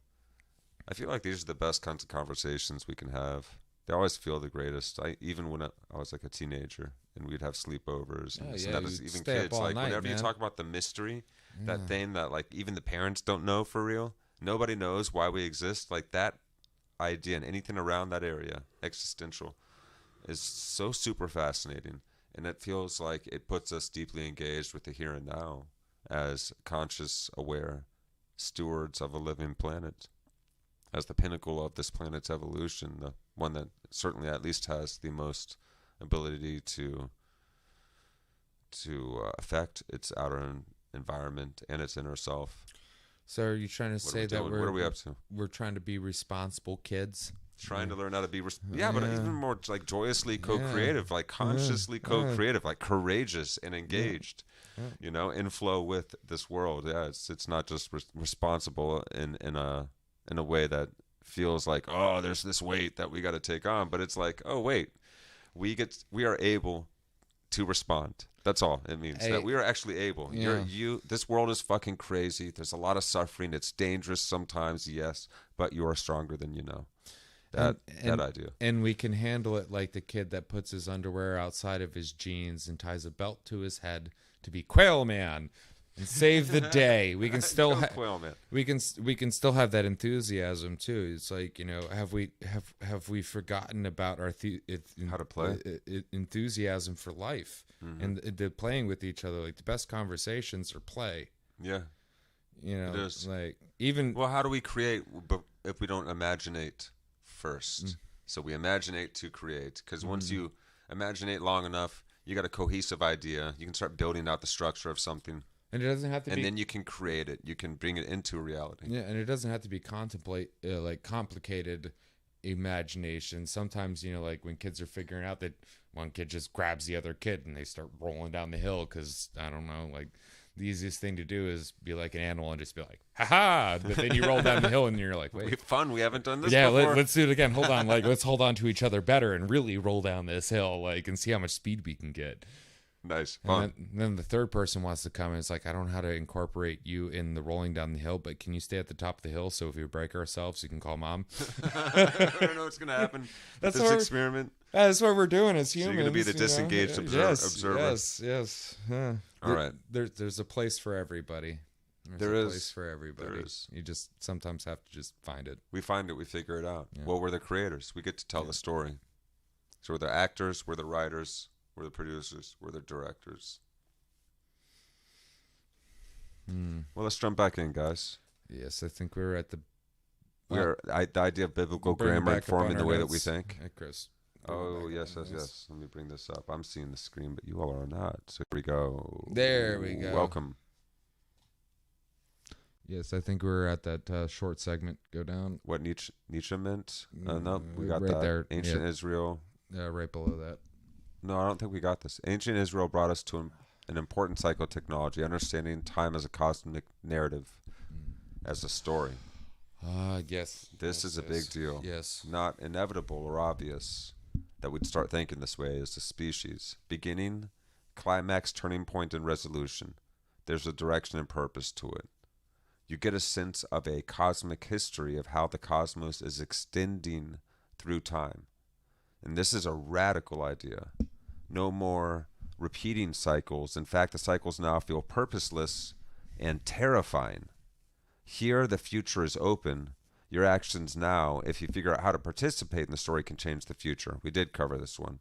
I feel like these are the best kinds of conversations we can have. They always feel the greatest. Even when I was like a teenager and we'd have sleepovers. And Oh this yeah, and that. you'd Even stay kids, up all like night, whenever man. you talk about the mystery, Yeah. that thing that like even the parents don't know for real. Nobody knows why we exist. Like that idea and anything around that area, existential, is so super fascinating. And it feels like it puts us deeply engaged with the here and now as conscious, aware stewards of a living planet, as the pinnacle of this planet's evolution, the one that certainly at least has the most ability to affect its outer environment and its inner self. So are you trying to say that what are we up to? we're trying to be responsible kids? Trying to learn how to be but even more like joyously co-creative, like consciously co-creative, like courageous and engaged, in flow with this world. It's not just responsible in a way that feels like, oh, there's this weight that we got to take on, but it's like, oh wait, we are able to respond. That's all it means. That we are actually able. This world is fucking crazy. There's a lot of suffering. It's dangerous sometimes, yes, but you are stronger than you know. That idea. And we can handle it like the kid that puts his underwear outside of his jeans and ties a belt to his head to be Quail Man and save the day. We can still Quail Man. we can still have that enthusiasm too. It's like, have we forgotten about our how to play enthusiasm for life and the playing with each other? Like the best conversations are play. Yeah, it is. Like even how do we create if we don't imaginate first? So we imaginate to create, because once you imaginate long enough, you got a cohesive idea. You can start building out the structure of something. And it doesn't have to be. And then you can create it. You can bring it into reality. Yeah, and it doesn't have to be complicated imagination. Sometimes, like when kids are figuring out that one kid just grabs the other kid and they start rolling down the hill because, I don't know, like the easiest thing to do is be like an animal and just be like, ha-ha! But then you roll down the hill and you're like, wait. Fun. We haven't done this before. Yeah, let's do it again. Hold on. Like, let's hold on to each other better and really roll down this hill, and see how much speed we can get. Nice. Fun. And then the third person wants to come and it's like, I don't know how to incorporate you in the rolling down the hill, but can you stay at the top of the hill so if we break ourselves, you can call mom? I don't know what's going to happen. That's this experiment. That's what we're doing as humans. So you're going to be the disengaged observer. Yes. All right. There's a place for everybody. There's a place for everybody. There is. You just sometimes have to just find it. We find it. We figure it out. Yeah. Well, we're the creators. We get to tell the story. So we're the actors. We're the writers. We're the producers. We're the directors. Well, let's jump back in, guys. Yes, I think we're at the... the idea of biblical grammar informing the way that we think. Hey, Chris. Oh, yes. Let me bring this up. I'm seeing the screen, but you all are not. So here we go. There we go. Welcome. Yes, I think we're at that short segment. Go down. What Nietzsche meant? No, we got right that. there. Ancient Israel. Right below that. No, I don't think we got this. Ancient Israel brought us to an important psychotechnology, understanding time as a cosmic narrative, as a story. Yes. This is a big deal. Yes. Not inevitable or obvious that we'd start thinking this way as a species. Beginning, climax, turning point, and resolution. There's a direction and purpose to it. You get a sense of a cosmic history of how the cosmos is extending through time. And this is a radical idea. No more repeating cycles. In fact, the cycles now feel purposeless and terrifying. Here, the future is open. Your actions now, if you figure out how to participate in the story, can change the future. We did cover this one.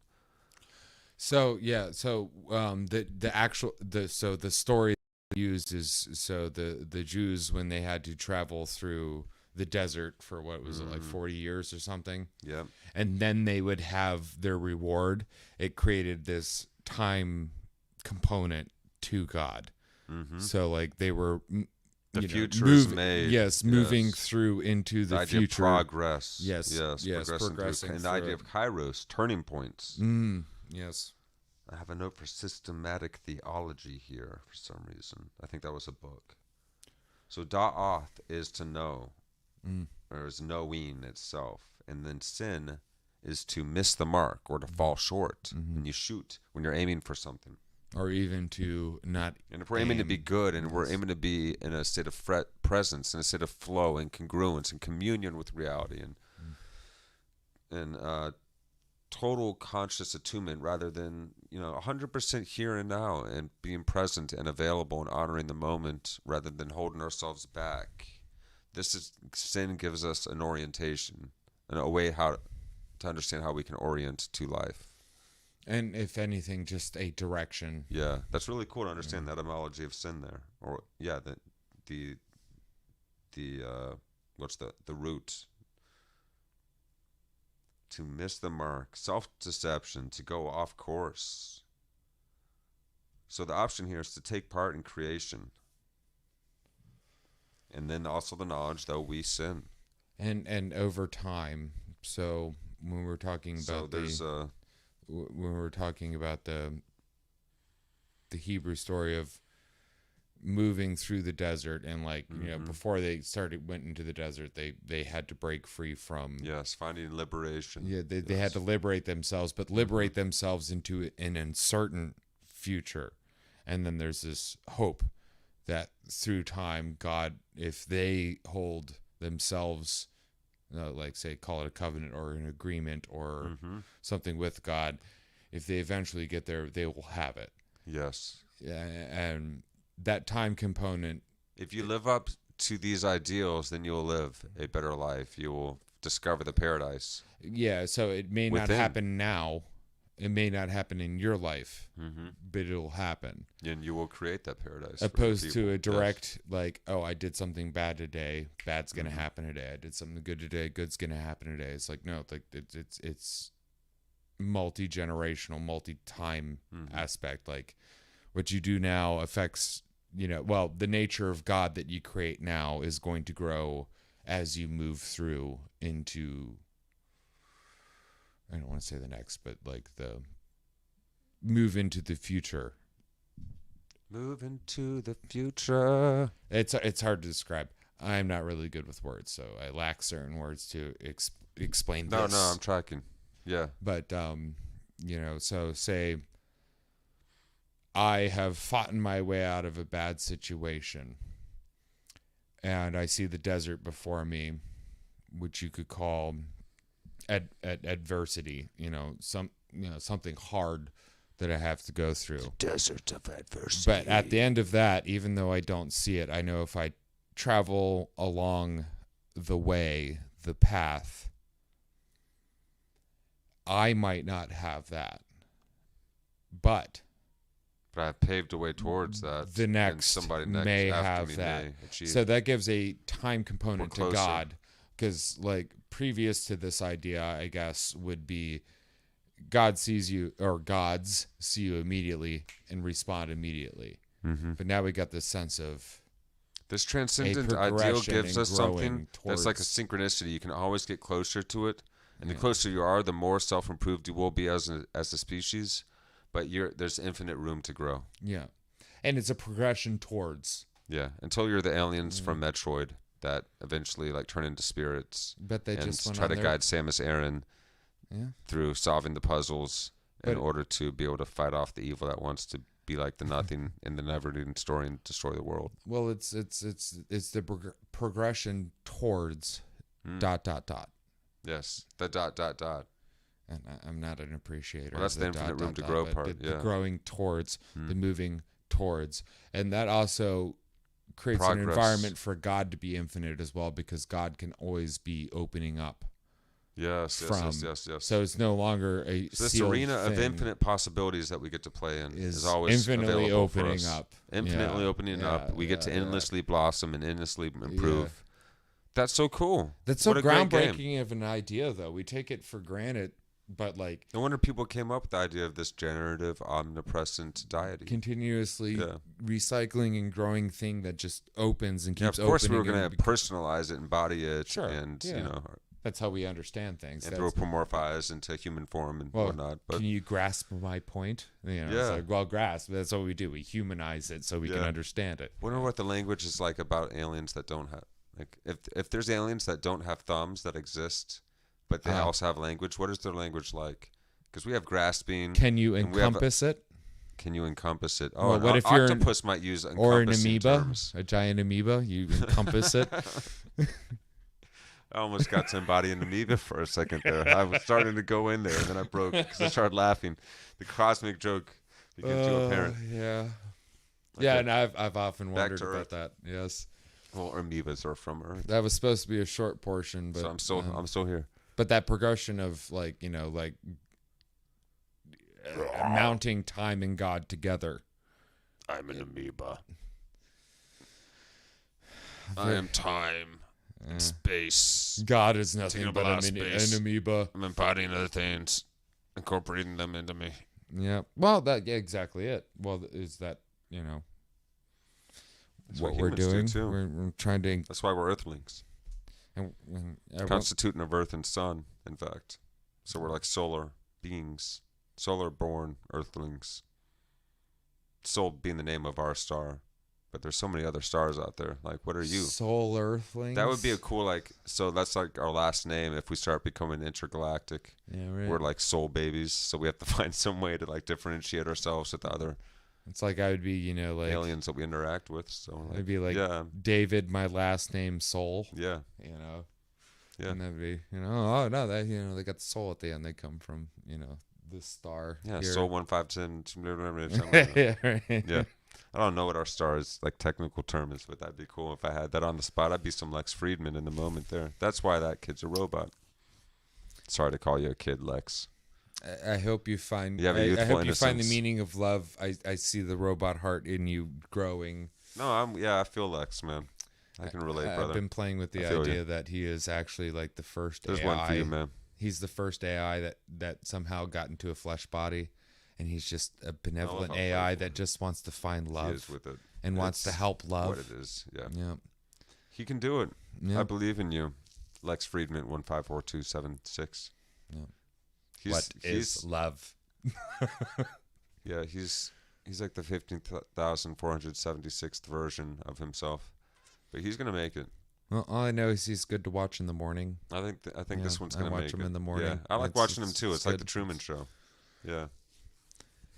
So yeah, the story used is the Jews, when they had to travel through the desert for what was it, like 40 years or something. Yeah. And then they would have their reward. It created this time component to God. Mm-hmm. So like they were the future is made. Yes, moving through into the idea future. Of progress. Yes. Progressing and the idea of kairos, turning points. Yes. I have a note for systematic theology here for some reason. I think that was a book. So da'ath is to know, or is knowing itself. And then sin is to miss the mark or to fall short when you shoot, when you're aiming for something. Or even to not. And if we're aiming to be good and we're aiming to be in a state of presence, in a state of flow and congruence and communion with reality and total conscious attunement rather than 100% here and now, and being present and available and honoring the moment rather than holding ourselves back. Sin gives us an orientation and a way how to understand how we can orient to life. And if anything, just a direction. Yeah, that's really cool to understand that etymology of sin there. Or the what's the root? To miss the mark, self-deception, to go off course. So the option here is to take part in creation. And then also the knowledge that we sin. And over time. So when we're talking about when we're talking about the Hebrew story of moving through the desert, and before they went into the desert, they had to break free from finding liberation. They had to liberate themselves, but liberate themselves into an uncertain future. And then there's this hope that through time, God, if they hold themselves, call it a covenant or an agreement or something with God, if they eventually get there, they will have it. Yes. And that time component. If you live up to these ideals, then you'll live a better life. You will discover the paradise. Yeah, so it may not happen now. It may not happen in your life, but it'll happen. And you will create that paradise. Opposed to a direct, I did something bad today, bad's going to happen today. I did something good today, good's going to happen today. It's no, it's multi-generational, multi-time aspect. What you do now affects, the nature of God that you create now is going to grow as you move through into, I don't want to say the next, but the move into the future. Move into the future. It's hard to describe. I'm not really good with words, so I lack certain words to explain this. No, I'm tracking. Yeah. But, so say I have fought my way out of a bad situation, and I see the desert before me, which you could call adversity, something hard that I have to go through. The desert of adversity. But at the end of that, even though I don't see it, I know if I travel along the way, the path, I might not have that. But I've paved a way towards that. The next somebody may have that. So that gives a time component to God. Because, previous to this idea, I guess, would be God sees you, or gods see you immediately and respond immediately. But now we got this sense of this transcendent ideal gives us something that's like a synchronicity. You can always get closer to it. And the closer you are, the more self-improved you will be as a species. But there's infinite room to grow. Yeah. And it's a progression towards. Yeah, until you're the aliens from Metroid that eventually turn into spirits. But they just try to guide Samus Aran through solving the puzzles in order to be able to fight off the evil that wants to be like the nothing in the never-ending story and destroy the world. Well, it's the progression towards ... Yes, the ... And I'm not an appreciator. Well, that's the infinite room to grow part. The growing towards, the moving towards. And that also creates an environment for God to be infinite as well, because God can always be opening up. Yes. So it's no longer a this arena of infinite possibilities that we get to play in is always infinitely opening up. Infinitely opening up. We get to endlessly blossom and endlessly improve. Yeah. That's so cool. That's so groundbreaking of an idea, though. We take it for granted. But no wonder people came up with the idea of this generative, omnipresent deity. Continuously recycling and growing thing that just opens and keeps opening. Of course, we were going to personalize it, embody it, and that's how we understand things. Anthropomorphize into human form and whatnot. But can you grasp my point? It's grasp. That's what we do. We humanize it so we can understand it. I wonder what the language is like about aliens that don't have if there's aliens that don't have thumbs that exist. But they also have language. What is their language like? Because we have grasping. Can you encompass it? Can you encompass it? Oh, what if you're octopus might use encompassing or an amoeba, terms. a giant amoeba? You encompass it. I almost got to embody an amoeba for a second there. I was starting to go in there, and then I broke because I started laughing. The cosmic joke became too apparent. Yeah. Like yeah, and I've often wondered about Earth. that. Yes. Well, amoebas are from Earth. That was supposed to be a short portion, but So I'm still here. But that progression of mounting time and God together. I'm an amoeba. I am time and space. God is nothing but an amoeba. I'm embodying other things, incorporating them into me. Yeah. Well, exactly it. Well, is that, That's what we're doing? Too. We're trying to. That's why we're Earthlings. Constituting of Earth and Sun, in fact. So we're like solar beings, solar-born Earthlings. Sol being the name of our star, but there's so many other stars out there. Like, what are you? Solar Earthlings. That would be a cool So that's like our last name. If we start becoming intergalactic, we're like soul babies. So we have to find some way to like differentiate ourselves with the other. It's like I would be, like aliens that we interact with. So I'd be like David, my last name Soul. Yeah. Yeah. And that'd be, oh no, that they got the soul at the end. They come from, this star. Yeah, here. Soul 1510. Yeah, right. Yeah. I don't know what our star's like technical term is, but that'd be cool if I had that on the spot. I'd be some Lex Friedman in the moment there. That's why that kid's a robot. Sorry to call you a kid, Lex. I hope you find. I hope you find the meaning of love. I see the robot heart in you growing. No, I feel Lex, man. I can relate, brother. I've been playing with the idea that he is actually like the first There's AI. one for you, man. He's the first AI that somehow got into a flesh body, and he's just a benevolent AI that just wants to find love. He is with it. And wants to help love. What it is, yeah. Yeah. He can do it. Yeah. I believe in you, Lex Friedman 154276. Yeah. What is love? Yeah, he's like the 15,476th version of himself, but he's gonna make it. Well, all I know is he's good to watch in the morning. I think this one's gonna make it. I watch him in the morning. Yeah, I like watching him too. It's like the Truman Show. Yeah.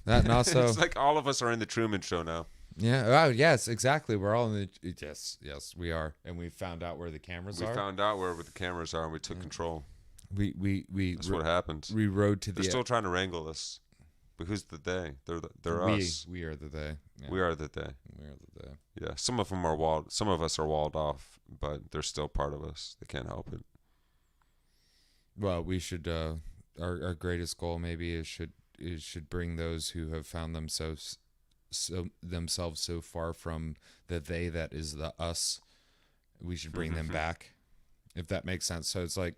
That and also it's like all of us are in the Truman Show now. Yeah. Oh, yes, exactly. We're all in the. Yes, we are, and we found out where the cameras are. We found out where the cameras are, and we took control. We. That's what happens. We rode to They're still trying to wrangle us, but who's the they? They're us. We are the they. Yeah. We are the they. We are the they. Yeah. Some of them are walled. Some of us are walled off, but they're still part of us. They can't help it. Well, we should. Our greatest goal maybe is should bring those who have found themselves so far from the they that is the us. We should bring them back, if that makes sense. So it's like.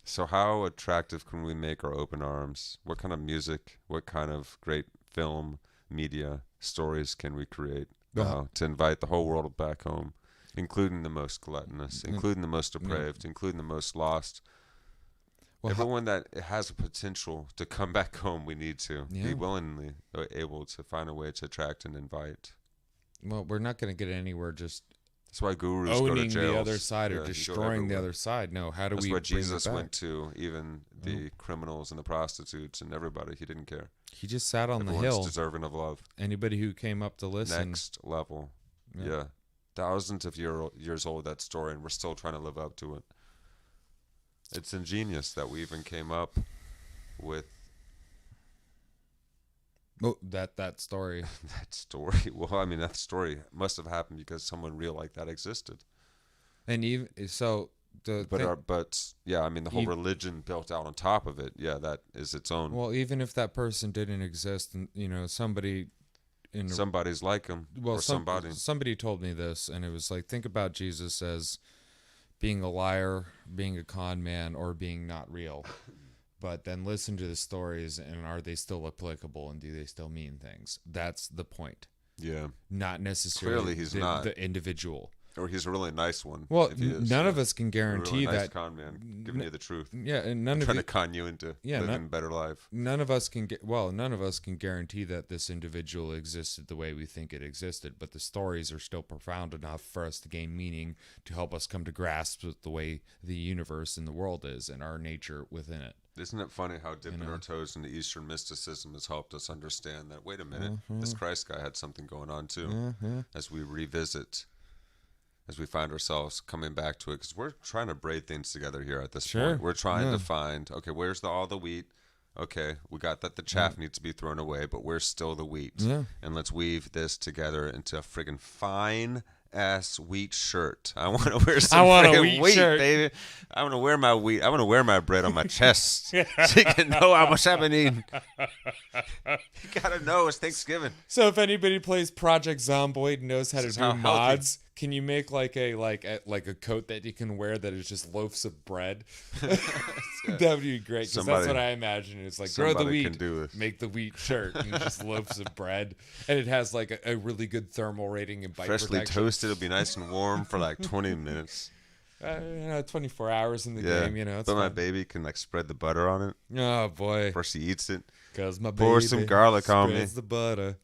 So how attractive can we make our open arms? What kind of music, what kind of great film, media, stories can we create to invite the whole world back home, including the most gluttonous, including the most depraved, including the most lost? Well, everyone that has a potential to come back home, we need to be willingly able to find a way to attract and invite. Well, we're not going to get anywhere just... That's why gurus go to jails. The other side or destroying the other side. No, how do we bring it back? That's why Jesus went to even the criminals and the prostitutes and everybody. He didn't care. He just sat on the hill. Everyone's deserving of love. Anybody who came up to listen. Next level. Yeah. Thousands of years old, that story, and we're still trying to live up to it. It's ingenious that we even came up with... Oh, that story. That story. Well, I mean, that story must have happened because someone real like that existed. And even so, the whole religion built out on top of it. Yeah, that is its own. Well, even if that person didn't exist, and somebody's like him. Well, somebody told me this, and it was like, think about Jesus as being a liar, being a con man, or being not real. But then listen to the stories, and are they still applicable, and do they still mean things? That's the point. Yeah. Not necessarily Clearly he's not. The individual. Or he's a really nice one. Well, none of us can guarantee a really nice that. Con man, giving you the truth. Yeah, and trying to con you into living a better life. None of us can guarantee that this individual existed the way we think it existed. But the stories are still profound enough for us to gain meaning to help us come to grasp with the way the universe and the world is and our nature within it. Isn't it funny how dipping our toes into Eastern mysticism has helped us understand that, wait a minute, this Christ guy had something going on too, as we revisit as we find ourselves coming back to it, because we're trying to braid things together here at this Sure. point. We're trying to find, okay, where's all the wheat? Okay, we got that the chaff needs to be thrown away, but where's still the wheat? Yeah. And let's weave this together into a friggin' fine ass wheat shirt. I want to wear some friggin' wheat, shirt, baby. I want to wear my wheat. I want to wear my bread on my chest so you can know how much I've been eating. You gotta know it's Thanksgiving. So if anybody plays Project Zomboid and knows how to do how mods, can you make like a coat that you can wear that is just loaves of bread? That would be great, because that's what I imagine. It's like, grow the wheat, make the wheat shirt, and just loaves of bread, and it has like a really good thermal rating and bite freshly protection. toasted. It'll be nice and warm for like 20 minutes. 24 hours in the game, it's but fun. my baby can like spread the butter on it Oh boy, before she eats it. Because my baby pour some garlic on me. spreads the butter.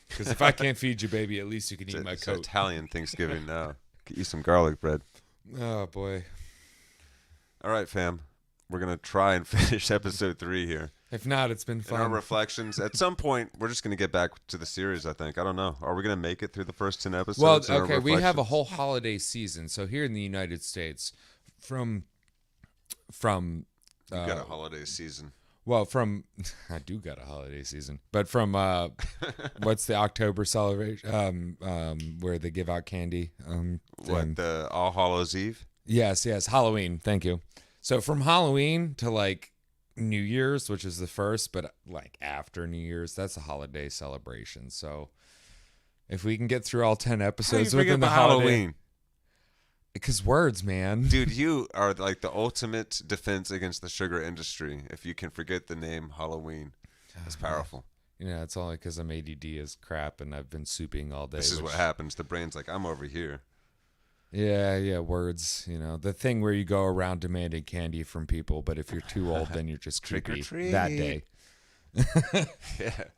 Because if I can't feed you, baby, at least you can eat my It's coat. Italian Thanksgiving now. Get you some garlic bread. Oh boy. All right, fam. We're gonna try and finish episode 3 here. If not, it's been In fun. our reflections, at some point, we're just gonna get back to the series. I think. I don't know. Are we gonna make it through the first 10 episodes? Well, okay, we have a reflections? whole holiday season. So here in the United States, from You got a holiday season. I do got a holiday season, but from what's the October celebration? Where they give out candy. The All Hallows Eve? Yes, Halloween. Thank you. So from Halloween to like New Year's, which is the first, but like after New Year's, that's a holiday celebration. So if we can get through all 10 episodes within the Halloween. Because words, man. Dude, you are like the ultimate defense against the sugar industry. If you can forget the name Halloween, it's powerful. It's only because I'm ADD as crap and I've been souping all day. This is what happens. The brain's like, I'm over here. Yeah, words. The thing where you go around demanding candy from people, but if you're too old, then you're just creepy that day.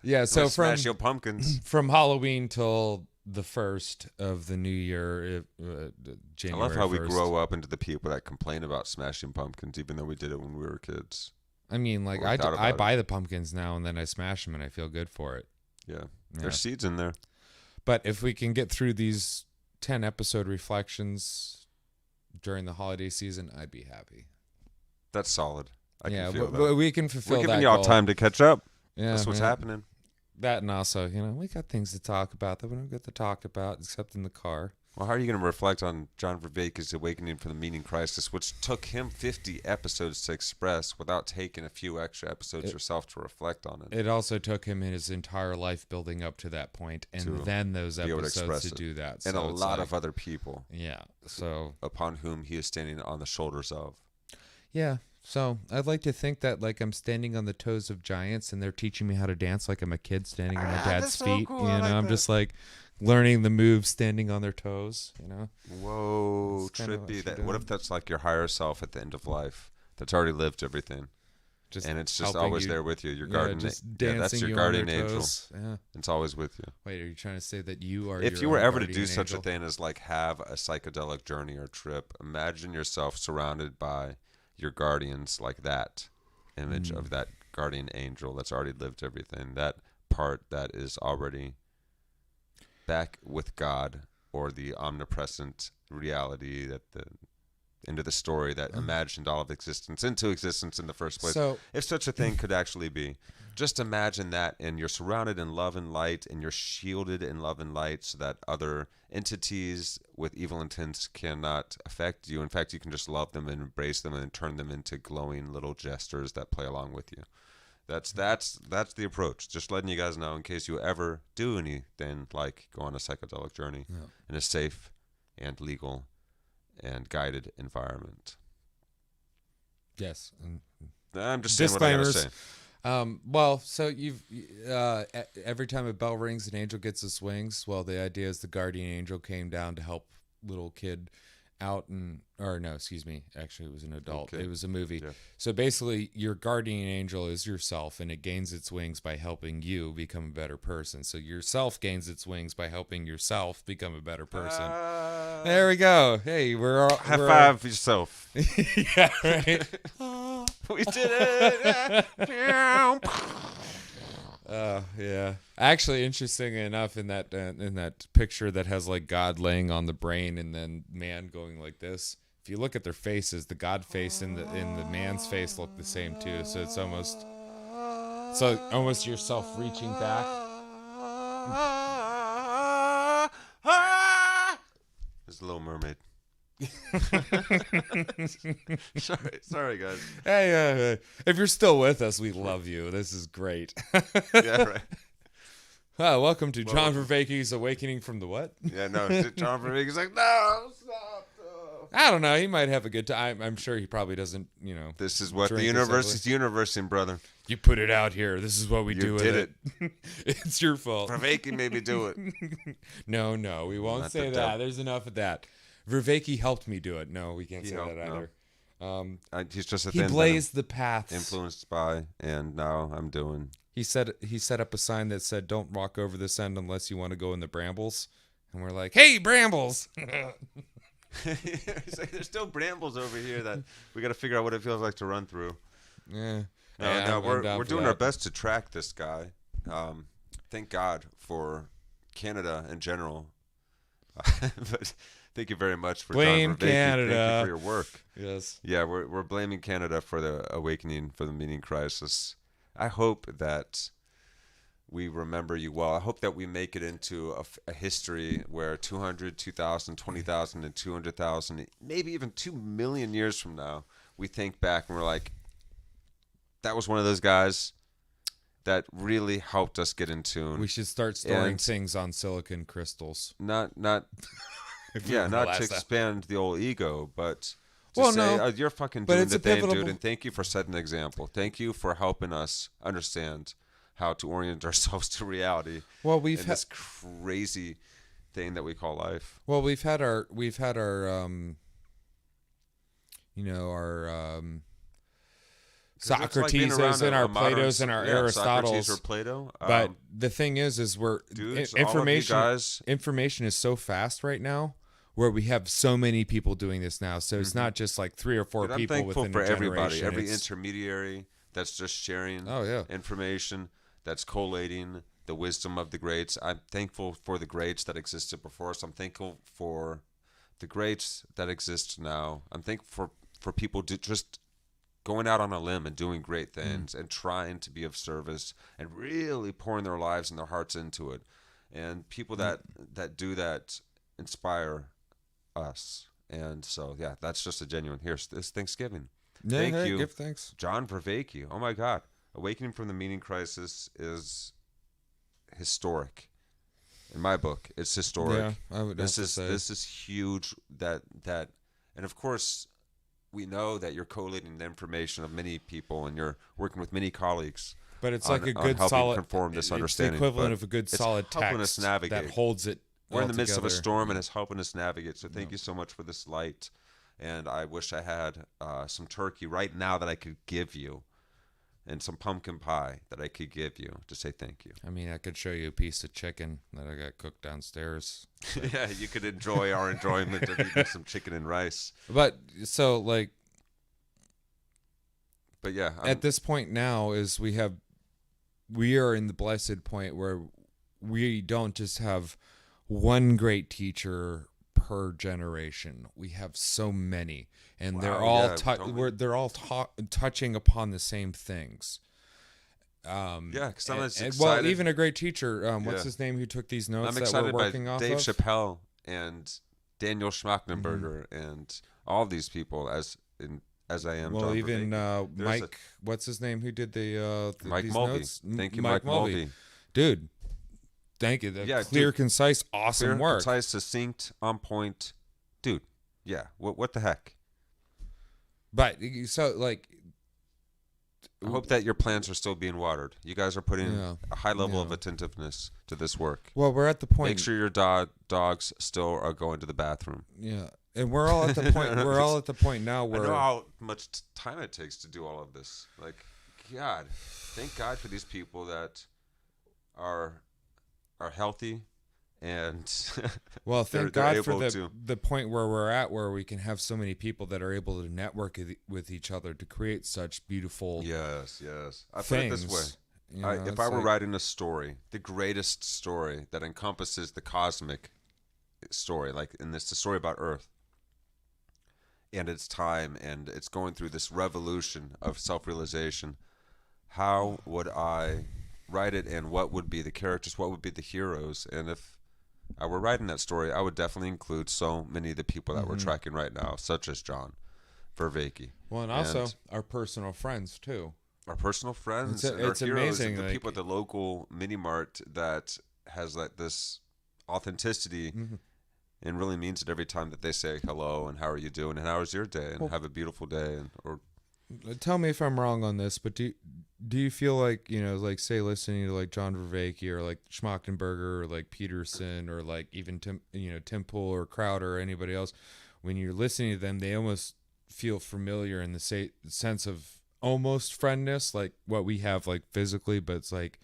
Yeah. So smash your pumpkins. From Halloween till the first of the new year, January. I love how 1st. we grow up into the people that complain about smashing pumpkins, even though we did it when we were kids. I mean, like I buy the pumpkins now and then I smash them and I feel good for it. Yeah. There's seeds in there. But if we can get through these 10 episode reflections during the holiday season, I'd be happy. That's solid. I can feel that. We can fulfill that. We're giving y'all goal. time to catch up. Yeah, that's what's happening. That, and also, we got things to talk about that we don't get to talk about except in the car. Well, how are you going to reflect on John Vervaeke's awakening from the meaning crisis, which took him 50 episodes to express without taking a few extra episodes yourself to reflect on it? It also took him his entire life building up to that point, and then those episodes to do that. And so a lot of other people. Yeah. So upon whom he is standing on the shoulders of. Yeah. So I'd like to think that like I'm standing on the toes of giants and they're teaching me how to dance like I'm a kid standing on my dad's feet. So cool. I'm just like learning the moves standing on their toes, Whoa, trippy. What if that's like your higher self at the end of life that's already lived everything? And it's just always there with you. Your guardian, that's your guardian angel. Yeah. It's always with you. Wait, are you trying to say that you are? If you were ever to do such a thing as like have a psychedelic journey or trip, imagine yourself surrounded by your guardians, like that image of that guardian angel that's already lived everything. That part that is already back with God, or the omnipresent reality that the end of the story that imagined all of existence into existence in the first place. So, if such a thing could actually be, just imagine that, and you're surrounded in love and light, and you're shielded in love and light, so that other entities with evil intents cannot affect you. In fact, you can just love them and embrace them and turn them into glowing little jesters that play along with you. That's the approach. Just letting you guys know in case you ever do anything like go on a psychedelic journey in a safe and legal and guided environment. Yes. I'm just saying what I gotta say. So you've every time a bell rings, an angel gets his wings. Well, the idea is the guardian angel came down to help little kid out, actually it was an adult. Okay. It was a movie. Yeah. So basically, your guardian angel is yourself, and it gains its wings by helping you become a better person. So yourself gains its wings by helping yourself become a better person. There we go. Hey, we're all high five yourself. Yeah, right. We did it. Yeah. Actually, interesting enough, in that picture that has like God laying on the brain and then man going like this. If you look at their faces, the God face and the man's face look the same too. So it's almost yourself reaching back. There's a Little Mermaid. sorry, guys. Hey, if you're still with us, we love you. This is great. Yeah, right. Welcome to John Vervaeke's Awakening from the what? Yeah, no, John Vervaake's like, no, stop. I don't know. He might have a good time. I'm sure he probably doesn't, This is what the universe is universing, brother. You put it out here. This is what we do with it. It's your fault. Vervaeke made me do it. No, we won't Not say the that. devil. There's enough of that. Vervaeke helped me do it. No, we can't say that no. either. He's just a He thin blazed the paths. influenced by, and now I'm doing. He set up a sign that said, "Don't walk over this end unless you want to go in the brambles." And we're like, "Hey, brambles!" He's like, there's still brambles over here that we got to figure out what it feels like to run through. Yeah. No, we're doing our best to track this guy. Thank God for Canada in general. But thank you very much for Blame John Vervaeke. Canada. Thank you for your work. Yes. Yeah, we're blaming Canada for the awakening, for the meaning crisis. I hope that we remember you well. I hope that we make it into a history where 200, 2,000, 20,000, and 200,000, maybe even 2 million years from now, we think back and we're like, that was one of those guys that really helped us get in tune. We should start storing things on silicon crystals. Not to expand the old ego, but to say, you're fucking doing the thing, dude, and thank you for setting an example. Thank you for helping us understand how to orient ourselves to reality. Well, we've had this crazy thing that we call life. Well, we've had our Socrates and our Plato's and our Aristotles. Socrates or Plato. But the thing is we're information is so fast right now, where we have so many people doing this now. So it's not just like 3 or 4 people I'm thankful within for a generation. everybody, every intermediary that's just sharing information, that's collating the wisdom of the greats. I'm thankful for the greats that existed before us. I'm thankful for the greats that exist now. I'm thankful for people just going out on a limb and doing great things and trying to be of service and really pouring their lives and their hearts into it. And people that do that inspire us. And so, yeah, that's just a genuine. Here's this Thanksgiving. Yeah, Thank you. Give thanks. John Vervaeke. Oh, my God. Awakening from the Meaning Crisis is historic. In my book, it's historic. Yeah, I would this is huge. That and of course, we know that you're collating the information of many people and you're working with many colleagues. But it's like a good solid conform this it's understanding. the equivalent of a good solid text that holds it. We're in the midst of a storm and it's helping us navigate. So thank you so much for this light. And I wish I had some turkey right now that I could give you, and some pumpkin pie that I could give you to say thank you. I mean, I could show you a piece of chicken that I got cooked downstairs. Yeah, you could enjoy our enjoyment of eating some chicken and rice. But yeah, at this point now we are in the blessed point where we don't just have one great teacher per generation. We have so many, and they're all touching upon the same things. Because I'm excited. Well, even a great teacher. What's his name? Who took these notes? I'm excited by Dave Chappelle and Daniel Schmachtenberger and all these people as I am. Well, John even Vervaeke. what's his name? Who did the Mike these Mulvey? notes? Thank you, Mike Mulvey. Dude. Thank you. Clear, concise, awesome work. Concise, succinct, on point. Dude, yeah. What the heck? But, so, like... I hope that your plants are still being watered. You guys are putting a high level of attentiveness to this work. Well, we're at the point... Make sure your dogs still are going to the bathroom. Yeah. And we're all at the point... We're all at the point now where... I know how much time it takes to do all of this. Like, God. Thank God for these people that are healthy and well, thank God for the point where we're at, where we can have so many people that are able to network with each other to create such beautiful yes I put it this way, You know, if I were writing a story, the greatest story that encompasses the cosmic story, like in this, the story about Earth and its time, and it's going through this revolution of self-realization, how would I write it, and what would be the characters, what would be the heroes? And if I were writing that story, I would definitely include so many of the people that we're tracking right now, such as John, Vervaeke. Well, and also our personal friends too. Our personal friends, and it's our heroes, amazing, and the like, people at the local mini mart that has like this authenticity and really means it every time that they say hello and how are you doing and how was your day and have a beautiful day, and or tell me if I'm wrong on this, but do you feel like, you know, like say listening to like John Vervaeke or like Schmachtenberger or like Peterson or like even Tim Pool or Crowder or anybody else, when you're listening to them, they almost feel familiar in the sense of almost friendness, like what we have like physically, but it's like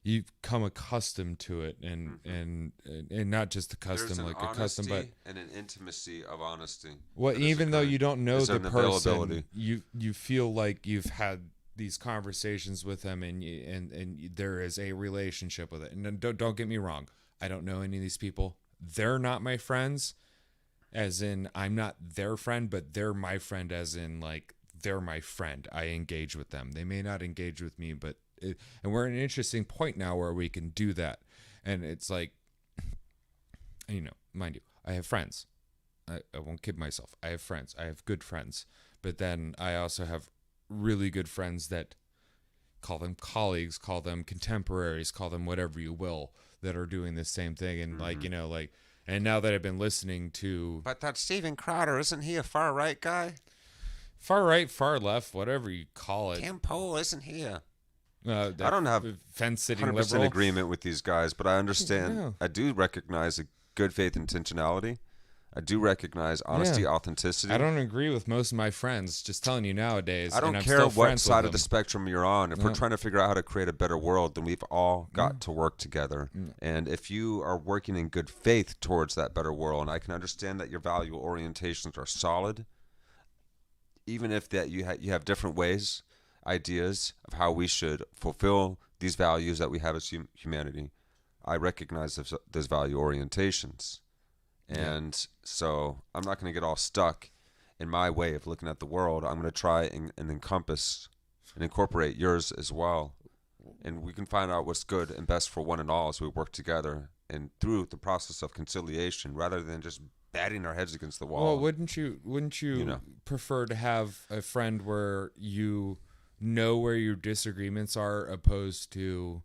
you've come accustomed to it, and not just accustomed, like accustomed, but and an intimacy of honesty. Well, even though you don't know the person, you feel like you've had these conversations with them, and there is a relationship with it. And don't get me wrong, I don't know any of these people. They're not my friends, as in I'm not their friend, but they're my friend, as in like they're my friend. I engage with them. They may not engage with me, but and we're at an interesting point now where we can do that. And it's like, you know, mind you, I have friends. I won't kid myself. I have friends. I have good friends. But then I also have really good friends that call them colleagues, call them contemporaries, call them whatever you will, that are doing the same thing. And like, you know, like, and now that I've been listening to... But that Steven Crowder, isn't he a far right guy? Far right, far left, whatever you call it. Tim Pool, isn't he a... I don't have fence-sitting 100% liberal agreement with these guys, but I understand. Yeah. I do recognize a good faith intentionality. I do recognize honesty, authenticity. I don't agree with most of my friends. Just telling you nowadays. I don't care what side of the spectrum you're on. If we're trying to figure out how to create a better world, then we've all got to work together. And if you are working in good faith towards that better world, and I can understand that your value orientations are solid, even if that you have different ways, ideas of how we should fulfill these values that we have as humanity, I recognize those value orientations. And so I'm not going to get all stuck in my way of looking at the world. I'm going to try and encompass and incorporate yours as well. And we can find out what's good and best for one and all as we work together and through the process of conciliation, rather than just batting our heads against the wall. Well, wouldn't you prefer to have a friend where you know where your disagreements are, opposed to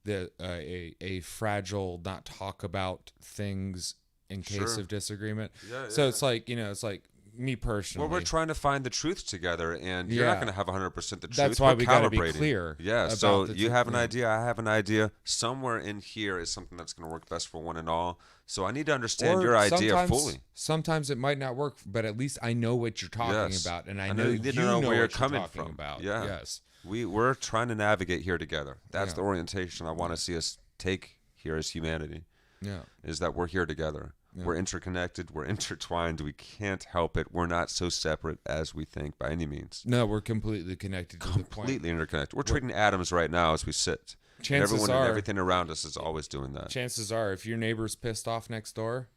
a fragile not talk about things in case of disagreement? So it's like, you know, it's like me personally. Well, we're trying to find the truth together, and you're not going to have 100% the truth. That's why we got to be clear. Yeah, so you have an idea, I have an idea. Somewhere in here is something that's going to work best for one and all. So I need to understand your idea fully. Sometimes it might not work, but at least I know what you're talking about, and I know you know where you're coming from. About. Yeah. Yes. We're trying to navigate here together. That's the orientation I want to see us take here as humanity. Yeah. Is that we're here together. Yeah. We're interconnected. We're intertwined. We can't help it. We're not so separate as we think by any means. No, we're completely connected. Completely interconnected. We're trading atoms right now as we sit. Chances are, and everything around us is always doing that. Chances are, if your neighbor's pissed off next door,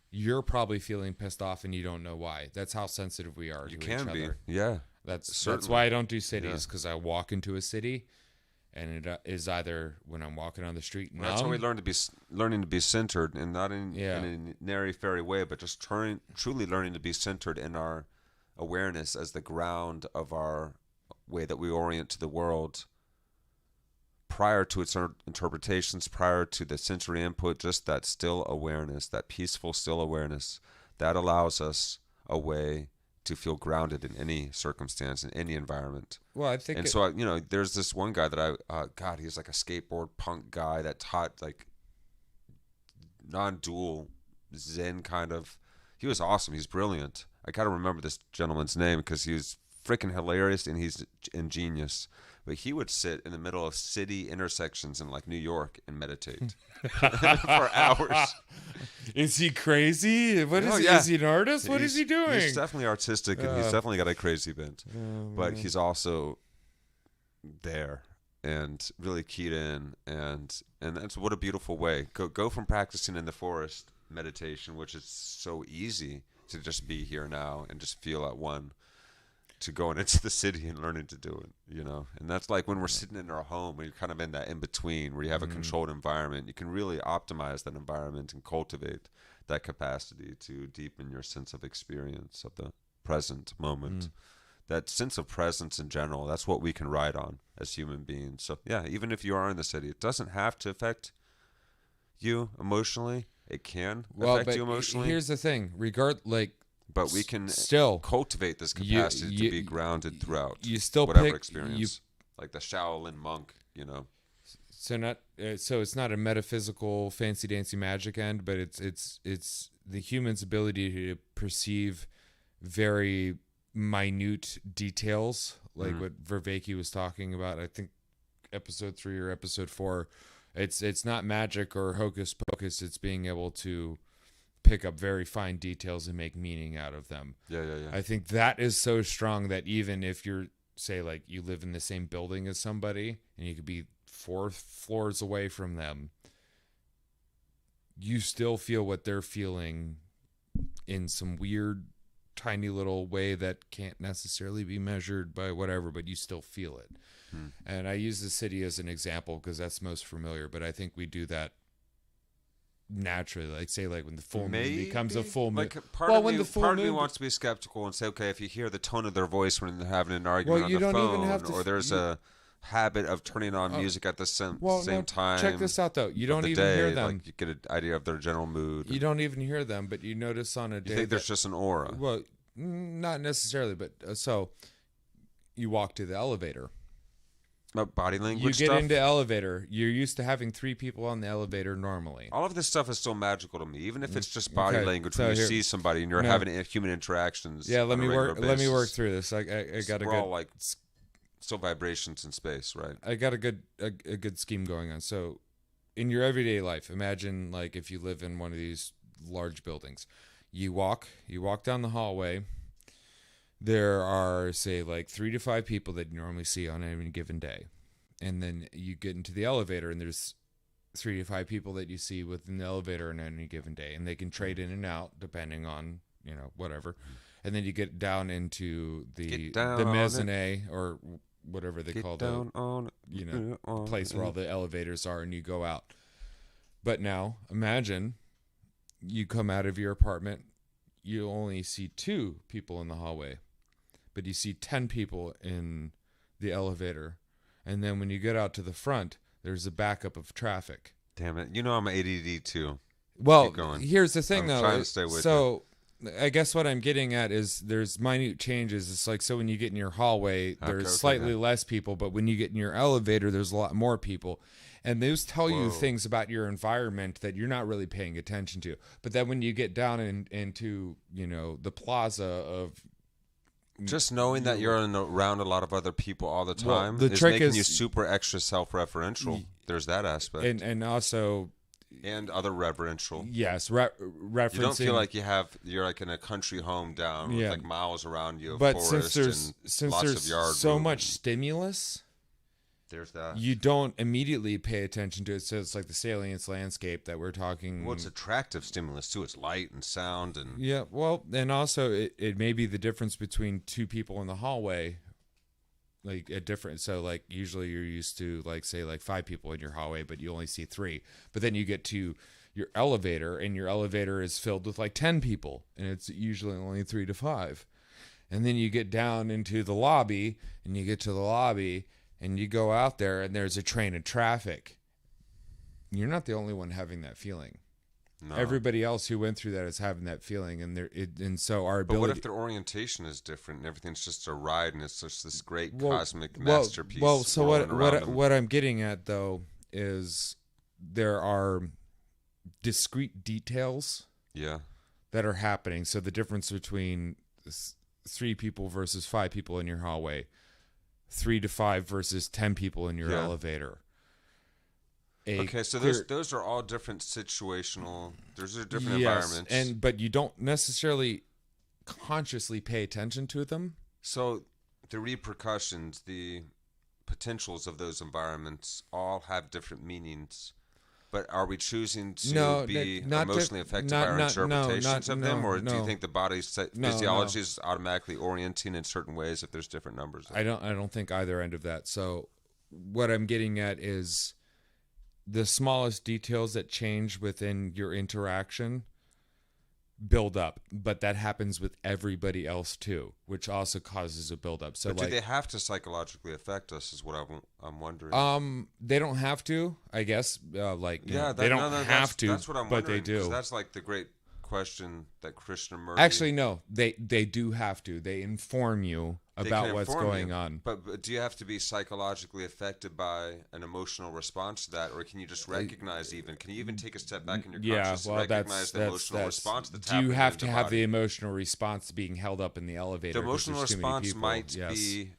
you're probably feeling pissed off and you don't know why. That's how sensitive we are to each other. Yeah. That's why I don't do cities, because I walk into a city, and it is either when I'm walking on the street. Well, that's how we learning to be centered, and not in a nary fairy way, but just truly learning to be centered in our awareness as the ground of our way that we orient to the world. Prior to its interpretations, prior to the sensory input, just that still awareness, that peaceful still awareness, that allows us a way to feel grounded in any circumstance, in any environment. Well, I think... And so, there's this one guy that he's like a skateboard punk guy that taught like non-dual Zen kind of... He was awesome. He's brilliant. I gotta remember this gentleman's name because he was freaking hilarious and he's ingenious. But he would sit in the middle of city intersections in like New York and meditate for hours. Is he crazy? What is he? Is he an artist? What is he doing? He's definitely artistic and he's definitely got a crazy bent. But he's also there. and really keyed in, and that's what a beautiful way. Go from practicing in the forest meditation, which is so easy to just be here now and just feel at one, to going into the city and learning to do it, And that's like when we're sitting in our home, and you're kind of in that in between where you have a controlled environment. You can really optimize that environment and cultivate that capacity to deepen your sense of experience of the present moment. That sense of presence in general, that's what we can ride on as human beings. So yeah, even if you are in the city, it doesn't have to affect you emotionally. It can affect you emotionally. Here's the thing, but we can still cultivate this capacity to be grounded throughout you still whatever experience. Like the Shaolin monk, So it's not a metaphysical fancy dancy magic end, but it's the human's ability to perceive very minute details, like what Vervaeke was talking about. I think episode 3 or episode 4. It's not magic or hocus pocus. It's being able to pick up very fine details and make meaning out of them. Yeah. I think that is so strong that even if you're, say, like you live in the same building as somebody and you could be 4 floors away from them, you still feel what they're feeling in some weird, tiny little way that can't necessarily be measured by whatever, but you still feel it. And I use the city as an example because that's most familiar, but I think we do that naturally, like say, like when the full moon becomes a full moon. Like part of me wants to be skeptical and say, okay, if you hear the tone of their voice when they're having an argument on the phone, or there's a habit of turning on music at the same time. Check this out, though. You don't even hear them. Like you get an idea of their general mood. You don't even hear them, but you notice on a day. You think there's just an aura? Well, not necessarily, but so you walk to the elevator. Body language You get stuff? into elevator. You're used to having 3 people on the elevator normally. All of this stuff is still magical to me, even if it's just body language. When you see somebody and you're having human interactions. Yeah, let me work through this. I got a good. All like still vibrations in space, right? I got a good scheme going on. So, in your everyday life, imagine like if you live in one of these large buildings, you walk down the hallway. There are, say, like 3 to 5 people that you normally see on any given day. And then you get into the elevator, and there's 3 to 5 people that you see within the elevator on any given day. And they can trade in and out depending on, whatever. And then you get down into the mezzanine, or whatever they call the place where all the elevators are, and you go out. But now, imagine you come out of your apartment, you only see 2 people in the hallway. But you see 10 people in the elevator. And then when you get out to the front, there's a backup of traffic. Damn it. I'm ADD too. Well, here's the thing, though. I'm trying to stay with you. I guess what I'm getting at is there's minute changes. It's like, so when you get in your hallway, there's slightly less people. But when you get in your elevator, there's a lot more people. And those tell you things about your environment that you're not really paying attention to. But then when you get down into, the plaza of... Just knowing that you're around a lot of other people all the time is making you super extra self-referential. There's that aspect. And also... And other reverential. Yes, referencing. You don't feel like you're like in a country home down with like miles around you of but forest since lots there's of yard so room much stimulus... There's that. You don't immediately pay attention to it, so it's like the salience landscape that we're talking. Well, it's attractive stimulus too. It's light and sound and. Yeah, well, and also it may be the difference between 2 people in the hallway, like a different. So like usually you're used to like say like 5 people in your hallway, but you only see 3. But then you get to your elevator, and your elevator is filled with like 10 people, and it's usually only 3 to 5. And then you get down into the lobby, and you get to the lobby. And you go out there, and there's a train of traffic. You're not the only one having that feeling. No. Everybody else who went through that is having that feeling, and so our ability. But what if their orientation is different, and everything's just a ride, and it's just this great cosmic masterpiece? Well, so what I'm getting at though is there are discrete details. Yeah. That are happening. So the difference between 3 people versus 5 people in your hallway. 3 to 5 versus 10 people in your elevator. Okay, so those are all different situational. Those are different environments, but you don't necessarily consciously pay attention to them. So the repercussions, the potentials of those environments all have different meanings. But are we choosing to be emotionally affected by our interpretations of them, or do you think the body's physiology is automatically orienting in certain ways if there's different numbers? I don't think either end of that. So what I'm getting at is the smallest details that change within your interaction build up, but that happens with everybody else too, which also causes a build up. So, but do they have to psychologically affect us? Is what I'm wondering. They don't have to, I guess. They don't have to. That's what I'm but wondering. They do. That's like the great question that Krishnamurti. Actually, no, they do have to. They inform you about what's going on. But do you have to be psychologically affected by an emotional response to that, or can you just recognize can you even take a step back in your consciousness and recognize the emotional response that's happening? Do you have to have the emotional response being held up in the elevator? The emotional response might be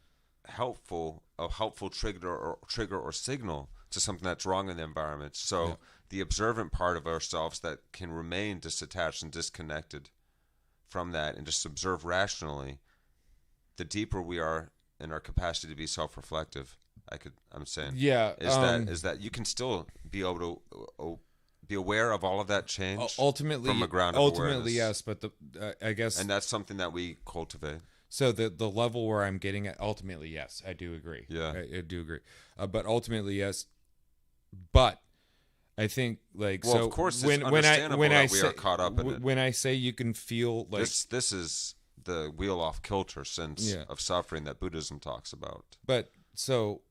helpful, a helpful trigger or signal to something that's wrong in the environment. So the observant part of ourselves that can remain disattached and disconnected from that and just observe rationally, the deeper we are in our capacity to be self-reflective, I'm saying, is that you can still be able to be aware of all of that change ultimately from a ground of awareness. Yes, but I guess, and that's something that we cultivate. So the level where I'm getting at, ultimately, yes, I do agree. Yeah, I do agree. But ultimately, yes. But I think of course, when I say, are caught up in it. When I say you can feel like this is the wheel off kilter sense of suffering that Buddhism talks about. But so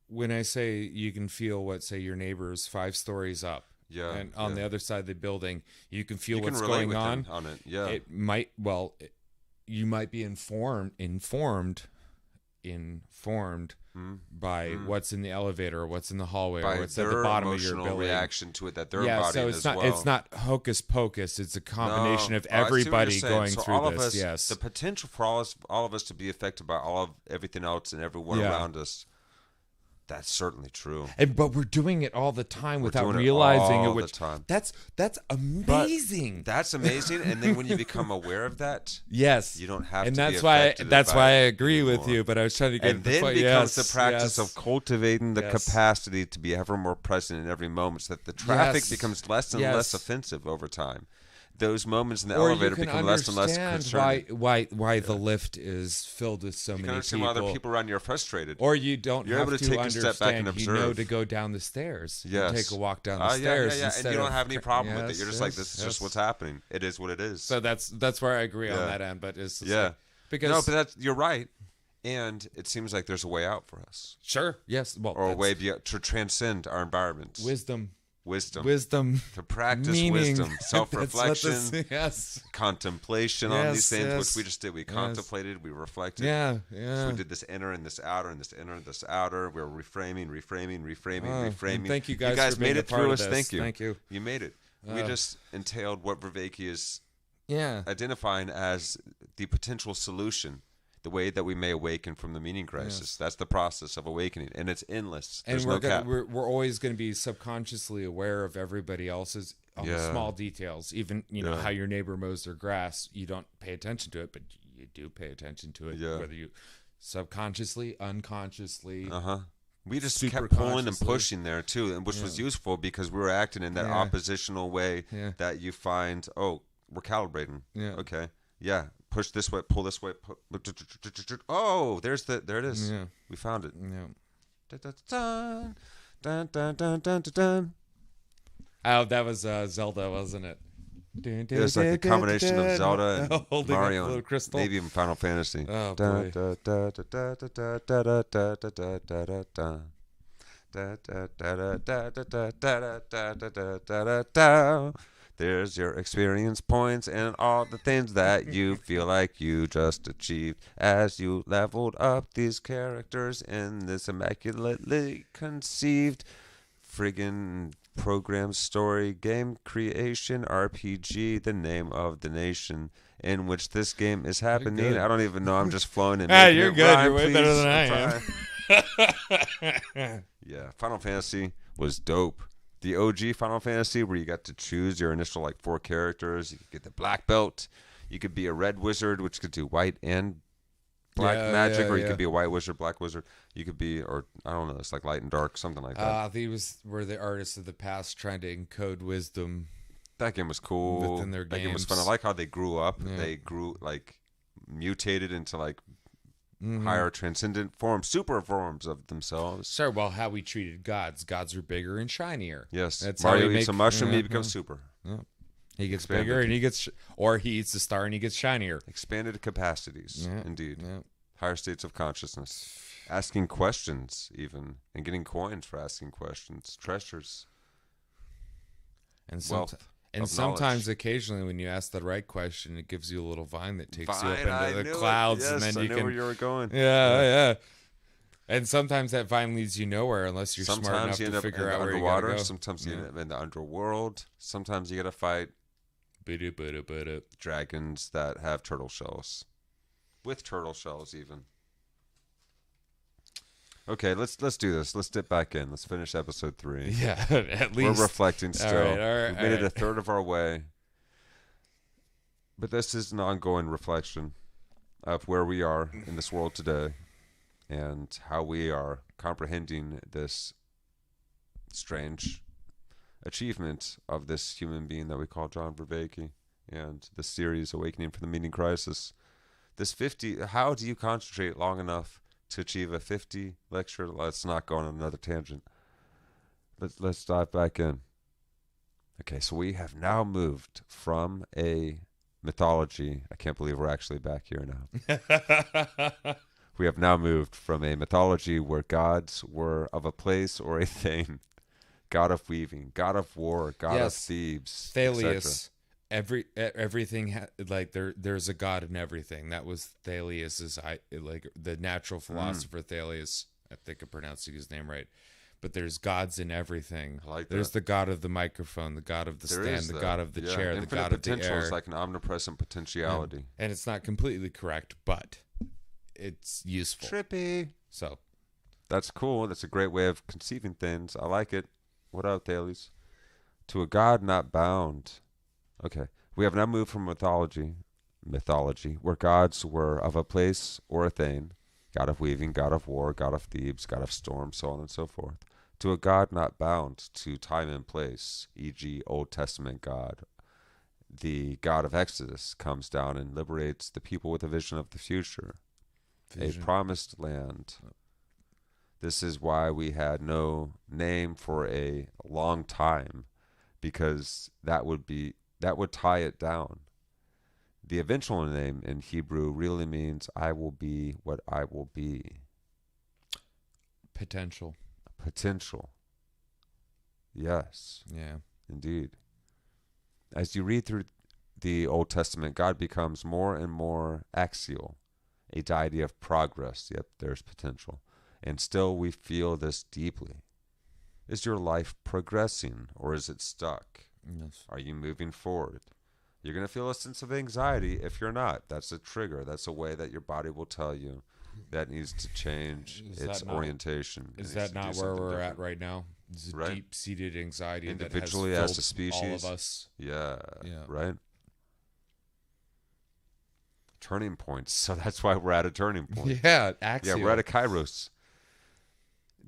when I say you can feel what, say, your neighbor's 5 stories up, and on the other side of the building, you can feel what's going on it. Yeah, it might. Well, you might be informed by what's in the elevator, or what's in the hallway, by or what's at the bottom of your building. Reaction to it that they're embodying so it's not hocus pocus. It's a combination of everybody going through this. Yes, the potential for all of us to be affected by everything else and everyone around us. That's certainly true. But we're doing it all the time without realizing it. Which the time. That's amazing. But that's amazing. And then when you become aware of that, yes, you don't have and to. And that's why I agree with you. But I was trying to get. And then becomes the practice of cultivating the capacity to be ever more present in every moment, so that the traffic becomes less and less offensive over time. Those moments in the elevator become less and less concerning. Why the lift is filled with so many people. You can understand why other people around you are frustrated. Or you don't You're have able to take a step back and observe. You know to go down the stairs. Yes. And take a walk down the stairs. And you don't have any problem with it. You're just like, this is just what's happening. It is what it is. So that's where I agree on that end. But it's because you're right. And it seems like there's a way out for us. Sure. Yes. Well, or a way to transcend our environments. Wisdom. To practice wisdom, self-reflection, contemplation on these things, which we just did. We contemplated, we reflected. So we did this inner and this outer and this inner and this outer. We were reframing. Thank you guys. You guys for made it through us. Thank you. You made it. We just entailed what Vervaeke is identifying as the potential solution. The way that we may awaken from the meaning crisis. Yes. That's the process of awakening, and it's endless. There's we're always going to be subconsciously aware of everybody else's small details. Even how your neighbor mows their grass, you don't pay attention to it, but you do pay attention to it, whether you subconsciously, unconsciously. We just kept pulling and pushing there too, which was useful because we were acting in that oppositional way that you find. Oh, we're calibrating. Okay. Yeah. Push this way, pull this way. Oh, there it is. Yeah. We found it. Oh, that was Zelda, wasn't it? It was like a combination of Zelda and Mario, and crystal. Maybe even Final Fantasy. Oh boy. There's your experience points and all the things that you feel like you just achieved as you leveled up these characters in this immaculately conceived friggin' program story game creation RPG, the name of the nation in which this game is happening. I don't even know. I'm just flowing and making you're it good. rhyme, You're way better than I am. Yeah, Final Fantasy was dope. The OG Final Fantasy, where you got to choose your initial 4 characters. You could get the black belt. You could be a red wizard, which could do white and black magic, or you could be a white wizard, black wizard. You could be, or I don't know, it's like light and dark, something like that. These were the artists of the past trying to encode wisdom. That game was cool. Within their that games. game was fun. I like how they grew up. Yeah. They grew, like, mutated into, like, higher transcendent forms, super forms of themselves. Sure, well, how we treated gods. Gods are bigger and shinier. Yes. That's Mario how eats a mushroom, he becomes super. Yeah. He gets Expanded. bigger and he gets, or he eats the star and he gets shinier. Expanded capacities, indeed. Yeah. Higher states of consciousness. Asking questions, even, and getting coins for asking questions. Treasures. And Wealth. And sometimes, occasionally, when you ask the right question, it gives you a little vine that takes you up into the clouds, yes, and then you I know can. where you were going. Yeah. And sometimes that vine leads you nowhere unless you're smart enough you end to up figure in out the where underwater. you gotta go. Sometimes you end up in the underworld. Sometimes you gotta fight dragons that have turtle shells, with turtle shells even. Okay, let's do this. Let's dip back in. Let's finish episode 3. Yeah, at least we're reflecting still. All right, We've made it a third of our way, but this is an ongoing reflection of where we are in this world today and how we are comprehending this strange achievement of this human being that we call John Vervaeke and the series Awakening from the Meaning Crisis. This 50, how do you concentrate long enough to achieve a 50 lecture? Let's not go on another tangent. Let's dive back in. Okay, so we have now moved from a mythology. I can't believe we're actually back here now. We have now moved from a mythology where gods were of a place or a thing. God of weaving, god of war, god of thieves, Thalius. Everything there's a god in everything. That was Thalius's, like the natural philosopher Thalius. I think I'm pronouncing his name right. But there's gods in everything. I like there's that. the god of the microphone, the god of the stand, the god of the chair, the god of the potential air. is like an omnipresent potentiality. And it's not completely correct, but it's useful. Trippy. So that's cool. That's a great way of conceiving things. I like it. What up, Thales? To a god not bound. Okay. We have now moved from mythology, where gods were of a place or a thing, god of weaving, god of war, god of thieves, god of storm, so on and so forth, to a God not bound to time and place, e.g. Old Testament God. The God of Exodus comes down and liberates the people with a vision of the future, a promised land. This is why we had no name for a long time, because that would tie it down. The eventual name in Hebrew really means I will be what I will be. Potential. Yes. Yeah. Indeed. As you read through the Old Testament, God becomes more and more axial, a deity of progress. Yep, there's potential. And still we feel this deeply. Is your life progressing or is it stuck? Yes. Are you moving forward? You're going to feel a sense of anxiety if you're not. That's a trigger. That's a way that your body will tell you that needs to change its orientation. Is that not where we're at right now? It's a deep-seated anxiety individually that has as a species, all of us. Yeah. Right. Turning points. So that's why we're at a turning point. Yeah, axial. Yeah, we're at a kairos.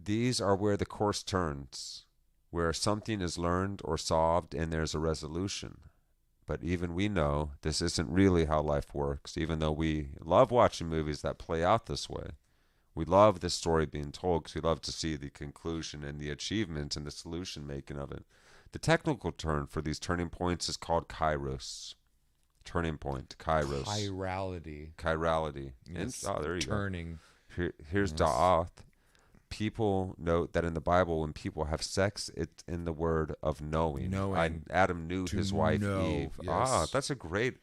These are where the course turns, where something is learned or solved and there's a resolution. But even we know this isn't really how life works, even though we love watching movies that play out this way. We love this story being told because we love to see the conclusion and the achievement and the solution making of it. The technical term for these turning points is called kairos. Turning point, kairos. Chirality. Yes. There you Turning. go. Here's da'ath. People note that in the Bible, when people have sex, it's in the word of knowing. Adam knew his wife Eve. Yes. That's a great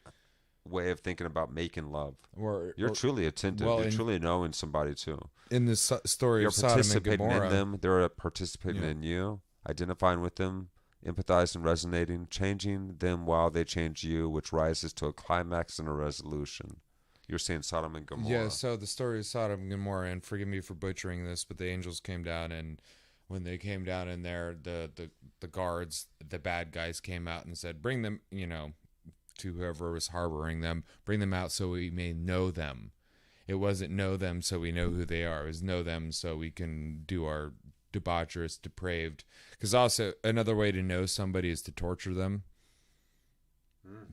way of thinking about making love. You're truly attentive. You're truly knowing somebody too. In the story of Sodom and Gomorrah, participating in them. They're participating in you, identifying with them, empathizing, resonating, changing them while they change you, which rises to a climax and a resolution. You're saying Sodom and Gomorrah. Yeah, so the story of Sodom and Gomorrah, and forgive me for butchering this, but the angels came down, and when they came down in there, the guards, the bad guys came out and said, bring them, to whoever was harboring them, bring them out so we may know them. It wasn't know them so we know who they are. It was know them so we can do our debaucherous, depraved. Because also another way to know somebody is to torture them.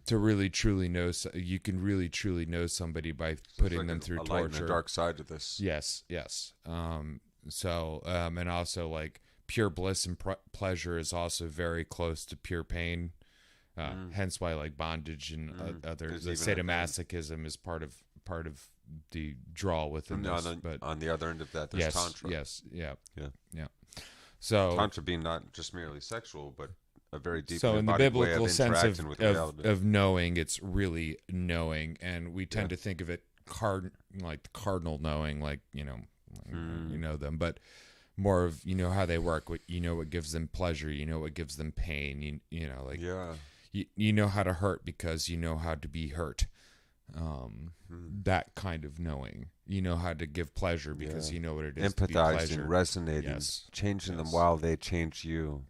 To really truly know, you can really truly know somebody by putting them through torture. Light and a dark side to this. Yes. And also like pure bliss and pleasure is also very close to pure pain. Hence why like bondage and other the sadomasochism is part of the draw within this. But on the other end of that, there's tantra. Yeah. So tantra being not just merely sexual, but a very deep in the biblical sense of knowing, it's really knowing, and we tend to think of it like the cardinal knowing, like you know them, but more of how they work. What what gives them pleasure, what gives them pain. You know how to hurt because you know how to be hurt. That kind of knowing. You know how to give pleasure because you know what it is to be pleasure. Empathizing, resonating, changing them while they change you,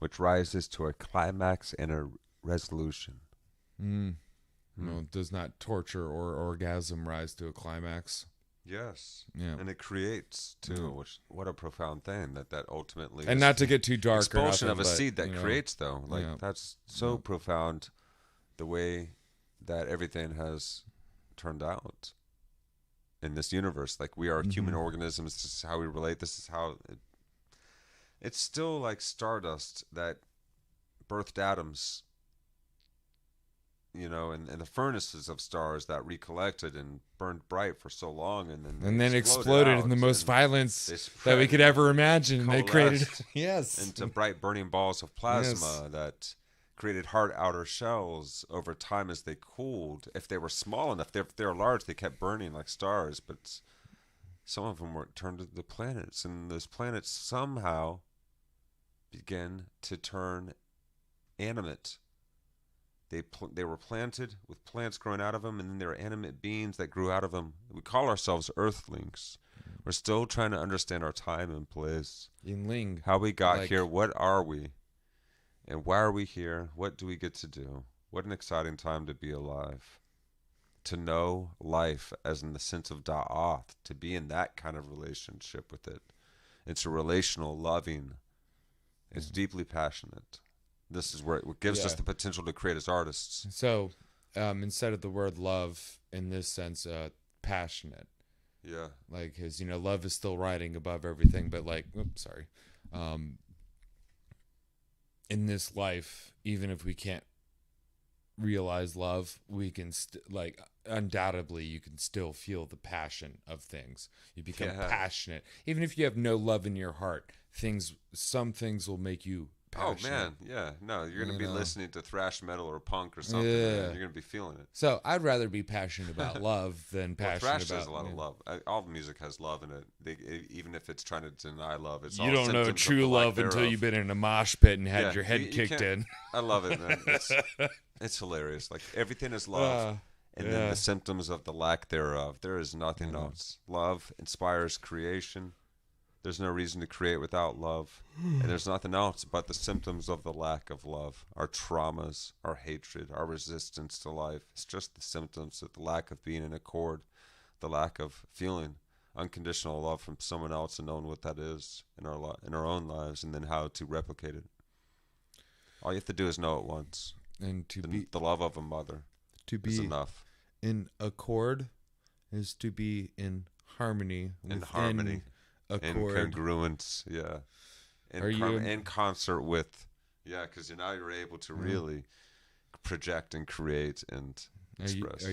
which rises to a climax and a resolution. No, does not torture or orgasm rise to a climax? Yes. Yeah. And it creates too. Which what a profound thing that ultimately. And not to get too dark. Expulsion of a seed that creates though. That's so profound. The way that everything has turned out in this universe. Like we are human organisms. This is how we relate. This is how it's still like stardust that birthed atoms, and the furnaces of stars that recollected and burned bright for so long and then exploded in the most violence that we could ever imagine. They created into bright burning balls of plasma that created hard outer shells over time as they cooled. If they were small enough, if they were large, they kept burning like stars, but some of them were turned into planets, and those planets somehow began to turn animate. They were planted with plants growing out of them, and then there were animate beings that grew out of them. We call ourselves Earthlings. We're still trying to understand our time and place. Yingling. How we got here, what are we? And why are we here? What do we get to do? What an exciting time to be alive. To know life as in the sense of da'ath, to be in that kind of relationship with it. It's a relational, loving. It's deeply passionate. This is where it gives us the potential to create as artists. So, instead of the word love, in this sense, passionate. Yeah. Like, because, love is still riding above everything, but in this life, even if we can't realize love, we can undoubtedly you can still feel the passion of things. You become passionate. Even if you have no love in your heart, some things will make you passionate. Oh man, yeah. No, you're going to be listening to thrash metal or punk or something. Yeah. You're going to be feeling it. So I'd rather be passionate about love than passionate thrash about... has a lot of love. All music has love in it. Even if it's trying to deny love, it's you don't know true love until you've been in a mosh pit and had your head kicked in. I love it, man. It's hilarious. Like everything is love. And then the symptoms of the lack thereof. There is nothing else. Love inspires creation. There's no reason to create without love. And there's nothing else but the symptoms of the lack of love. Our traumas, our hatred, our resistance to life. It's just the symptoms of the lack of being in accord, the lack of feeling unconditional love from someone else and knowing what that is in our own lives and then how to replicate it. All you have to do is know it once. And the love of a mother is enough. In accord is to be in harmony. In harmony. Accord. In congruence, in concert with, because now you're able to really project and create and express. Are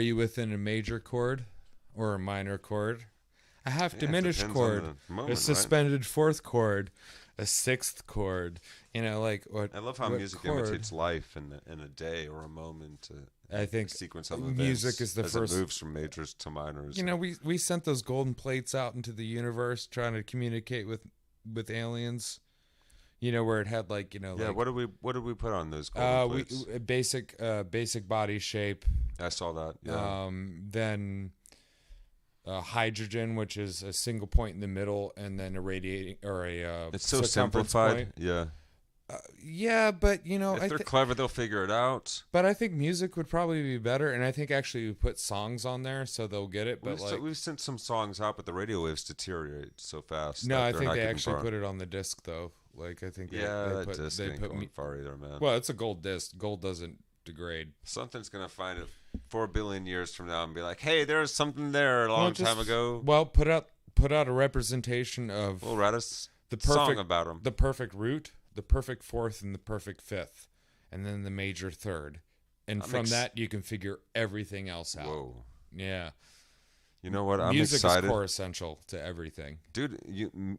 you within a major chord or a minor chord? A half diminished chord, a suspended fourth chord, a sixth chord. What? I love how music imitates life in a day or a moment. I think sequence of events music is the first. It moves from majors to minors. We sent those golden plates out into the universe trying to communicate with aliens. Where it had what did we put on those golden plates? Basic body shape. I saw that. Yeah. Then hydrogen, which is a single point in the middle, and then a radiating or a it's so simplified. Point. Yeah. Yeah, but if they're clever, they'll figure it out. But I think music would probably be better, and I think actually we put songs on there so they'll get it. But we've sent some songs out, but the radio waves deteriorate so fast. No, I think they actually put it on the disc though. Like I think that disc ain't going far either, man. Well, it's a gold disc. Gold doesn't degrade. Something's gonna find it 4 billion years from now and be like, "Hey, there was something there a long time ago." Well, put out a representation of. We'll write us the perfect song about them. The perfect root, the perfect fourth, and the perfect fifth, and then the major third, and from that you can figure everything else out. Whoa! Yeah. You know what? I'm music excited. Music is core essential to everything, dude.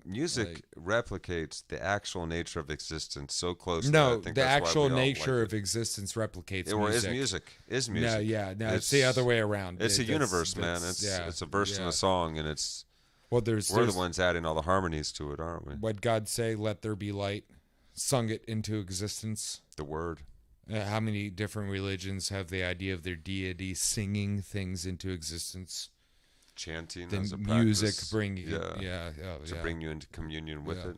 Music replicates the actual nature of existence so closely. No, the actual nature of existence replicates music. Is music? No, it's the other way around. It's a universe, man. It's a verse in a song, and it's. Well, we're the ones adding all the harmonies to it, aren't we? What God say, "Let there be light," sung it into existence. The word. How many different religions have the idea of their deity singing things into existence? Chanting the as a music practice. bring to bring you into communion with it.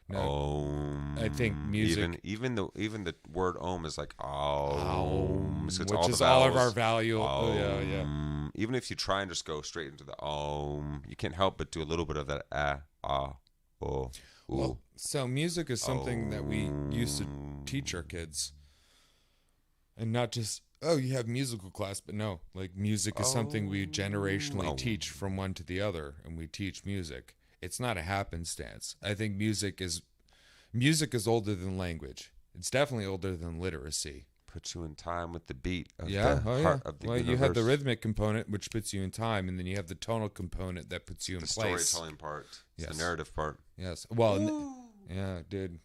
No, I think music even the word om is like om, so it's which all is the vowels. all of our value. Even if you try and just go straight into the om, you can't help but do a little bit of that oh. Well, so music is something that we used to teach our kids, and not just you have musical class, but no, like music is something we generationally teach from one to the other, and we teach music. It's not a happenstance. I think music is older than language. It's definitely older than literacy. Puts you in time with the beat of the heart of the universe. You have the rhythmic component, which puts you in time, and then you have the tonal component that puts you in place. The storytelling part. Yes. The narrative part. Yes. Well, yeah, dude.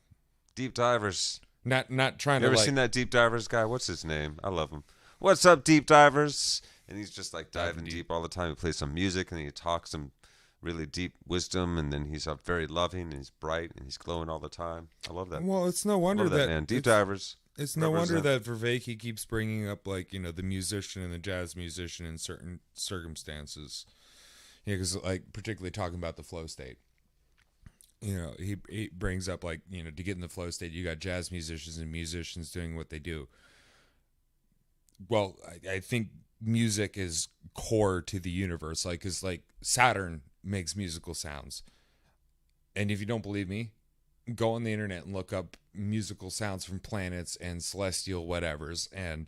Deep divers. Not trying to. You ever seen that deep divers guy? What's his name? I love him. What's up, deep divers? And he's just like diving deep all the time. He plays some music and he talks some really deep wisdom, and then he's very loving and he's bright and he's glowing all the time. I love that. Well, it's no wonder that man. Deep divers. It's no wonder that Vervaeke keeps bringing up the musician and the jazz musician in certain circumstances. Because particularly talking about the flow state. He brings up to get in the flow state, you got jazz musicians and musicians doing what they do. Well, I think music is core to the universe. Because Saturn makes musical sounds. And if you don't believe me, go on the internet and look up musical sounds from planets and celestial whatevers. And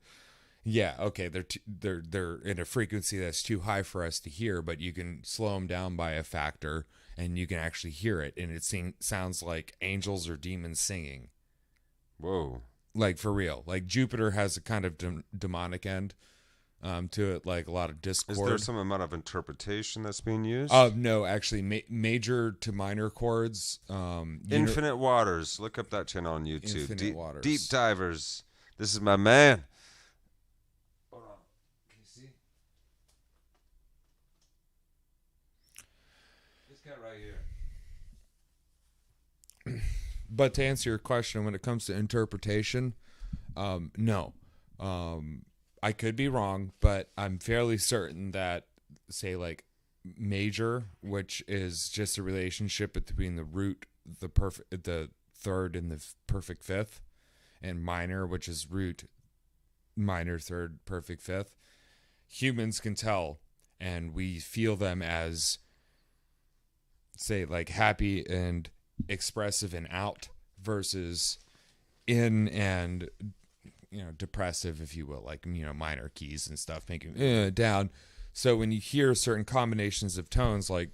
they're in a frequency that's too high for us to hear, but you can slow them down by a factor and you can actually hear it. And it sounds like angels or demons singing. Whoa. Like for real. Like Jupiter has a kind of demonic end to it, like a lot of discord. Is there some amount of interpretation that's being used? No, actually, major to minor chords. Infinite Waters. Look up that channel on YouTube. Infinite Waters. Deep Divers. This is my man. Hold on. Can you see? This guy right here. But to answer your question, when it comes to interpretation, no. I could be wrong, but I'm fairly certain that, say, major, which is just a relationship between the root, the third, and the perfect fifth, and minor, which is root, minor, third, perfect fifth, humans can tell, and we feel them as, say, happy and expressive and out versus in and depressive, if you will, minor keys and stuff making down. So when you hear certain combinations of tones, so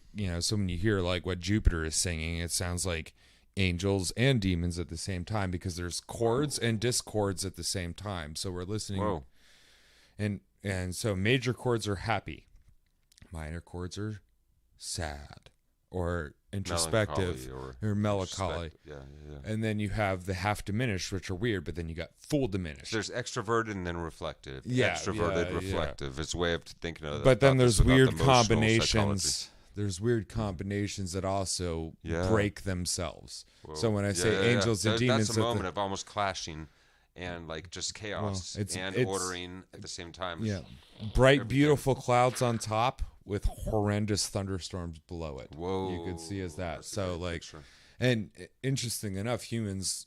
when you hear what Jupiter is singing, it sounds like angels and demons at the same time, because there's chords and discords at the same time. So we're listening. Whoa. And so major chords are happy, minor chords are sad or introspective or melancholy. Yeah. And then you have the half diminished, which are weird, but then you got full diminished. There's extroverted and then reflective. Yeah, extroverted, reflective. It's a way of thinking of that. But then there's weird combinations. Psychology. There's weird combinations that also break themselves. Whoa. So when I say angels and demons, that's a moment of almost clashing and just chaos and ordering at the same time. Yeah, bright, beautiful clouds on top with horrendous thunderstorms below it. Whoa. You could see as that. So and interesting enough, humans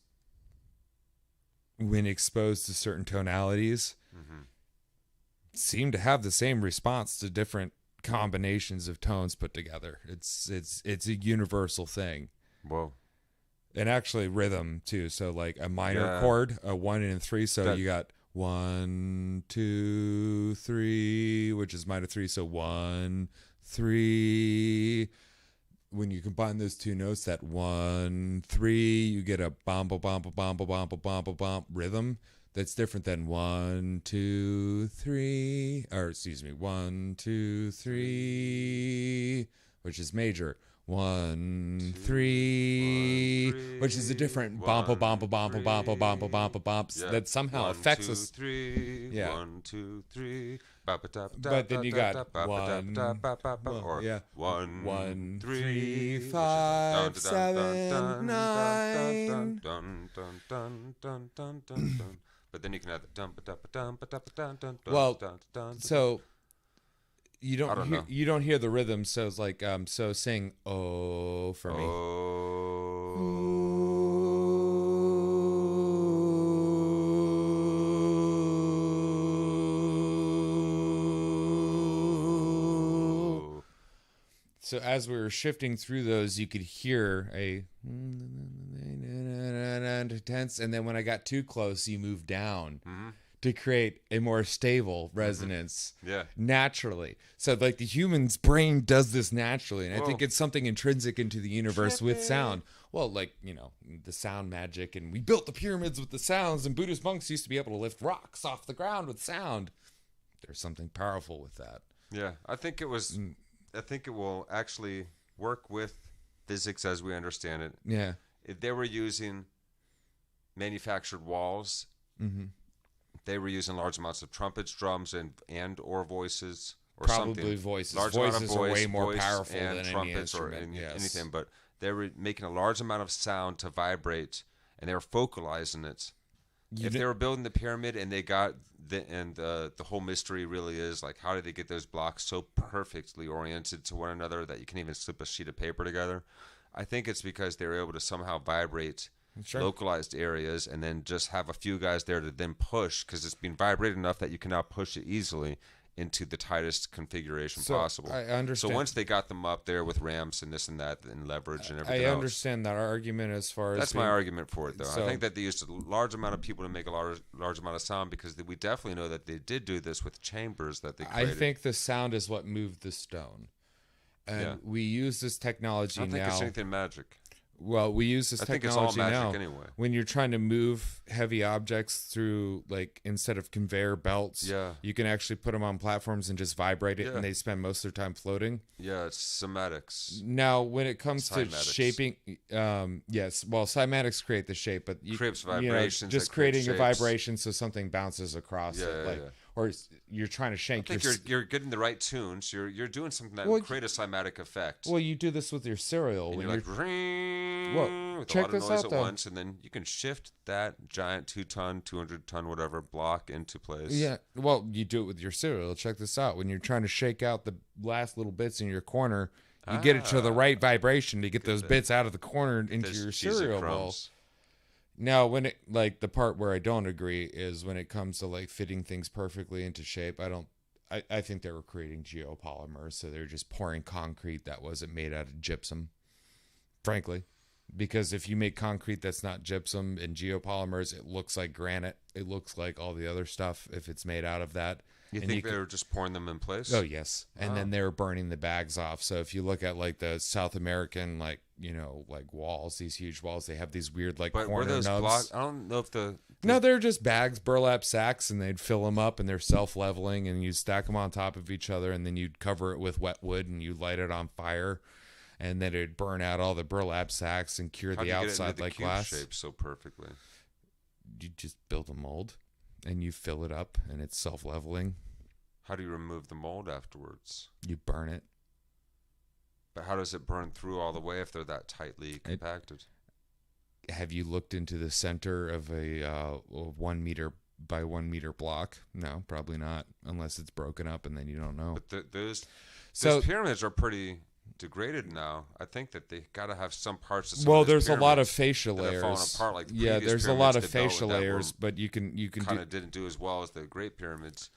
when exposed to certain tonalities, seem to have the same response to different combinations of tones put together. It's a universal thing. Whoa. And actually rhythm too. So like a minor chord, a 1 and 3. So you got 1, 2, 3, which is minor 3. So 1, 3. When you combine those two notes, that 1, 3, you get a bom bom bom bom bom bom bom bom rhythm. That's different than 1, 2, 3, or excuse me, 1, 2, 3, which is major. 1, 3, which is a different bom bom bom bom bom bom bom bom bom that somehow affects us. 1, 2, 3. Yeah. 1, 2, 3. But then you got 1, 3, 5, 7, 9. But then you can have the Well, so you don't hear the rhythm, so it's like so sing oh for me. So as we were shifting through those, you could hear a tense, and then when I got too close, you moved down to create a more stable resonance naturally. So like the human's brain does this naturally, and I think it's something intrinsic into the universe with sound. Well, like, you know, the sound magic, and we built the pyramids with the sounds, and Buddhist monks used to be able to lift rocks off the ground with sound. There's something powerful with that. Yeah, I think it will actually work with physics as we understand it. Yeah. If they were using manufactured walls, they were using large amounts of trumpets, drums, and or voices, or probably something. Voices. Large Voices amount of are way more powerful and than trumpets any or instrument. anything. But they were making a large amount of sound to vibrate, and they were focalizing it. If they were building the pyramid and they got the whole mystery really is like, how did they get those blocks so perfectly oriented to one another that you can even slip a sheet of paper together? I think it's because they were able to somehow vibrate localized areas and then just have a few guys there to then push, because it's been vibrated enough that you can now push it easily into the tightest configuration possible. I understand. So once they got them up there with ramps and this and that and leverage and everything I understand that argument as far as... That's my argument for it, though. I think that they used a large amount of people to make a large amount of sound, because we definitely know that they did do this with chambers that they created. I think the sound is what moved the stone. And we use this technology now... I don't think it's anything magic. Well, we use this technology now. I think it's all magic anyway. When you're trying to move heavy objects through, like, instead of conveyor belts, you can actually put them on platforms and just vibrate it, and they spend most of their time floating. Yeah, it's cymatics. Now, when it comes to shaping, yes, well, cymatics create the shape, but creates vibrations. Just creating a vibration so something bounces across it, or you're trying to shank. I think you're getting the right tunes. You're doing something that will create a cymatic effect. Well, you do this with your cereal. And you're like, with check a lot of this noise out, at once, and then you can shift that giant 2-ton, 200-ton, whatever block into place. Yeah, well, you do it with your cereal. Check this out. When you're trying to shake out the last little bits in your corner, you get it to the right vibration to get those bits out of the corner into your cereal bowl. Now, when it, like, the part where I don't agree is when it comes to, like, fitting things perfectly into shape. I think they were creating geopolymers, so they're just pouring concrete that wasn't made out of gypsum, frankly. Because if you make concrete that's not gypsum and geopolymers, it looks like granite. It looks like all the other stuff if it's made out of that. You think they were just pouring them in place? Oh, yes. And then they were burning the bags off. So if you look at, like, the South American, like, you know, like walls, these huge walls, they have these weird, like, corner nubs. Blocks? I don't know if No, they're just bags, burlap sacks, and they'd fill them up, and they're self-leveling, and you'd stack them on top of each other, and then you'd cover it with wet wood, and you'd light it on fire, and then it'd burn out all the burlap sacks and cure the outside like glass. How do you get it into the cube shape so perfectly? You just build a mold, and you fill it up, and it's self-leveling. How do you remove the mold afterwards? You burn it. But how does it burn through all the way if they're that tightly compacted? Have you looked into the center of a 1 meter by 1 meter block? No, probably not, unless it's broken up, and then you don't know. But those pyramids are pretty degraded now. I think that they got to have some parts of there's a lot of facial layers. Falling apart, like there's a lot of facial layers, but you can kind of didn't do as well as the Great Pyramids.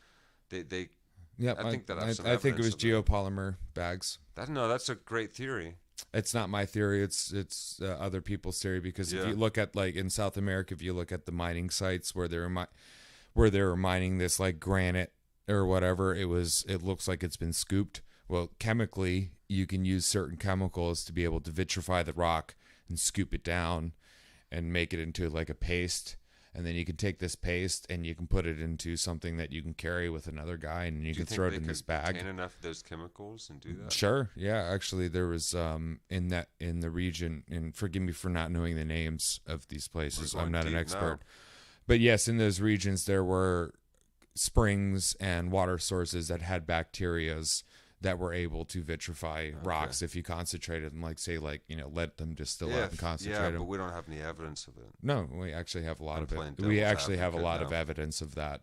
They yeah, I think that I think it was geopolymer bags. That's a great theory. It's not my theory. It's other people's theory, because if you look at, like, in South America, if you look at the mining sites where they're mining this, like, granite or whatever, it looks like it's been scooped. Well, chemically, you can use certain chemicals to be able to vitrify the rock and scoop it down and make it into, like, a paste. And then you can take this paste and you can put it into something that you can carry with another guy, and you can throw it in this bag. Contain enough of those chemicals and do that? Sure. Yeah. Actually, there was in the region, and forgive me for not knowing the names of these places. I'm not an expert, but yes, in those regions there were springs and water sources that had bacterias that were able to vitrify rocks if you concentrated them, let them distill out and concentrate them. Yeah, but we don't have any evidence of it. No, we actually have a lot of it. We actually have a lot of evidence of that.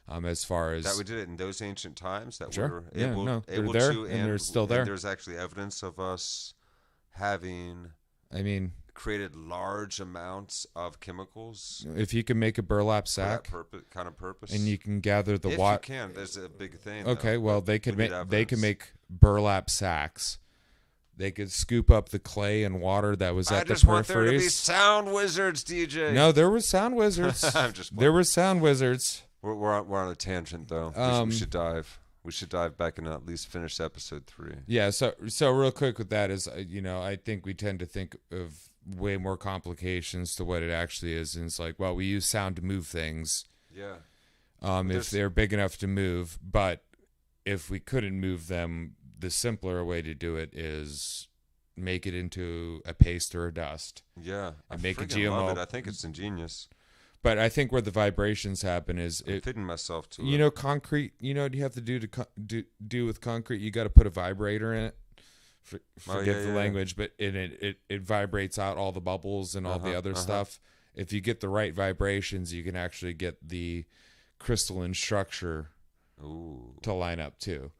As far as that we did it in those ancient times, that sure. we were able there, to, and they're still there. And there's actually evidence of us having, created large amounts of chemicals. If you can make a burlap sack, for that kind of purpose, and you can gather the water. If you can, there's a big thing. Okay, well, they could make burlap sacks. They could scoop up the clay and water that was at the peripheries. I just want there to be sound wizards, DJ. No, there were sound wizards. There were sound wizards. We're on a tangent, though. We should dive. We should dive back and at least finish episode 3. Yeah. So real quick with that is, I think we tend to think of way more complications to what it actually is, and it's like, well, we use sound to move things. Yeah. If they're big enough to move, but if we couldn't move them, the simpler way to do it is make it into a paste or a dust. Yeah. And make a love it. I think it's ingenious. But I think where the vibrations happen is I'm fitting myself to it. Concrete. You know what you have to do to do with concrete? You got to put a vibrator in it. Forget the language, but it vibrates out all the bubbles and all the other stuff. If you get the right vibrations, you can actually get the crystalline structure to line up too,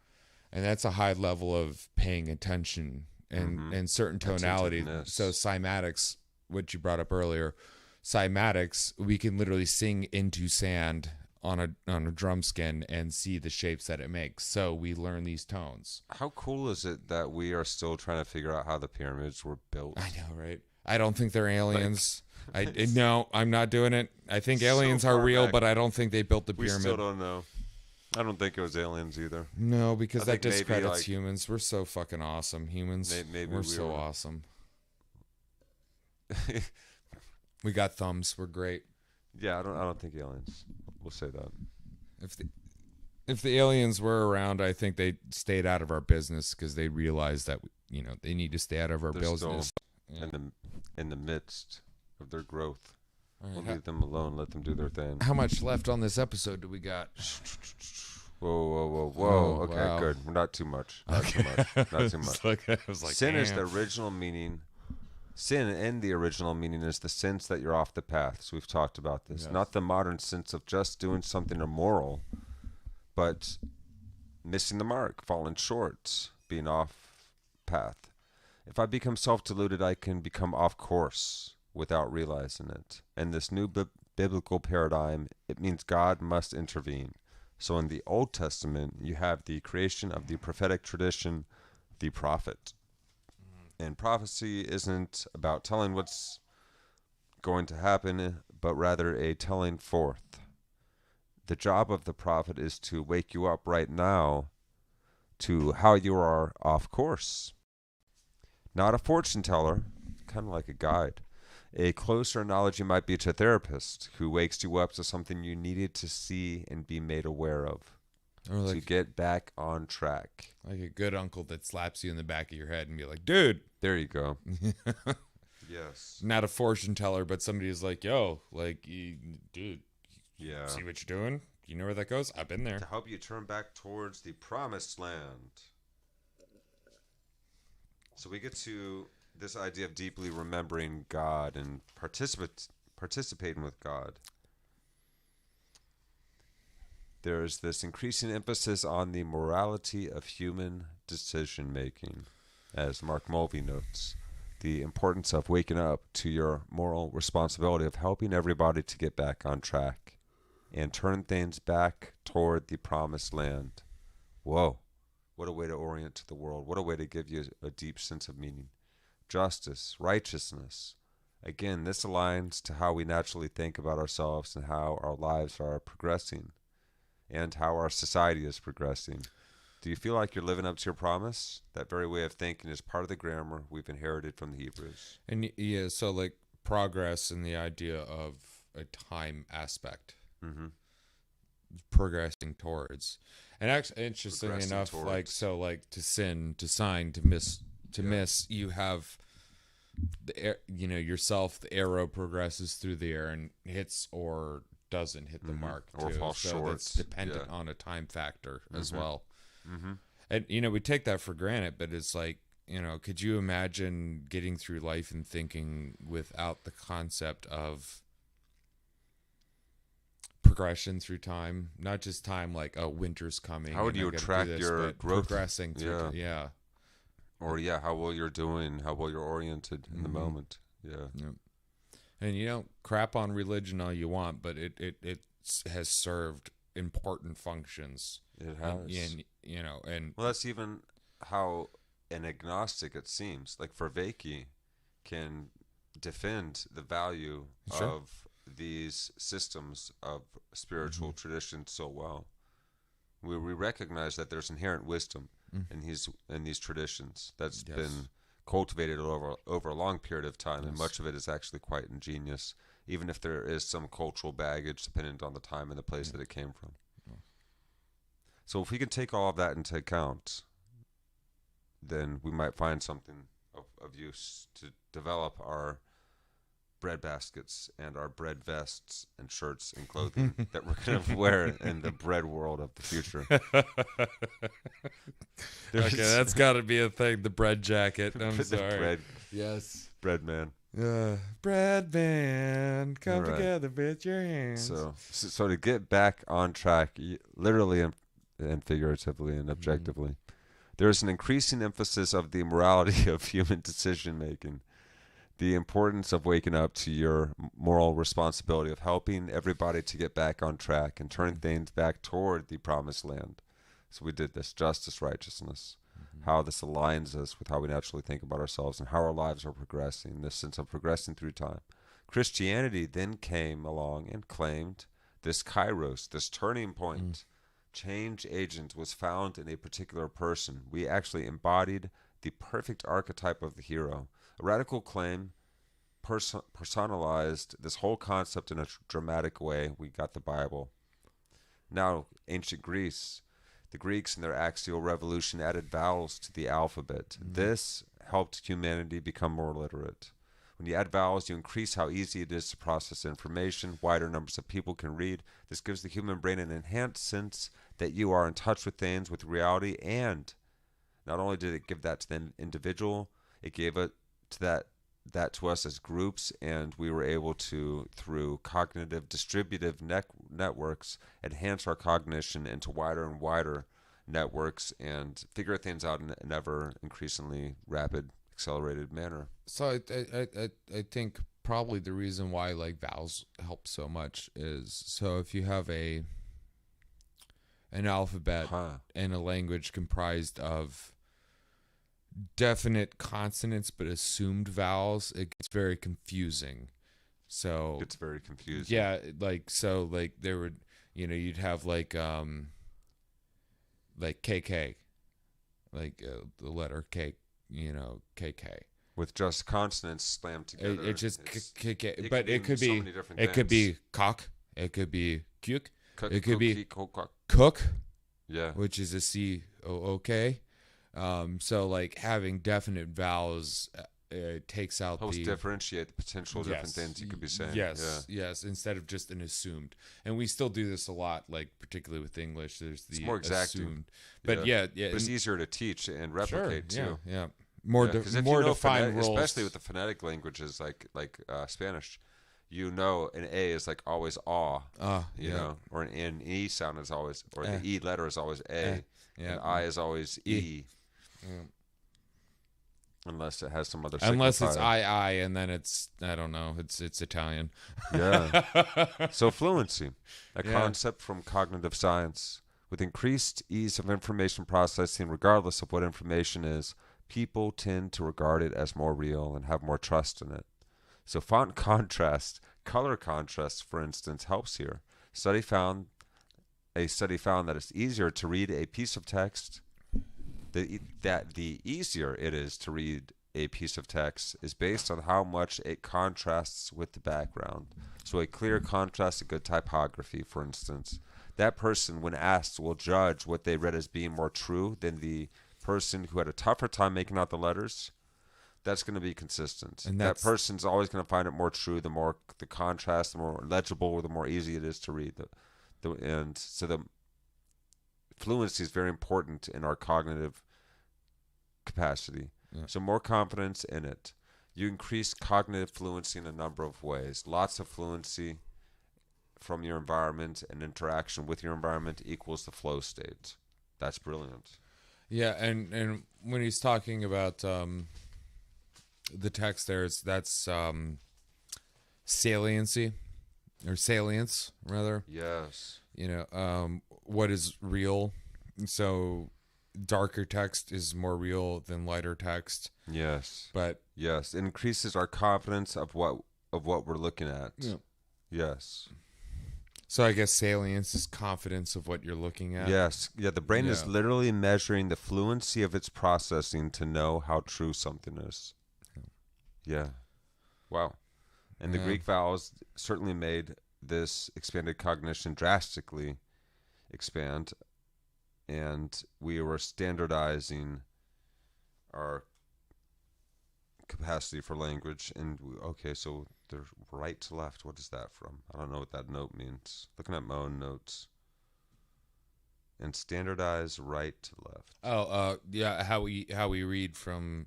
and that's a high level of paying attention and certain tonality. So cymatics, what you brought up earlier, cymatics, we can literally sing into sand on a drum skin and see the shapes that it makes. So we learn these tones. How cool is it that we are still trying to figure out how the pyramids were built? I know, right? I don't think they're aliens. No, I'm not doing it. I think aliens are real, but I don't think they built the pyramid. We still don't know. I don't think it was aliens either. No, because that discredits humans. We're so fucking awesome, humans. Maybe we're so awesome. We got thumbs. We're great. Yeah, I don't think aliens. We'll say that. If the aliens were around, I think they stayed out of our business because they realized that they need to stay out of our business. In the midst of their growth, we'll leave them alone. Let them do their thing. How much left on this episode do we got? Whoa! Okay, wow. Good. Not too much. Not too much. Sin is the original meaning. Sin in the original meaning is the sense that you're off the path. So we've talked about this. Yes. Not the modern sense of just doing something immoral, but missing the mark, falling short, being off path. If I become self-deluded, I can become off course without realizing it. In this new biblical paradigm, it means God must intervene. So in the Old Testament, you have the creation of the prophetic tradition, the prophet. And prophecy isn't about telling what's going to happen, but rather a telling forth. The job of the prophet is to wake you up right now to how you are off course. Not a fortune teller, kind of like a guide. A closer analogy might be to a therapist who wakes you up to something you needed to see and be made aware of. Or to get back on track. Like a good uncle that slaps you in the back of your head and be like, dude. There you go. Yes. Not a fortune teller, but somebody who's like, yo, dude. Yeah. See what you're doing? You know where that goes? I've been there. To help you turn back towards the promised land. So we get to this idea of deeply remembering God and participating with God. There is this increasing emphasis on the morality of human decision-making. as Mark Mulvey notes, the importance of waking up to your moral responsibility of helping everybody to get back on track and turn things back toward the promised land. Whoa, what a way to orient the world. What a way to give you a deep sense of meaning. Justice, righteousness. Again, this aligns to how we naturally think about ourselves and how our lives are progressing and how our society is progressing. Do you feel like you're living up to your promise? That very way of thinking is part of the grammar we've inherited from the Hebrews. And yeah, so like progress and the idea of a time aspect, progressing towards, and actually, interestingly enough, towards. Like so, like to sin, to sign, to miss, you have the air, yourself. The arrow progresses through the air and hits or doesn't hit the mark, or falls short. That's dependent on a time factor as well. And we take that for granted, but it's like, could you imagine getting through life and thinking without the concept of progression through time? Not just time like, oh, winter's coming. How would you track your growth? Progressing through Or how well you're doing, how well you're oriented in the moment. And you don't crap on religion all you want, but it has served important functions. It has. And well, that's even how an agnostic, it seems, like Vervaeke, can defend the value of these systems of spiritual tradition so well. We recognize that there's inherent wisdom in these traditions that's been cultivated over a long period of time, and much of it is actually quite ingenious, even if there is some cultural baggage dependent on the time and the place that it came from. So if we can take all of that into account, then we might find something of use to develop our bread baskets and our bread vests and shirts and clothing that we're going to wear in the bread world of the future. Okay, that's got to be a thing, the bread jacket. I'm sorry. Bread, yes. Bread man. Bread man, come together with your hands. So to get back on track, literally and figuratively and objectively, there's an increasing emphasis of the morality of human decision making. The importance of waking up to your moral responsibility of helping everybody to get back on track and turn things back toward the promised land. So we did this: justice, righteousness, how this aligns us with how we naturally think about ourselves and how our lives are progressing, this sense of progressing through time. Christianity then came along and claimed this kairos, this turning point. Change agent was found in a particular person. We actually embodied the perfect archetype of the hero. A radical claim personalized this whole concept in a dramatic way. We got the Bible. Now, ancient Greece, the Greeks in their axial revolution added vowels to the alphabet. This helped humanity become more literate. When you add vowels, you increase how easy it is to process information. Wider numbers of people can read. This gives the human brain an enhanced sense that you are in touch with things, with reality, and not only did it give that to the individual, it gave it to that to us as groups, and we were able to, through cognitive distributive networks, enhance our cognition into wider and wider networks and figure things out in an ever increasingly rapid, accelerated manner. So I think probably the reason why like vowels help so much is, so if you have an alphabet and a language comprised of definite consonants but assumed vowels, it gets very confusing. So it's very confusing. Yeah, like so like there would, you'd have like KK, like the letter K, KK. With just consonants slammed together. It just KK, but it could be it could be cock, it could be kuk, it could be cook, yeah, which is a COOK. So like having definite vowels takes out helps differentiate the potential different things you could be saying. Yes, instead of just an assumed. And we still do this a lot, like particularly with English. There's the more exacting. Assumed, but yeah, but it's easier to teach and replicate too. Yeah. More defined rules, especially with the phonetic languages like Spanish. An A is like always aw, or an E sound is always, or the E letter is always A, and I is always E. Unless it has some other Unless it's signifier. I, and then it's, I don't know, it's Italian. Yeah. So fluency, a Yeah. concept from cognitive science. With increased ease of information processing, regardless of what information is, people tend to regard it as more real and have more trust in it. So font contrast, color contrast, for instance, helps here. A study found that it's easier to read a piece of text. The easier it is to read a piece of text is based on how much it contrasts with the background. So a clear contrast, a good typography, for instance. That person, when asked, will judge what they read as being more true than the person who had a tougher time making out the letters. That's going to be consistent. And that person's always going to find it more true. The more the contrast, the more legible, the more easy it is to read. And so the fluency is very important in our cognitive capacity. Yeah. So more confidence in it. You increase cognitive fluency in a number of ways. Lots of fluency from your environment and interaction with your environment equals the flow state. That's brilliant. Yeah, and when he's talking about the text there, that's saliency, or salience, rather. Yes. What is real. So darker text is more real than lighter text. Yes. But yes, it increases our confidence of what we're looking at. Yeah. Yes. So I guess salience is confidence of what you're looking at. Yes. Yeah, the brain is literally measuring the fluency of its processing to know how true something is. Yeah. Wow. And the Greek vowels certainly made this expanded cognition drastically expand, and we were standardizing our capacity for language. And okay, so the right to left, what is that from? I don't know what that note means. Looking at my own notes. And standardize right to left. Yeah, how we read from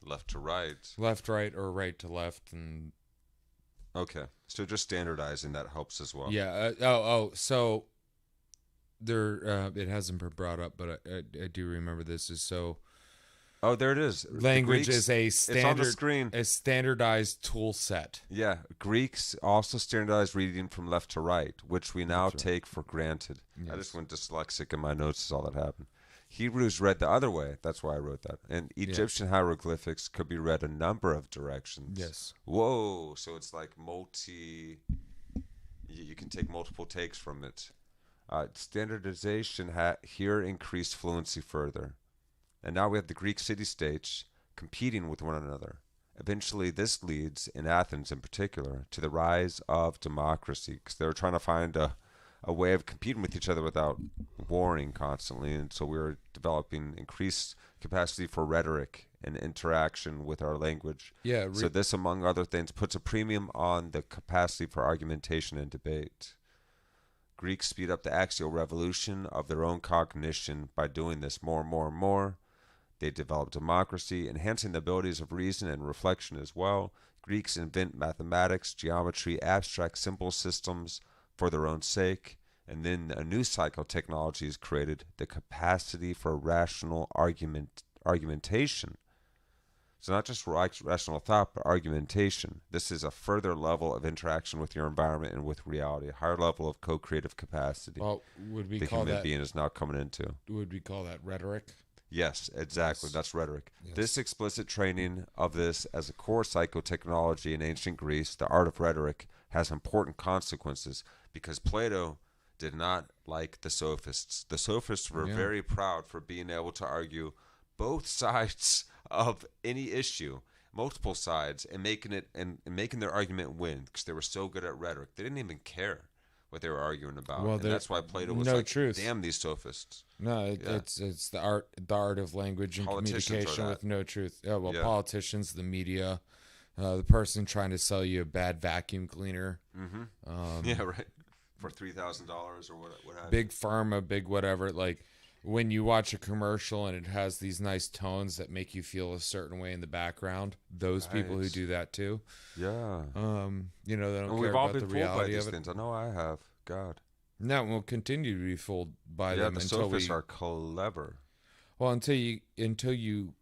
left to right. Left, right, or right to left. And okay, so just standardizing that helps as well. Yeah. So there, it hasn't been brought up, but I do remember this. Is so. Oh, there it is. Language is a standard. It's on the screen. A standardized tool set. Yeah, Greeks also standardized reading from left to right, which we now take for granted. Yes. I just went dyslexic in my notes. Is all that happened. Hebrews read the other way. That's why I wrote that. And Egyptian hieroglyphics could be read a number of directions. Yes. Whoa! So it's like you can take multiple takes from it. Standardization here increased fluency further. And now we have the Greek city-states competing with one another. Eventually, this leads, in Athens in particular, to the rise of democracy, because they were trying to find a way of competing with each other without warring constantly. And so we were developing increased capacity for rhetoric and interaction with our language. Yeah. So this, among other things, puts a premium on the capacity for argumentation and debate. Greeks speed up the axial revolution of their own cognition by doing this more and more and more. They develop democracy, enhancing the abilities of reason and reflection as well. Greeks invent mathematics, geometry, abstract symbol systems for their own sake. And then a new cycle of technology is created, the capacity for rational argumentation. So not just rational thought, but argumentation. This is a further level of interaction with your environment and with reality, a higher level of co-creative capacity. Well, would we the call human that, being is now coming into. Would we call that rhetoric? Yes, exactly. Yes. That's rhetoric. Yes. This explicit training of this as a core psychotechnology in ancient Greece, the art of rhetoric, has important consequences because Plato did not like the sophists. The sophists were very proud for being able to argue both sides of any issue, multiple sides, and making their argument win because they were so good at rhetoric. They didn't even care what they were arguing about. Well, and that's why Plato was damn these sophists. No, it's the art of language and communication with no truth. Yeah, well, politicians, the media, the person trying to sell you a bad vacuum cleaner. Mm-hmm. Yeah, right. For $3,000 or what have you. Big pharma, big whatever. Like when you watch a commercial and it has these nice tones that make you feel a certain way in the background, those people who do that too. Yeah. They don't we've care all about been the fooled by reality these of it. things. I know I have. God. No, we'll continue to be fooled by them the until sophists are clever. Well, until you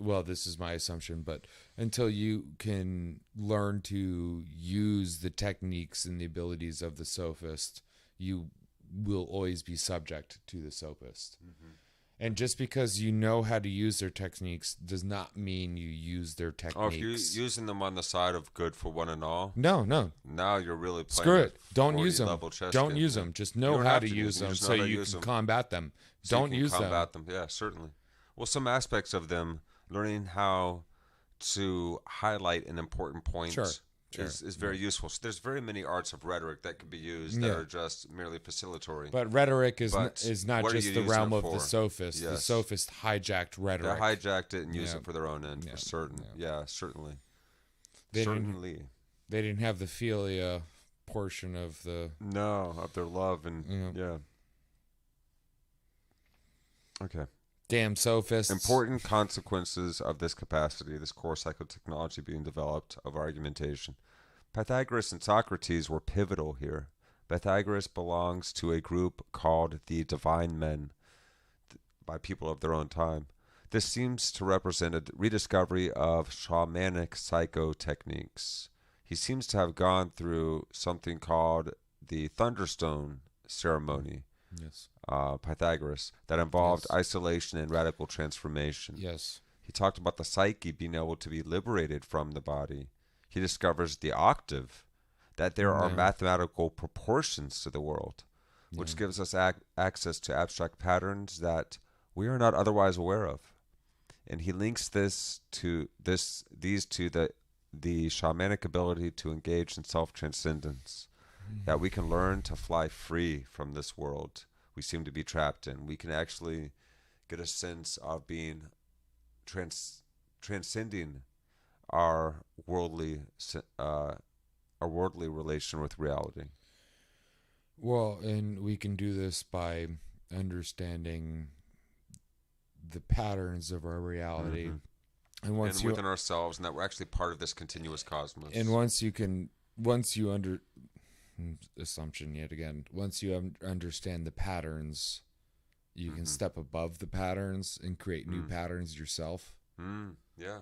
well, this is my assumption, but until you can learn to use the techniques and the abilities of the sophist, you will always be subject to the sophist. Mm-hmm. And just because you know how to use their techniques does not mean you use their techniques. Oh, if you're using them on the side of good for one and all. No. Now you're really playing. Screw it. Don't use them. Don't game. use them. Just know how to use them so you can combat them. So don't use them. Combat them. Yeah, certainly. Well, some aspects of them, learning how to highlight an important point is very useful. So there's very many arts of rhetoric that can be used that are just merely facilitatory. But rhetoric is not just the realm of the sophist. Yes. The sophist hijacked rhetoric. They hijacked it and used it for their own end, for certain. Yeah, certainly. They didn't have the philia portion of the... No, of their love and... Yeah. Okay. Damn sophists. Important consequences of this capacity, this core psychotechnology being developed of argumentation. Pythagoras and Socrates were pivotal here. Pythagoras belongs to a group called the Divine Men, by people of their own time. This seems to represent a rediscovery of shamanic psychotechniques. He seems to have gone through something called the Thunderstone ceremony. Yes. Pythagoras, that involved isolation and radical transformation. Yes. He talked about the psyche being able to be liberated from the body. He discovers the octave, that there are mathematical proportions to the world, which gives us access to abstract patterns that we are not otherwise aware of. And he links these to the shamanic ability to engage in self-transcendence, that we can learn to fly free from this world we seem to be trapped in. We can actually get a sense of being transcending our worldly relation with reality. Well, and we can do this by understanding the patterns of our reality. Mm-hmm. And within ourselves, and that we're actually part of this continuous cosmos. And once you assumption yet again, once you understand the patterns, you can step above the patterns and create new patterns yourself. Yeah.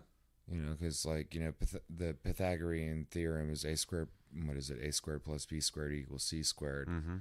Because the Pythagorean theorem is a squared. What is it? A squared plus b squared equals c squared. Mm-hmm.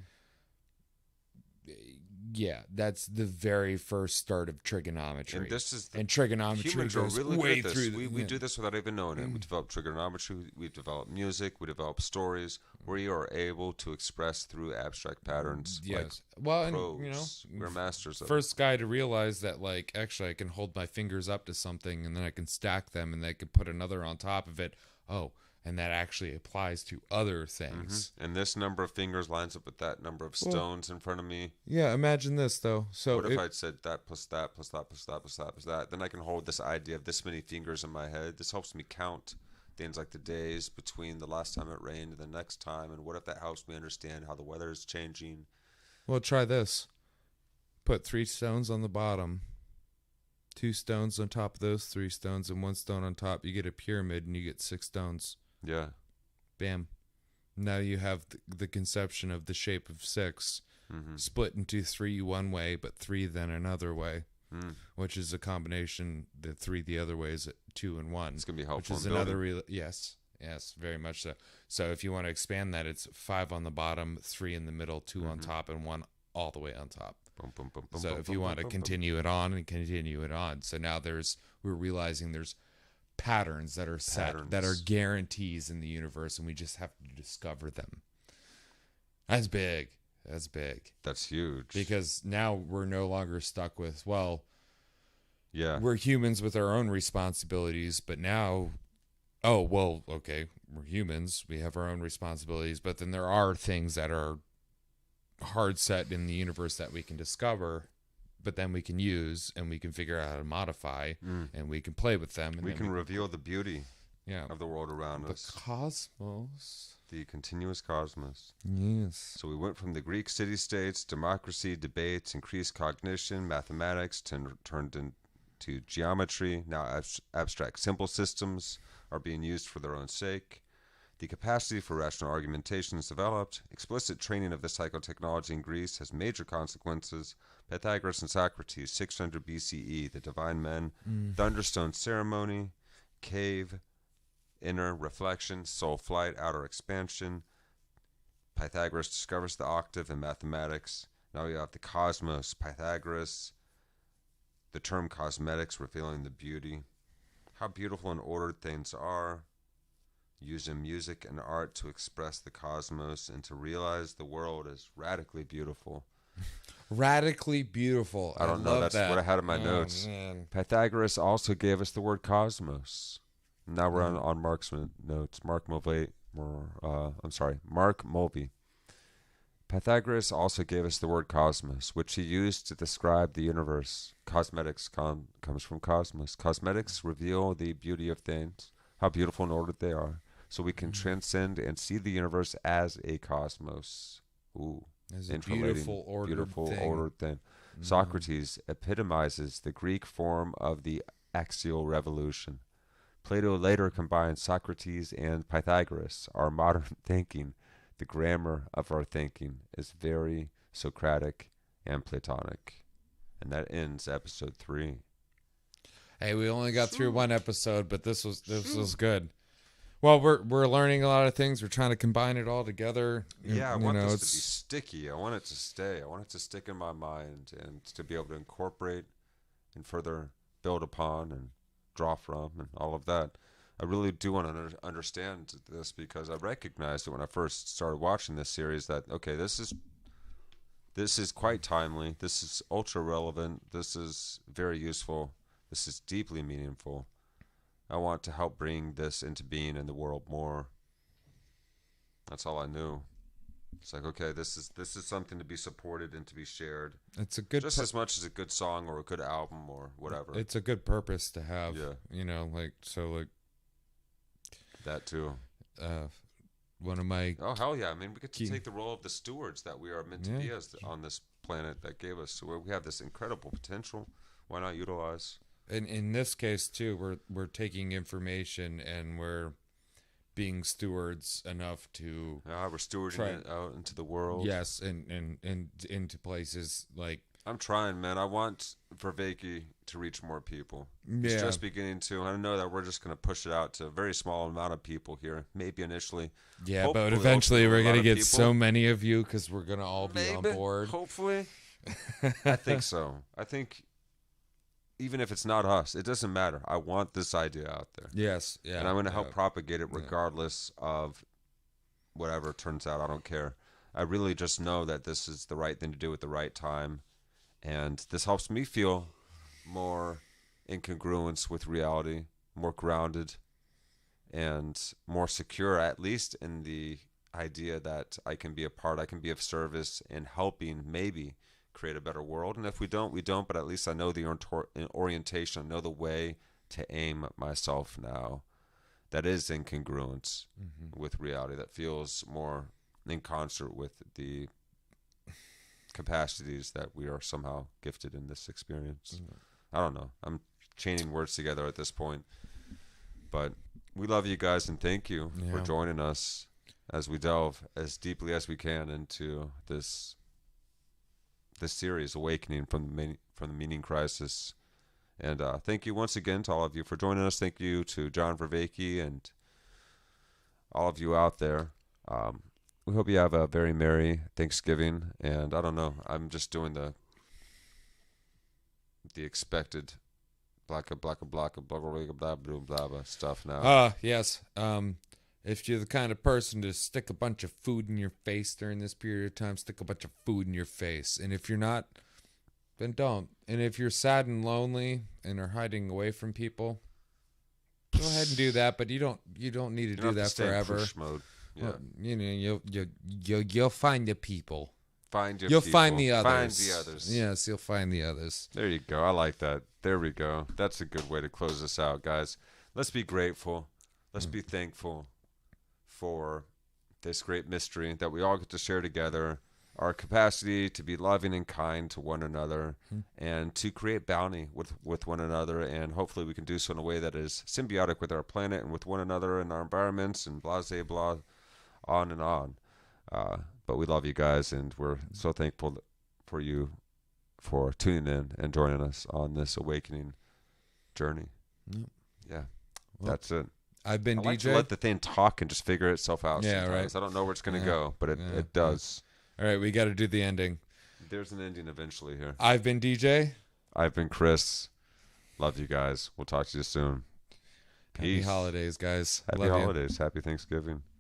Yeah, that's the very first start of trigonometry. And trigonometry humans goes are really way good at through. We do this without even knowing it. We develop trigonometry. We develop music. We develop stories. We are able to express through abstract patterns. Yes. Like prose. We're masters of it. First guy to realize that, actually, I can hold my fingers up to something and then I can stack them and I can put another on top of it. Oh. And that actually applies to other things. Mm-hmm. And this number of fingers lines up with that number of stones in front of me. Yeah, imagine this, though. So what if I'd said that plus that plus that plus that plus that plus that? Then I can hold this idea of this many fingers in my head. This helps me count things like the days between the last time it rained and the next time. And what if that helps me understand how the weather is changing? Well, try this. Put 3 stones on the bottom. 2 stones on top of those 3 stones and 1 stone on top. You get a pyramid and you get 6 stones. Yeah. Bam. Now you have the conception of the shape of 6 split into 3 one way, but 3 then another way, which is a combination. The 3 the other way is 2 and 1. It's gonna be helpful. Which is another yes, very much so. So if you want to expand that, it's 5 on the bottom, 3 in the middle, 2 on top, and 1 all the way on top. So if you want to continue it on, so now we're realizing there's patterns that are set, that are guarantees in the universe, and we just have to discover them. That's big. That's huge. Because now we're no longer stuck with, we're humans with our own responsibilities, but now, okay, we're humans, we have our own responsibilities, but then there are things that are hard set in the universe that we can discover, but then we can use and we can figure out how to modify and we can play with them. And we can reveal the beauty of the world around us. The cosmos. The continuous cosmos. Yes. So we went from the Greek city-states, democracy, debates, increased cognition, mathematics, turned into geometry. Now abstract simple systems are being used for their own sake. The capacity for rational argumentation is developed. Explicit training of this psychotechnology in Greece has major consequences. Pythagoras and Socrates, 600 BCE, the divine men, thunderstone ceremony, cave, inner reflection, soul flight, outer expansion. Pythagoras discovers the octave in mathematics. Now we have the cosmos, Pythagoras, the term cosmetics revealing the beauty. How beautiful and ordered things are. Using music and art to express the cosmos and to realize the world is radically beautiful. Radically beautiful. I don't know. That's that. what I had in my notes. Man. Pythagoras also gave us the word cosmos. Now we're on Mark's notes. Mark Mulvey. Mark Mulvey. Pythagoras also gave us the word cosmos, which he used to describe the universe. Cosmetics comes from cosmos. Cosmetics reveal the beauty of things, how beautiful and ordered they are, so we can transcend and see the universe as a cosmos. Ooh, as a beautiful, ordered thing. Socrates epitomizes the Greek form of the axial revolution. Plato later combined Socrates and Pythagoras. Our modern thinking, the grammar of our thinking, is very Socratic and Platonic. And that ends episode 3. Hey, we only got through one episode, but this was good. Well, we're learning a lot of things. We're trying to combine it all together. Yeah, I want this to be sticky. I want it to stay. I want it to stick in my mind and to be able to incorporate and further build upon and draw from and all of that. I really do want to understand this because I recognized it when I first started watching this series that, okay, this is quite timely. This is ultra relevant. This is very useful. This is deeply meaningful. I want to help bring this into being in the world more. That's all I knew. It's like, okay, this is something to be supported and to be shared. It's a good just as much as a good song or a good album or whatever. It's a good purpose to have. Yeah. That too. One of my hell yeah! I mean, we get to take the role of the stewards that we are meant to be on this planet that gave us. So we have this incredible potential. Why not utilize? In this case too, we're taking information and we're being stewards enough to we're stewarding it out into the world. Yes, and into places like I'm trying, man. I want Vervaeke to reach more people. Yeah. It's just beginning to. I know that we're just going to push it out to a very small amount of people here, maybe initially. Yeah, hopefully, but eventually we're going to get so many of you because we're going to all be on board. Hopefully. I think so. I think even if it's not us, it doesn't matter. I want this idea out there. Yes, yeah. And I'm going to help propagate it regardless of whatever turns out. I don't care. I really just know that this is the right thing to do at the right time. And this helps me feel more in congruence with reality, more grounded, and more secure, at least in the idea that I can be a part, I can be of service in helping maybe create a better world. And if we don't, we don't, but at least I know the orientation, I know the way to aim myself now that is in congruence with reality, that feels more in concert with the capacities that we are somehow gifted in this experience. I don't know. I'm chaining words together at this point. But we love you guys and thank you for joining us as we delve as deeply as we can into this series, Awakening from the Meaning Crisis. And thank you once again to all of you for joining us. Thank you to John Vervaeke and all of you out there. We hope you have a very merry Thanksgiving. And I don't know, I'm just doing the expected blah stuff now. Yes. If you're the kind of person to stick a bunch of food in your face during this period of time, stick a bunch of food in your face. And if you're not, then don't. And if you're sad and lonely and are hiding away from people, go ahead and do that. But you don't need to do that forever. Push mode. Yeah. Well, you'll find the people. You'll find the others. Find the others. Yes, you'll find the others. There you go. I like that. There we go. That's a good way to close this out, guys. Let's be grateful. Let's be thankful for this great mystery that we all get to share together our capacity to be loving and kind to one another, and to create bounty with one another. And hopefully we can do so in a way that is symbiotic with our planet and with one another and our environments, and blah, blah, blah, on and on. But we love you guys, and we're so thankful for you for tuning in and joining us on this awakening journey. Yeah, well, that's it. I've been I like DJ. to let the thing talk and just figure itself out. Yeah, sometimes. right. I don't know where it's going to go, but it does. All right, we got to do the ending. There's an ending eventually here. I've been DJ. I've been Chris. Love you guys. We'll talk to you soon. Peace. Happy holidays, guys. Happy Love holidays. Happy Thanksgiving.